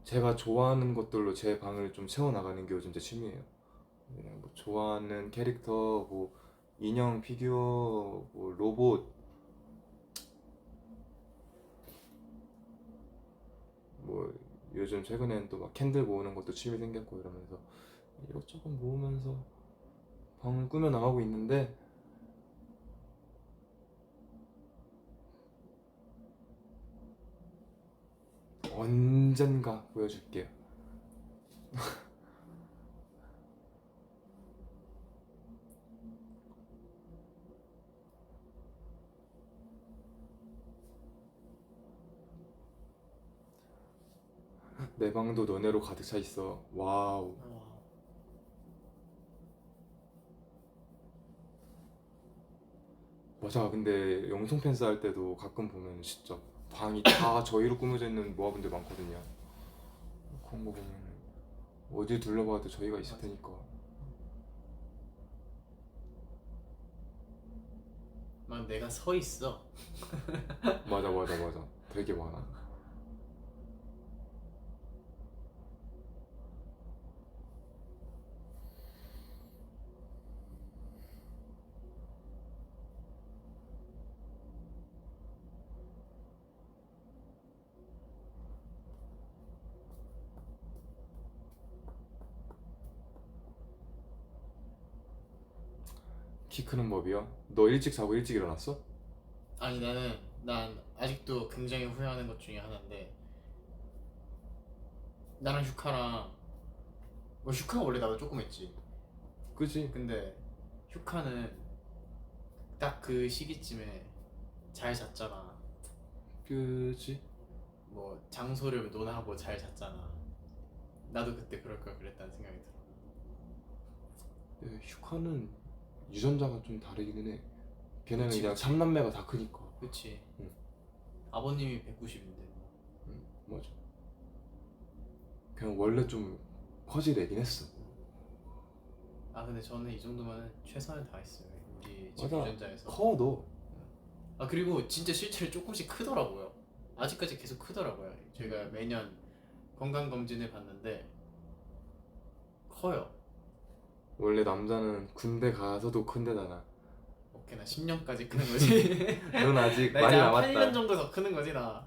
제가 좋아하는 것들로 제 방을 좀 채워나가는 게 요즘 제 취미예요. 그냥 뭐 좋아하는 캐릭터, 뭐 인형, 피규어, 뭐 로봇, 뭐 요즘 최근엔 또 막 캔들 모으는 것도 취미 생겼고 이러면서 이것저것 모으면서 방을 꾸며 나가고 있는데 언젠가 보여줄게요. 내 방도 너네로 가득 차 있어. 와우. 맞아. 근데 영통 팬스 할 때도 가끔 보면 진짜 방이 다 저희로 꾸며져 있는 모아분들 많거든요. 그런 거 보면 어디 둘러봐도 저희가 있을 맞아. 테니까. 막 내가 서 있어. 맞아, 맞아, 맞아. 되게 많아. 키 크는 법이요? 너 일찍 자고 일찍 일어났어? 아니 난 아직도 굉장히 후회하는 것 중에 하나인데, 나랑 휴카랑 뭐 휴카가 원래 나도 조금 했지. 그지? 근데 휴카는 딱 그 시기쯤에 잘 잤잖아. 그지? 뭐 장소를 논하고 잘 잤잖아. 나도 그때 그럴 걸 그랬다는 생각이 들어. 네, 휴카는 유전자가 좀 다르기는 해. 걔네는 그치, 그냥 그치. 삼남매가 다 크니까. 그치. 응. 아버님이 190인데. 응, 맞아. 그냥 원래 좀 퍼즐 애긴 했어. 아 근데 저는 이 정도면 최선을 다했어요. 우리 집 맞아. 유전자에서. 커 너. 아 그리고 진짜 실제로 조금씩 크더라고요. 아직까지 계속 크더라고요. 저희가 매년 건강 검진을 받는데 커요. 원래 남자는 군대 가서도 큰데다나. 오케이 나 10년까지 크는 거지. 넌 아직 나 많이 이제 한 8년 남았다. 정도 더 크는 거지 나.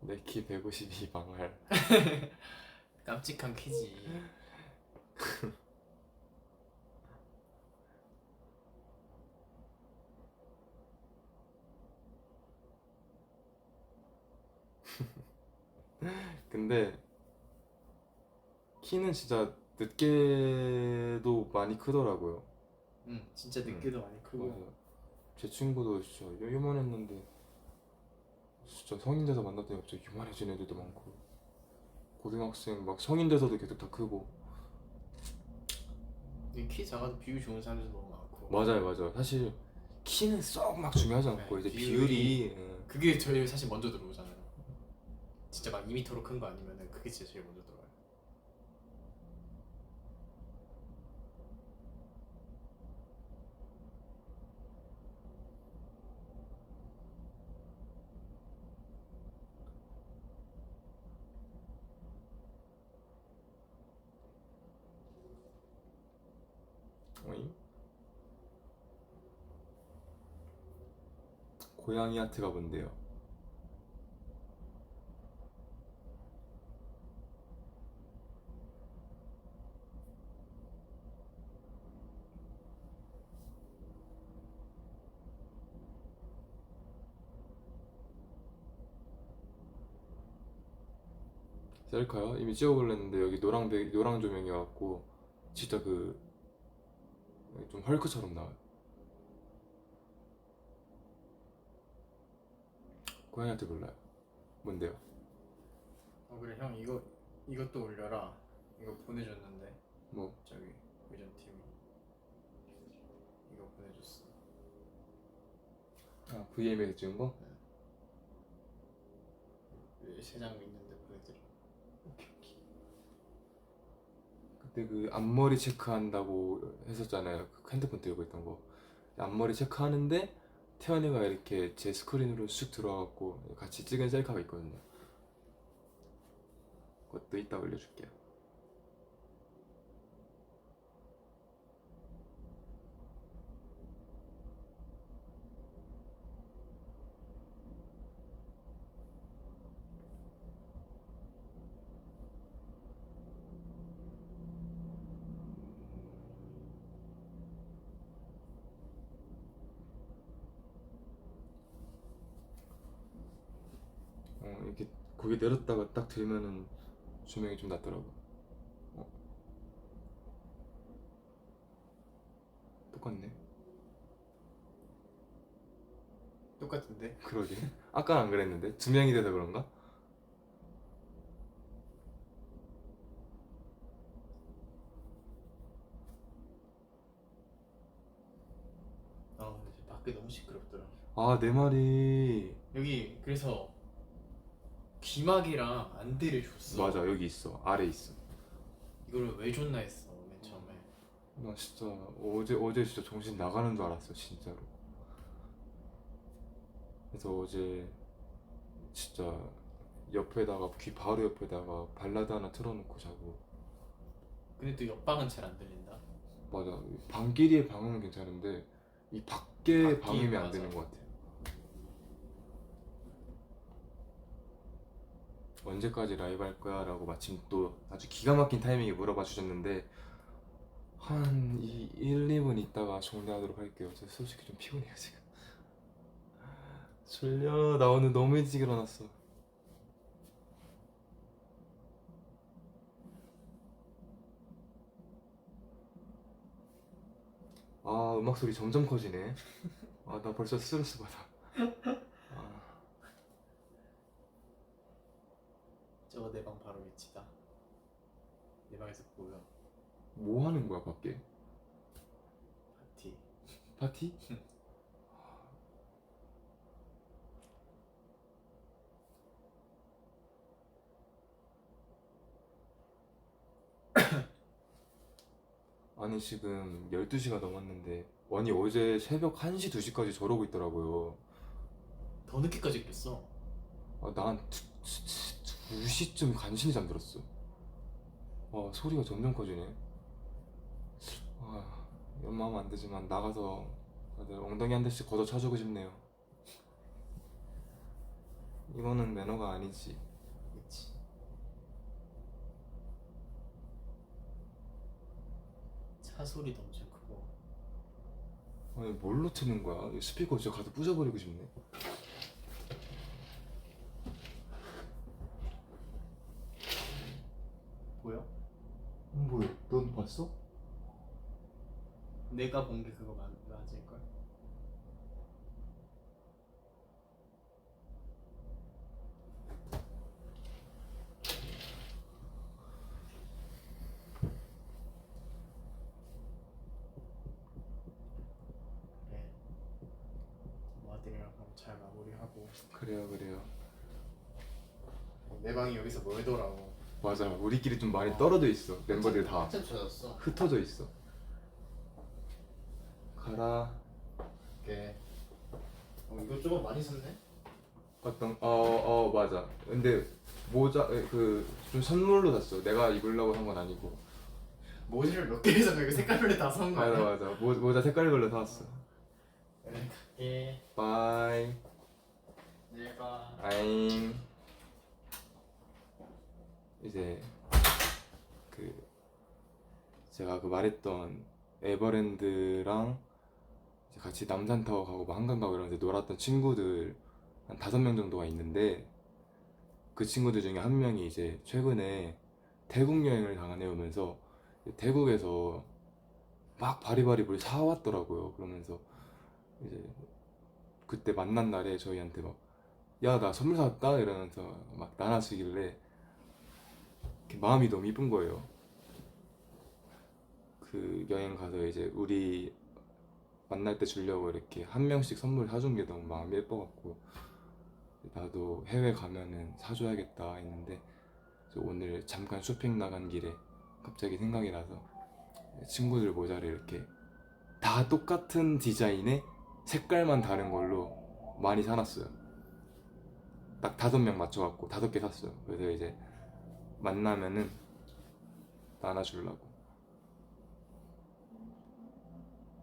내 키 152 방할. 깜찍한 키지. 근데 키는 진짜 늦게도 많이 크더라고요. 응 진짜 늦게도 많이 크고. 맞아. 제 친구도 진짜 요만했는데 진짜 성인 돼서 만났더니 갑자기 유만해진 애들도 많고 고등학생 막 성인 돼서도 계속 다 크고. 키 작아도 비율 좋은 사람들도 너무 많고. 맞아요. 사실 키는 썩 막 중요하지 않고 네, 이제 비율이 비율이 그게 제일 사실 먼저 들어오잖아요. 진짜 막 2m로 큰 거 아니면은 그게 진짜 제일 먼저 들어와요. 어잉? 고양이 아트가 뭔데요? 셀카요? 이미 찍어볼랬는데 여기 노랑 조명이어갖고 진짜 그 좀 헐크처럼 나와요. 고양이 아트 몰라요. 뭔데요? 그래 형 이것도 올려라. 이거 보내줬는데 뭐? 저기 의전 팀이 이거 보내줬어. 아 VM에서 찍은 거? 세 장 있는데 보내드려. 그때 그 앞머리 체크한다고 했었잖아요. 그 핸드폰 들고 있던 거. 앞머리 체크하는데 태연이가 이렇게 제 스크린으로 쑥 들어와갖고 같이 찍은 셀카가 있거든요. 그것도 이따 올려줄게요. 이렇게 고개 내렸다가 딱 들면은 조명이 좀 낫더라고. 어, 똑같네. 똑같은데? 그러게. 아까 안 그랬는데 두 명이 돼서 그런가? 근데 밖에 너무 시끄럽더라. 아, 내 말이. 여기 그래서 귀마개랑 안대를 줬어. 맞아, 여기 있어. 아래 있어. 이거를 왜 줬나 했어 맨 처음에. 나 진짜 어제 진짜 정신 나가는 줄 알았어, 진짜로. 그래서 어제 진짜 옆에다가 귀 바로 옆에다가 발라드 하나 틀어놓고 자고. 근데 또 옆방은 잘 안 들린다. 맞아. 방끼리의 방음은 괜찮은데 이 밖에 밖이 방음이 안 맞아. 되는 것 같아요. 언제까지 라이브 할 거야? 라고 마침 또 아주 기가 막힌 타이밍에 물어봐 주셨는데 한 1, 2분 있다가 정리하도록 할게요. 저 솔직히 좀 피곤해요 지금. 졸려. 나 오늘 너무 일찍 일어났어. 아, 음악 소리 점점 커지네. 아, 나 벌써 스트레스 받아. 아, 저거 내 방 바로 위치다. 내 방에서 보여. 뭐 하는 거야 밖에? 파티. 파티? 아니 지금 12시가 넘었는데 원이 어제 새벽 1시, 2시까지 저러고 있더라고요. 더 늦게까지 그랬어. 아, 난 2시쯤 간신히 잠들었어. 아, 소리가 점점 커지네. 아, 이런 마음 안 되지만 나가서 다들 엉덩이 한 대씩 걷어 차주고 싶네요. 이거는 매너가 아니지. 그치. 차 소리도 엄청 크고. 아니 뭘로 트는 거야? 이 스피커 진짜 가서 부숴버리고 싶네. 보여? 뭐야? 넌 봤어? 내가 본 게 그거 맞을걸? 하고 그래요. 내 방이 여기서 멀더라고. 맞아. 우리끼리 좀 많이 떨어져 있어. 멤버들 다 한참 쳐졌어. 흩어져 있어. 가라. 이렇게. 이거 조금 많이 샀네. 맞아. 근데 모자 그 좀 선물로 샀어. 내가 입으려고 산 건 아니고. 모지를 몇 개를 샀나? 이거 색깔별로 다 산 거 아니야? 맞아. 모자 색깔별로 사왔어. 그래 갈게. 바이. 내일 봐. 아잉. 이제 그 제가 그 말했던 에버랜드랑 이제 같이 남산타워 가고 뭐 한강 가고 이런 데 놀았던 친구들 한 5명 정도가 있는데, 그 친구들 중에 한 명이 이제 최근에 태국 여행을 다녀오면서 태국에서 막 바리바리 뭘 사왔더라고요. 그러면서 이제 그때 만난 날에 저희한테 막 야 나 선물 사왔다 이러면서 막 나눠주길래 이렇게 마음이 너무 이쁜 거예요. 그 여행 가서 이제 우리 만날 때 주려고 이렇게 한 명씩 선물 사준 게 너무 마음이 예뻐갖고 나도 해외 가면은 사줘야겠다 했는데, 오늘 잠깐 쇼핑 나간 길에 갑자기 생각이 나서 친구들 모자를 이렇게 다 똑같은 디자인에 색깔만 다른 걸로 많이 사놨어요. 딱 5명 맞춰갖고 5개 샀어요. 그래서 이제 만나면은 나눠주려고.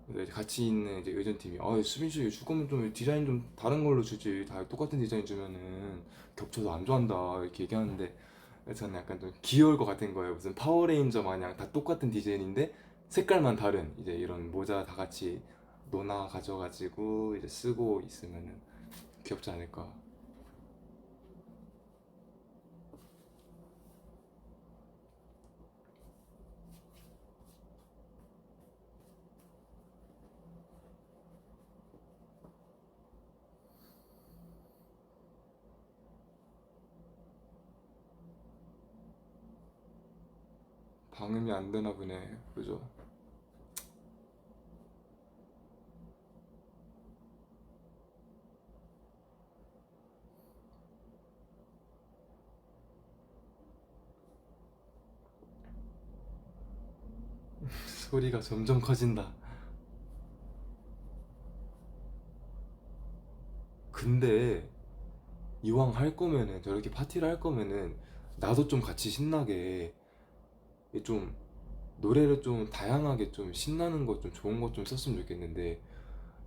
그래서 이제 같이 있는 이제 의전팀이 수빈 씨 줄 거면 좀 디자인 좀 다른 걸로 주지, 다 똑같은 디자인 주면은 겹쳐서 안 좋아한다 이렇게 얘기하는데, 저는 약간 좀 귀여울 것 같은 거예요. 무슨 파워레인저 마냥 다 똑같은 디자인인데 색깔만 다른 이제 이런 모자 다 같이 노나 가져가지고 이제 쓰고 있으면은 귀엽지 않을까. 방음이 안 되나 보네. 그죠? 소리가 점점 커진다. 근데 이왕 할 거면은, 저렇게 파티를 할 거면은 나도 좀 같이 신나게 좀 노래를 좀 다양하게 좀 신나는 거 좀 좋은 거 좀 썼으면 좋겠는데,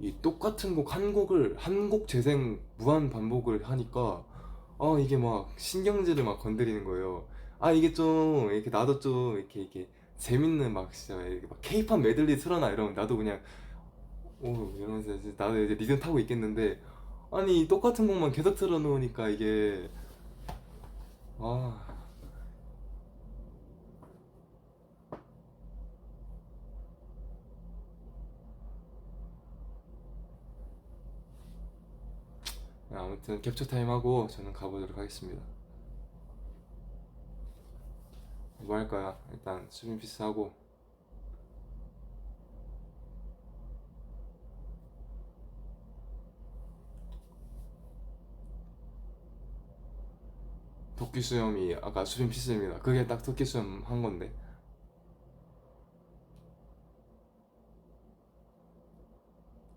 이 똑같은 곡 한 곡을 한 곡 재생 무한 반복을 하니까 이게 막 신경질을 막 건드리는 거예요. 이게 좀 이렇게 나도 좀 이렇게 재밌는 막 진짜 이렇게 막 케이팝 메들리 틀어놔 이러면 나도 그냥 오 이러면서 이제 나도 이제 리듬 타고 있겠는데, 아니 똑같은 곡만 계속 틀어놓으니까 이게 아 아무튼 캡처 타임 하고 저는 가보도록 하겠습니다. 뭐 할까요? 일단 수빈 피스 하고 토끼 수염이 아까 수빈 피스입니다. 그게 딱 토끼 수염 한 건데.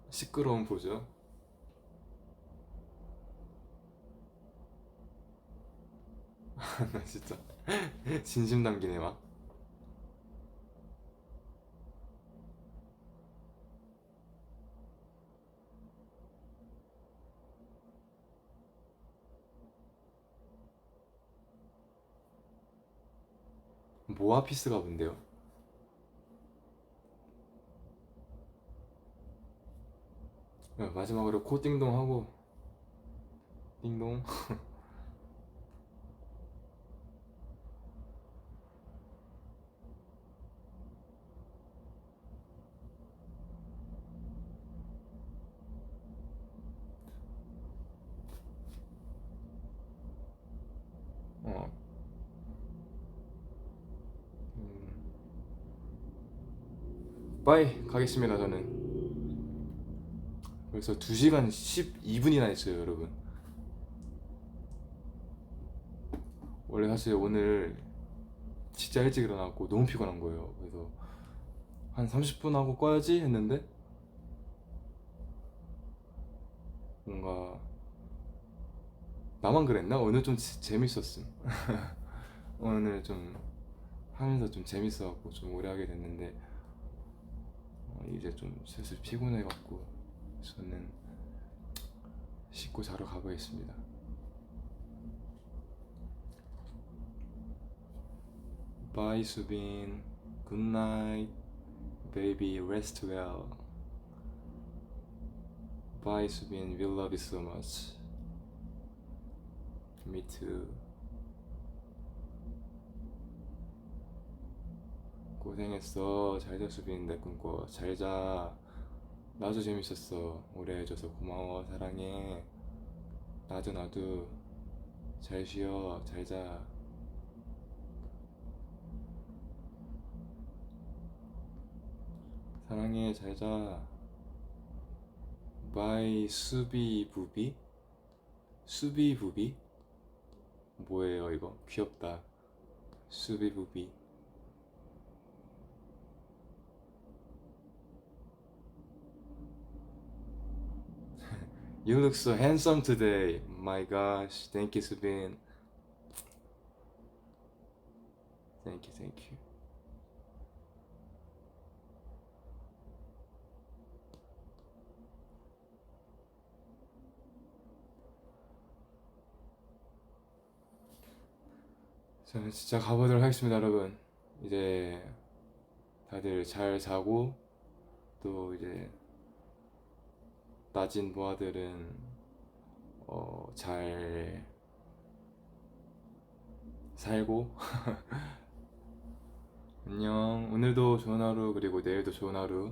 시끄러운 보죠. 나 진짜 진심 담기네 막. 모아 피스가 뭔데요? 마지막으로 코 띵동 하고 띵동. 어. 빠이 가겠습니다. 저는 벌써 2시간 12분이나 했어요 여러분. 원래 사실 오늘 진짜 일찍 일어나고 너무 피곤한 거예요. 그래서 한 30분 하고 꺼야지 했는데 뭔가 나만 그랬나? 오늘 좀 재밌었음. 오늘 좀 하면서 좀 재밌어갖고 좀 오래 하게 됐는데 이제 좀 슬슬 피곤해갖고 저는 씻고 자러 가보겠습니다. Bye 수빈. Good night. Baby rest well. Bye 수빈. We love you so much. Me too. 고생했어. 잘자 수빈. 내 꿈꿔. 잘자. 나도 재밌었어. 오래 해줘서 고마워. 사랑해. 나도 잘 쉬어. 잘자. 사랑해. 잘자. 바이 수비부비? 수비부비? 뭐예요 이거? 귀엽다. 수비부비. You look so handsome today. My gosh. Thank you, 수빈. Thank you, thank you. 저는 진짜 가보도록 하겠습니다, 여러분. 이제 다들 잘 자고 또 이제 낮인 부하들은 잘 살고 안녕. 오늘도 좋은 하루 그리고 내일도 좋은 하루